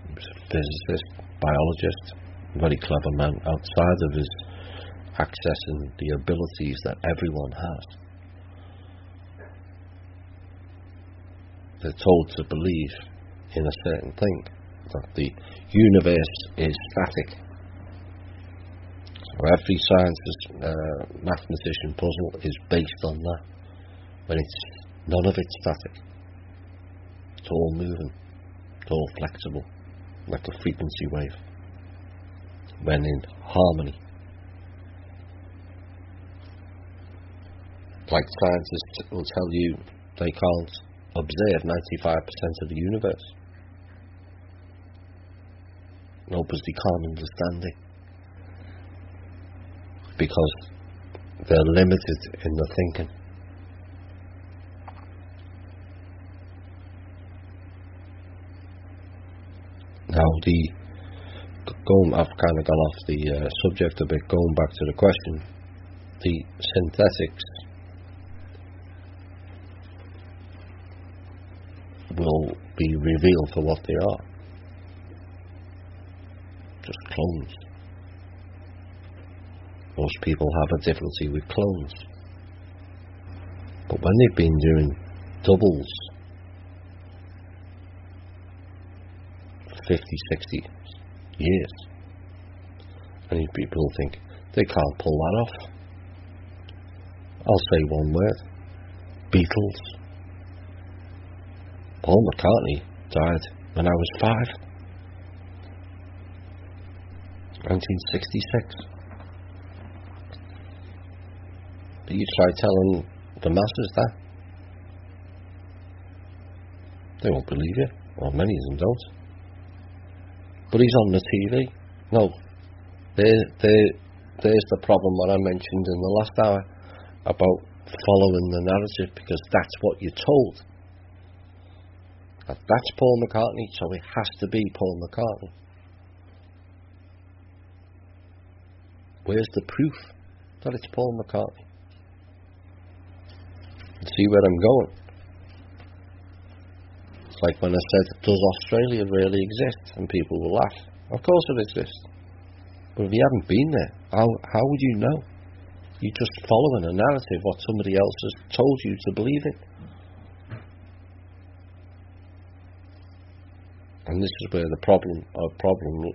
He was a physicist, biologist, very clever man outside of his accessing the abilities that everyone has. They're told to believe in a certain thing, that the universe is static. So every scientist, mathematician puzzle is based on that, when none of it's static. It's all moving, it's all flexible, like a frequency wave, when in harmony. Like scientists will tell you they can't observe 95% of the universe. No, because they can't understand it. Because they're limited in their thinking. Now, I've kind of gone off the subject a bit, going back to the question. The synthetics will be revealed for what they are. Just clones. Most people have a difficulty with clones. But when they've been doing doubles 50, 60 years, and people think they can't pull that off. I'll say one word: Beatles. Paul McCartney died when I was 5. 1966. But you try telling the masses that, they won't believe you, or many of them don't. But he's on the TV. No, there's the problem what I mentioned in the last hour about following the narrative, because that's what you're told. That's Paul McCartney, so it has to be Paul McCartney. Where's the proof that it's Paul McCartney? See where I'm going? It's like when I said, does Australia really exist? And people will laugh. Of course it exists. But if you haven't been there, how would you know? You're just following a narrative, what somebody else has told you to believe in. And this is where the problem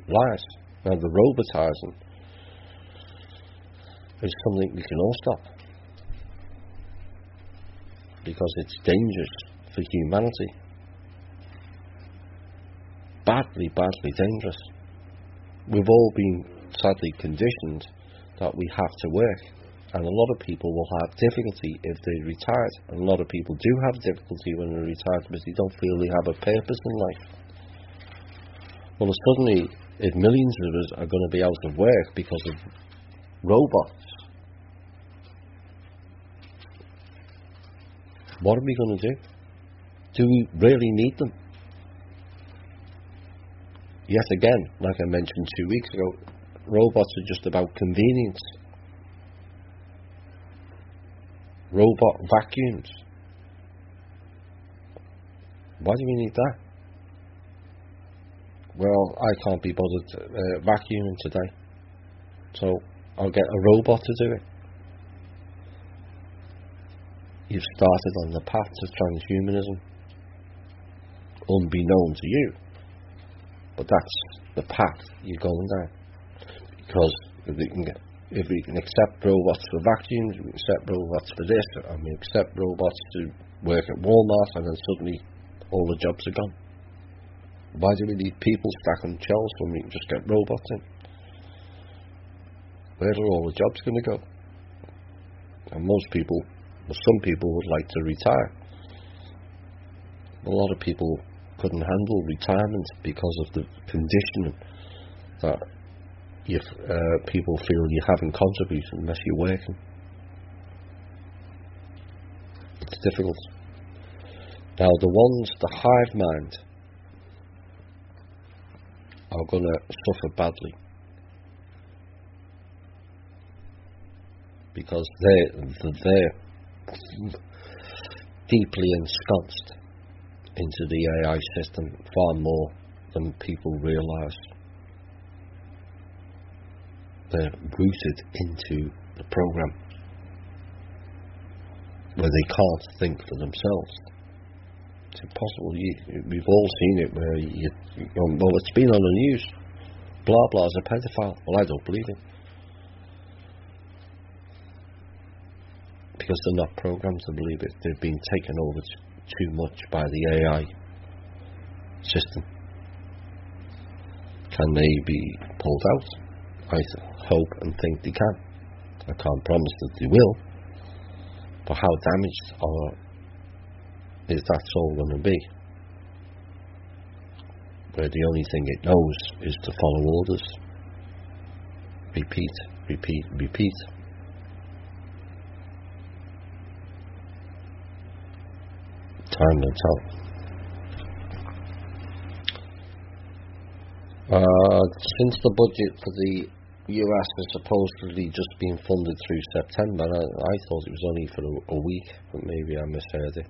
lies. Now, the robotizing is something we can all stop, because it's dangerous for humanity. Badly, badly dangerous. We've all been sadly conditioned that we have to work, and a lot of people will have difficulty if they retired, and a lot of people do have difficulty when they're retired because they don't feel they have a purpose in life. Well, suddenly, if millions of us are going to be out of work because of robots, what are we going to do? Do we really need them? Yet again, like I mentioned 2 weeks ago, robots are just about convenience. Robot vacuums. Why do we need that? Well, I can't be bothered vacuuming today, so I'll get a robot to do it. You've started on the path to transhumanism, unbeknown to you, but that's the path you're going down. Because if we can accept robots for vacuums, we can accept robots for this, and we accept robots to work at Walmart, and then suddenly all the jobs are gone. Why do we need people stacking shelves when we can just get robots in? Where are all the jobs going to go? And some people would like to retire. A lot of people couldn't handle retirement because of the conditioning that people feel you haven't contributed unless you're working. It's difficult. Now, the hive mind, are going to suffer badly, because they're deeply ensconced into the AI system far more than people realise. They're rooted into the program, where they can't think for themselves. It's impossible. We've all seen it where well, it's been on the news. Blah blah is a pedophile. Well, I don't believe it, because they're not programmed to believe it. They've been taken over too much by the AI system. Can they be pulled out? I hope and think they can. I can't promise that they will, but how damaged is that soul going to be, where the only thing it knows is to follow orders? Repeat, repeat, repeat. Time will tell. Since the budget for the US has supposedly just been funded through September, I thought it was only for a week, but maybe I misheard it.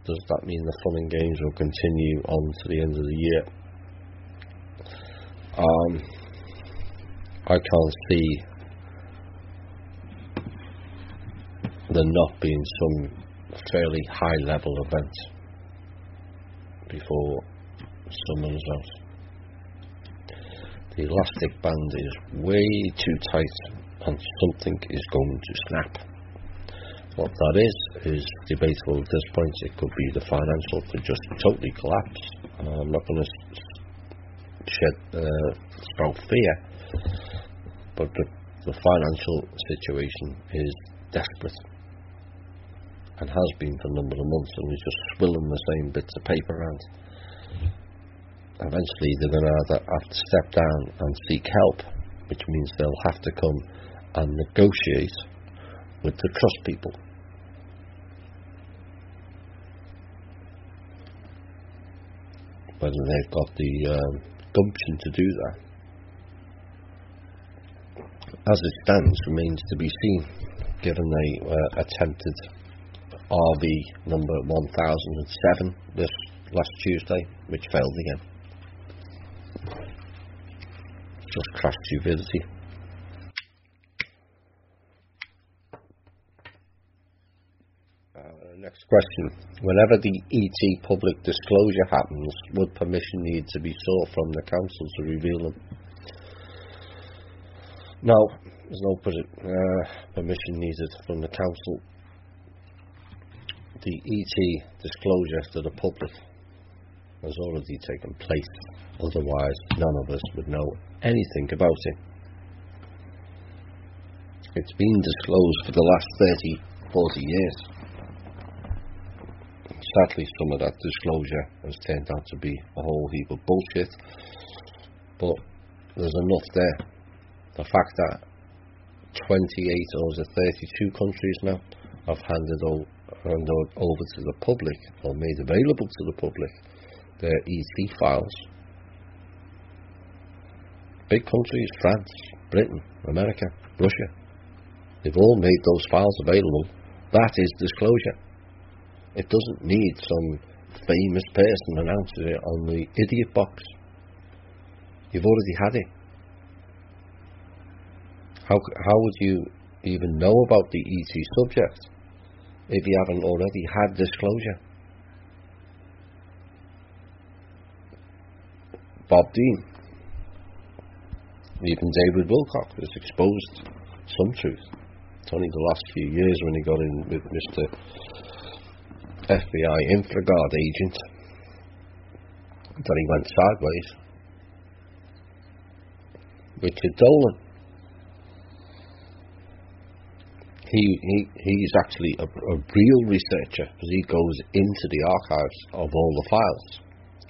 Does that mean the fun and games will continue on to the end of the year? I can't see there not being some fairly high level event before summer is out. The elastic band is way too tight and something is going to snap. What that is debatable at this point. It could be the financial could just totally collapse. I'm not going to sprout fear, but the financial situation is desperate and has been for a number of months, and we're just swilling the same bits of paper around. Eventually they're going to either have to step down and seek help, which means they'll have to come and negotiate with the trust people. Whether they've got the gumption to do that, as it stands, remains to be seen, given they attempted RV number 1007 this last Tuesday, which failed again. Just crash stupidity. Next question. Whenever the ET public disclosure happens, would permission need to be sought from the council to reveal them? No, there's no permission needed from the council. The ET disclosure to the public has already taken place. Otherwise, none of us would know anything about it. It's been disclosed for the last 30, 40 years. Sadly, some of that disclosure has turned out to be a whole heap of bullshit, but there's enough there. The fact that 28 or is it 32 countries now have handed over to the public, or made available to the public, their ET files. Big countries, France, Britain, America, Russia, they've all made those files available. That is disclosure. It doesn't need some famous person announcing it on the idiot box. You've already had it. How would you even know about the ET subject if you haven't already had disclosure? Bob Dean, even David Wilcock has exposed some truth. It's only the last few years when he got in with Mr. FBI Infraguard agent that he went sideways. Richard Dolan, he's actually a real researcher, because he goes into the archives of all the files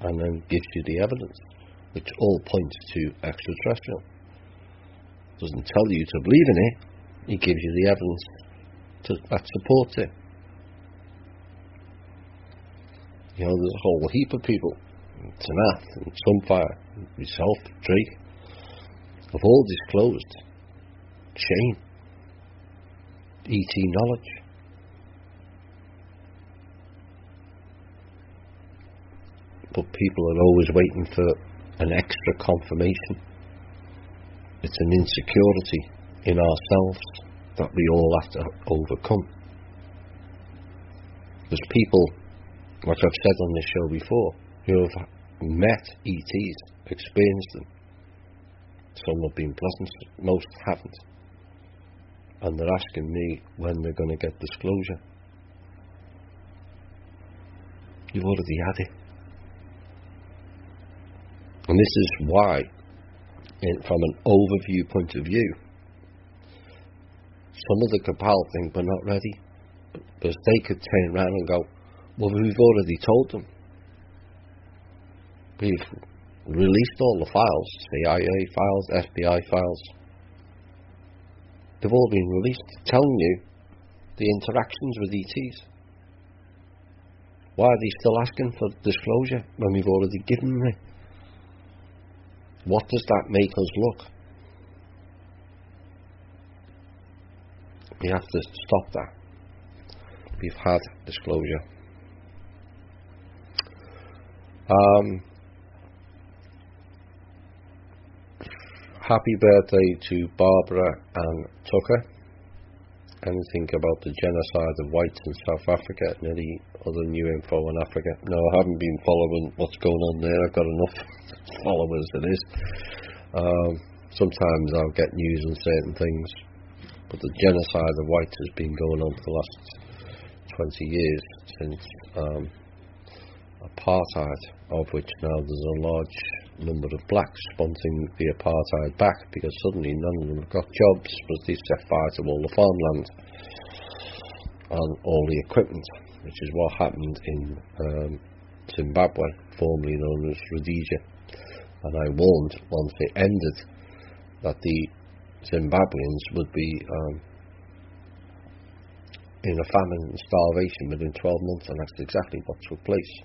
and then gives you the evidence, which all points to extraterrestrial. Doesn't tell you to believe in it, he gives you the evidence that supports it. You know, there's a whole heap of people Th&I, and Sunfire, myself, Drake, have all disclosed shame, ET knowledge. But people are always waiting for an extra confirmation. It's an insecurity in ourselves that we all have to overcome. There's people, like I've said on this show before, who have met ETs, experienced them. Some have been pleasant, most haven't. And they're asking me when they're going to get disclosure. You've already had it. And this is why, from an overview point of view, some of the cabal think we're not ready, because they could turn around and go, well, we've already told them. We've released all the files, CIA files, FBI files. They've all been released, telling you the interactions with ETs. Why are they still asking for disclosure when we've already given them it? What does that make us look? We have to stop that. We've had disclosure. Happy birthday to Barbara and Tucker. Anything about the genocide of whites in South Africa and any other new info on Africa? No, I haven't been following what's going on there. I've got enough followers as it is. Sometimes I'll get news on certain things, but the genocide of whites has been going on for the last 20 years since apartheid, of which now there's a large number of blacks wanting the apartheid back because suddenly none of them have got jobs because they set fire to all the farmland and all the equipment, which is what happened in Zimbabwe, formerly known as Rhodesia. And I warned once it ended that the Zimbabweans would be in a famine and starvation within 12 months, and that's exactly what took place.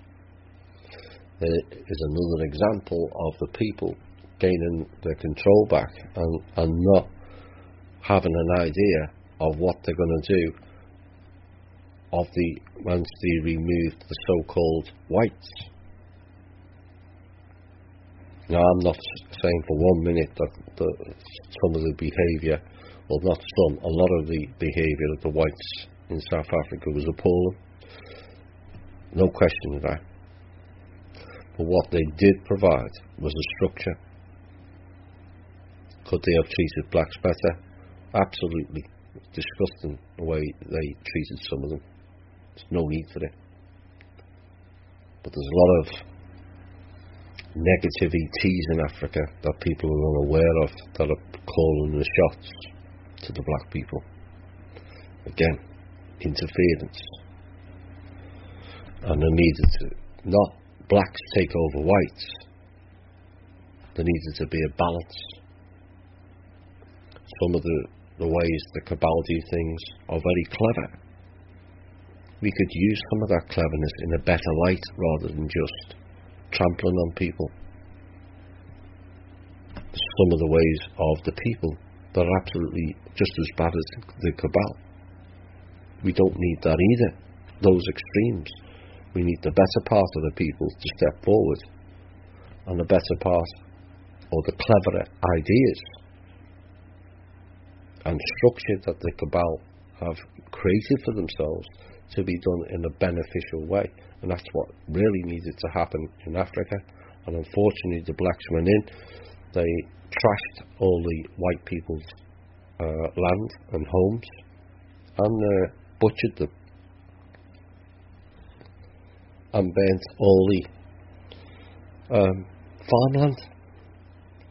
There is another example of the people gaining their control back and not having an idea of what they're going to do once they remove the so-called whites. Now, I'm not saying for 1 minute that some of the behaviour, well, not some, a lot of the behaviour of the whites in South Africa was appalling. No question of that. But what they did provide was a structure. Could they have treated blacks better? Absolutely. It's disgusting the way they treated some of them. There's no need for it. But there's a lot of negative ETs in Africa that people are unaware of that are calling the shots to the black people. Again, interference. And there needed to not blacks take over whites. There needed to be a balance. Some of the ways the cabal do things are very clever. We could use some of that cleverness in a better light rather than just trampling on people. Some of the ways of the people that are absolutely just as bad as the cabal. We don't need that either, those extremes. We need the better part of the people to step forward, and the better part, or the cleverer ideas and structure that the cabal have created for themselves to be done in a beneficial way. And that's what really needed to happen in Africa. And unfortunately the blacks went in, they trashed all the white people's land and homes and butchered them and burnt all the farmland.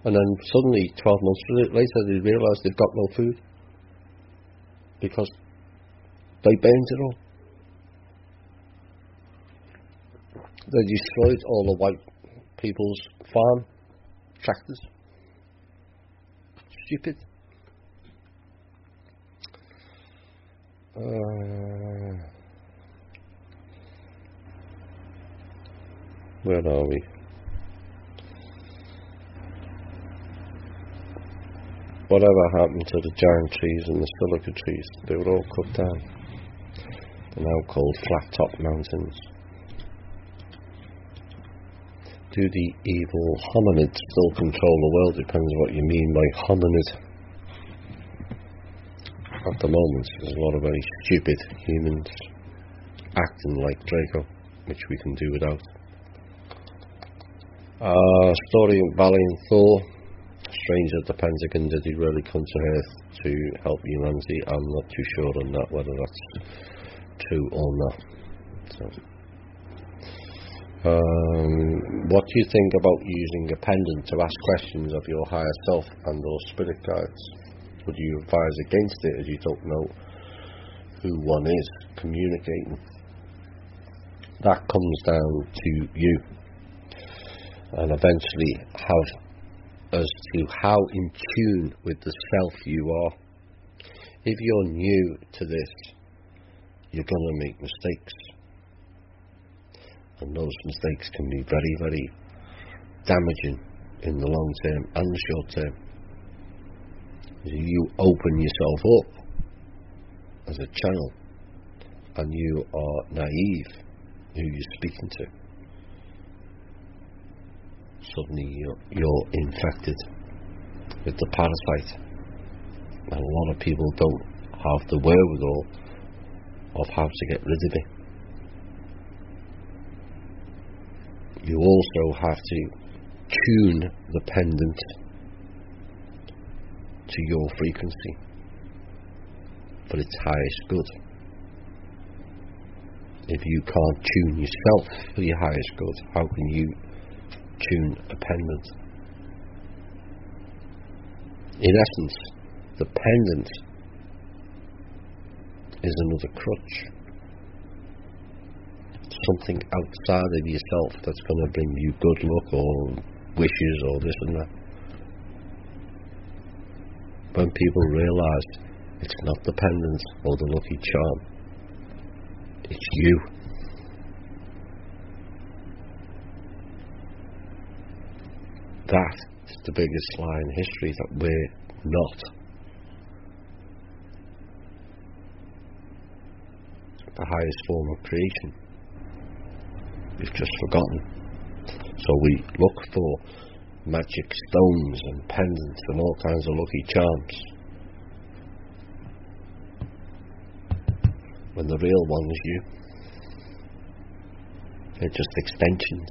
And then suddenly 12 months later they realised they've got no food because they burned it all. They destroyed all the white people's farm tractors. Stupid. Where are we? whatever happened to the giant trees and the silica trees? They were all cut down. They're now called flat-top mountains. Do the evil hominids still control the world? Depends what you mean by hominid. At the moment, there's a lot of very stupid humans acting like Draco, which we can do without. Story of Valiant Thor. Stranger at the Pentagon, did he really come to Earth to help humanity? I'm not too sure on that, whether that's true or not. So, what do you think about using a pendant to ask questions of your higher self and or spirit guides? Would you advise against it, as you don't know who one is communicating? That comes down to you, and eventually have as to how in tune with the self you are. If you're new to this, you're going to make mistakes, and those mistakes can be very, very damaging in the long term and the short term. You open yourself up as a channel, and you are naive who you're speaking to. Suddenly you're infected with the parasite, and a lot of people don't have the wherewithal of how to get rid of it. You also have to tune the pendant to your frequency for its highest good. If you can't tune yourself for your highest good, how can you tune a pendant? In essence, the pendant is another crutch, something outside of yourself that's going to bring you good luck or wishes or this and that. When people realise it's not the pendant or the lucky charm, it's you. That is the biggest lie in history, that we're not the highest form of creation. We've just forgotten. So we look for magic stones and pendants and all kinds of lucky charms, when the real one is you. They're just extensions,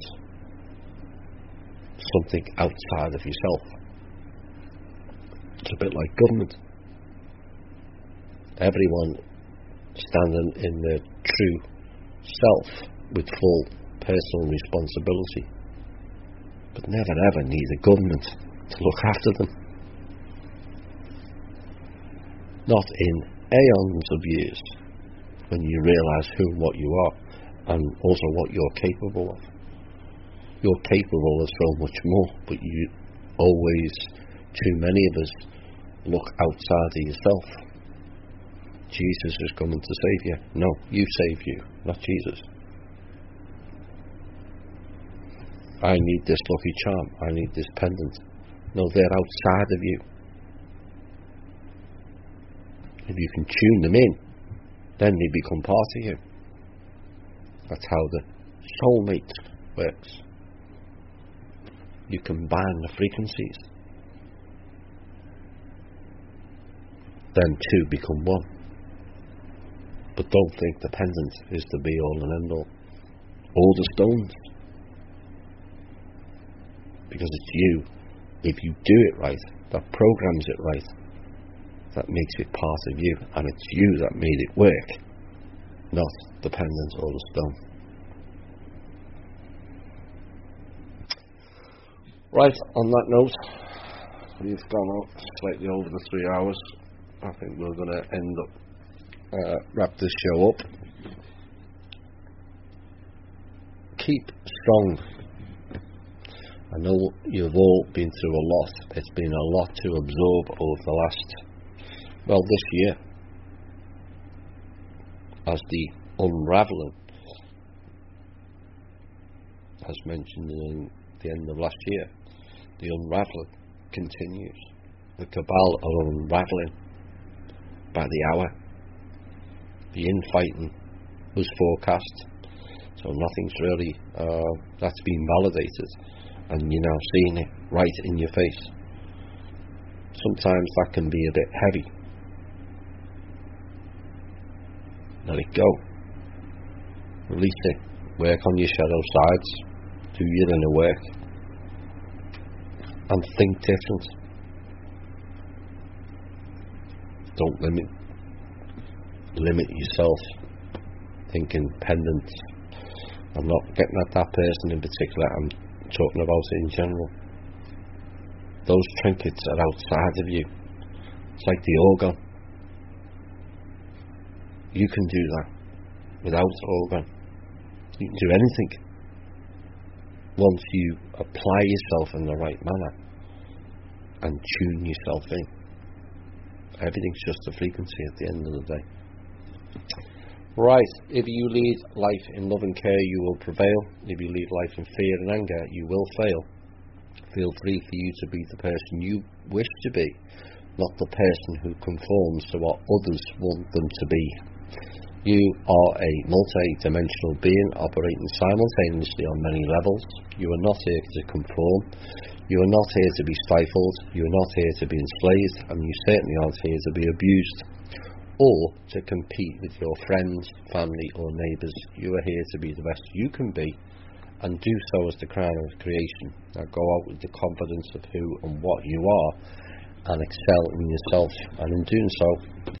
something outside of yourself. It's a bit like government. Everyone standing in their true self with full personal responsibility, but never ever need a government to look after them. Not in aeons of years, when you realise who and what you are, and also what you're capable of. You're capable of so much more, but you always, too many of us, look outside of yourself. Jesus is coming to save you. No, you save you, not Jesus. I need this lucky charm, I need this pendant. No, they're outside of you. If you can tune them in, then they become part of you. That's how the soulmate works. You combine the frequencies, then two become one. But don't think the pendant is the be all and end all, or the stones, because it's you. If you do it right, that programs it right, that makes it part of you, and it's you that made it work, not the pendant or the stone. Right, on that note, we've gone out slightly over the 3 hours. I think we're going to end up wrap this show up. Keep strong. I know you've all been through a lot. It's been a lot to absorb over the last, this year, as the unravelling, as mentioned in the end of last year, the unravelling continues. The cabal are unravelling by the hour. The infighting was forecast, so nothing's really that's been validated, and you're now seeing it right in your face. Sometimes that can be a bit heavy. Let it go. Release it. Work on your shadow sides. Do your inner work. And think different. Don't limit yourself. Think independent. I'm not getting at that person in particular, I'm talking about it in general. Those trinkets are outside of you. It's like the organ. You can do that without organ. You can do anything once you apply yourself in the right manner and tune yourself in. Everything's just a frequency at the end of the day. Right, if you lead life in love and care, you will prevail. If you lead life in fear and anger, you will fail. Feel free for you to be the person you wish to be, not the person who conforms to what others want them to be. You are a multi-dimensional being operating simultaneously on many levels. You are not here to conform. You are not here to be stifled. You are not here to be enslaved, and you certainly aren't here to be abused or to compete with your friends, family or neighbours. You are here to be the best you can be, and do so as the crown of creation. Now go out with the confidence of who and what you are, and excel in yourself, and in doing so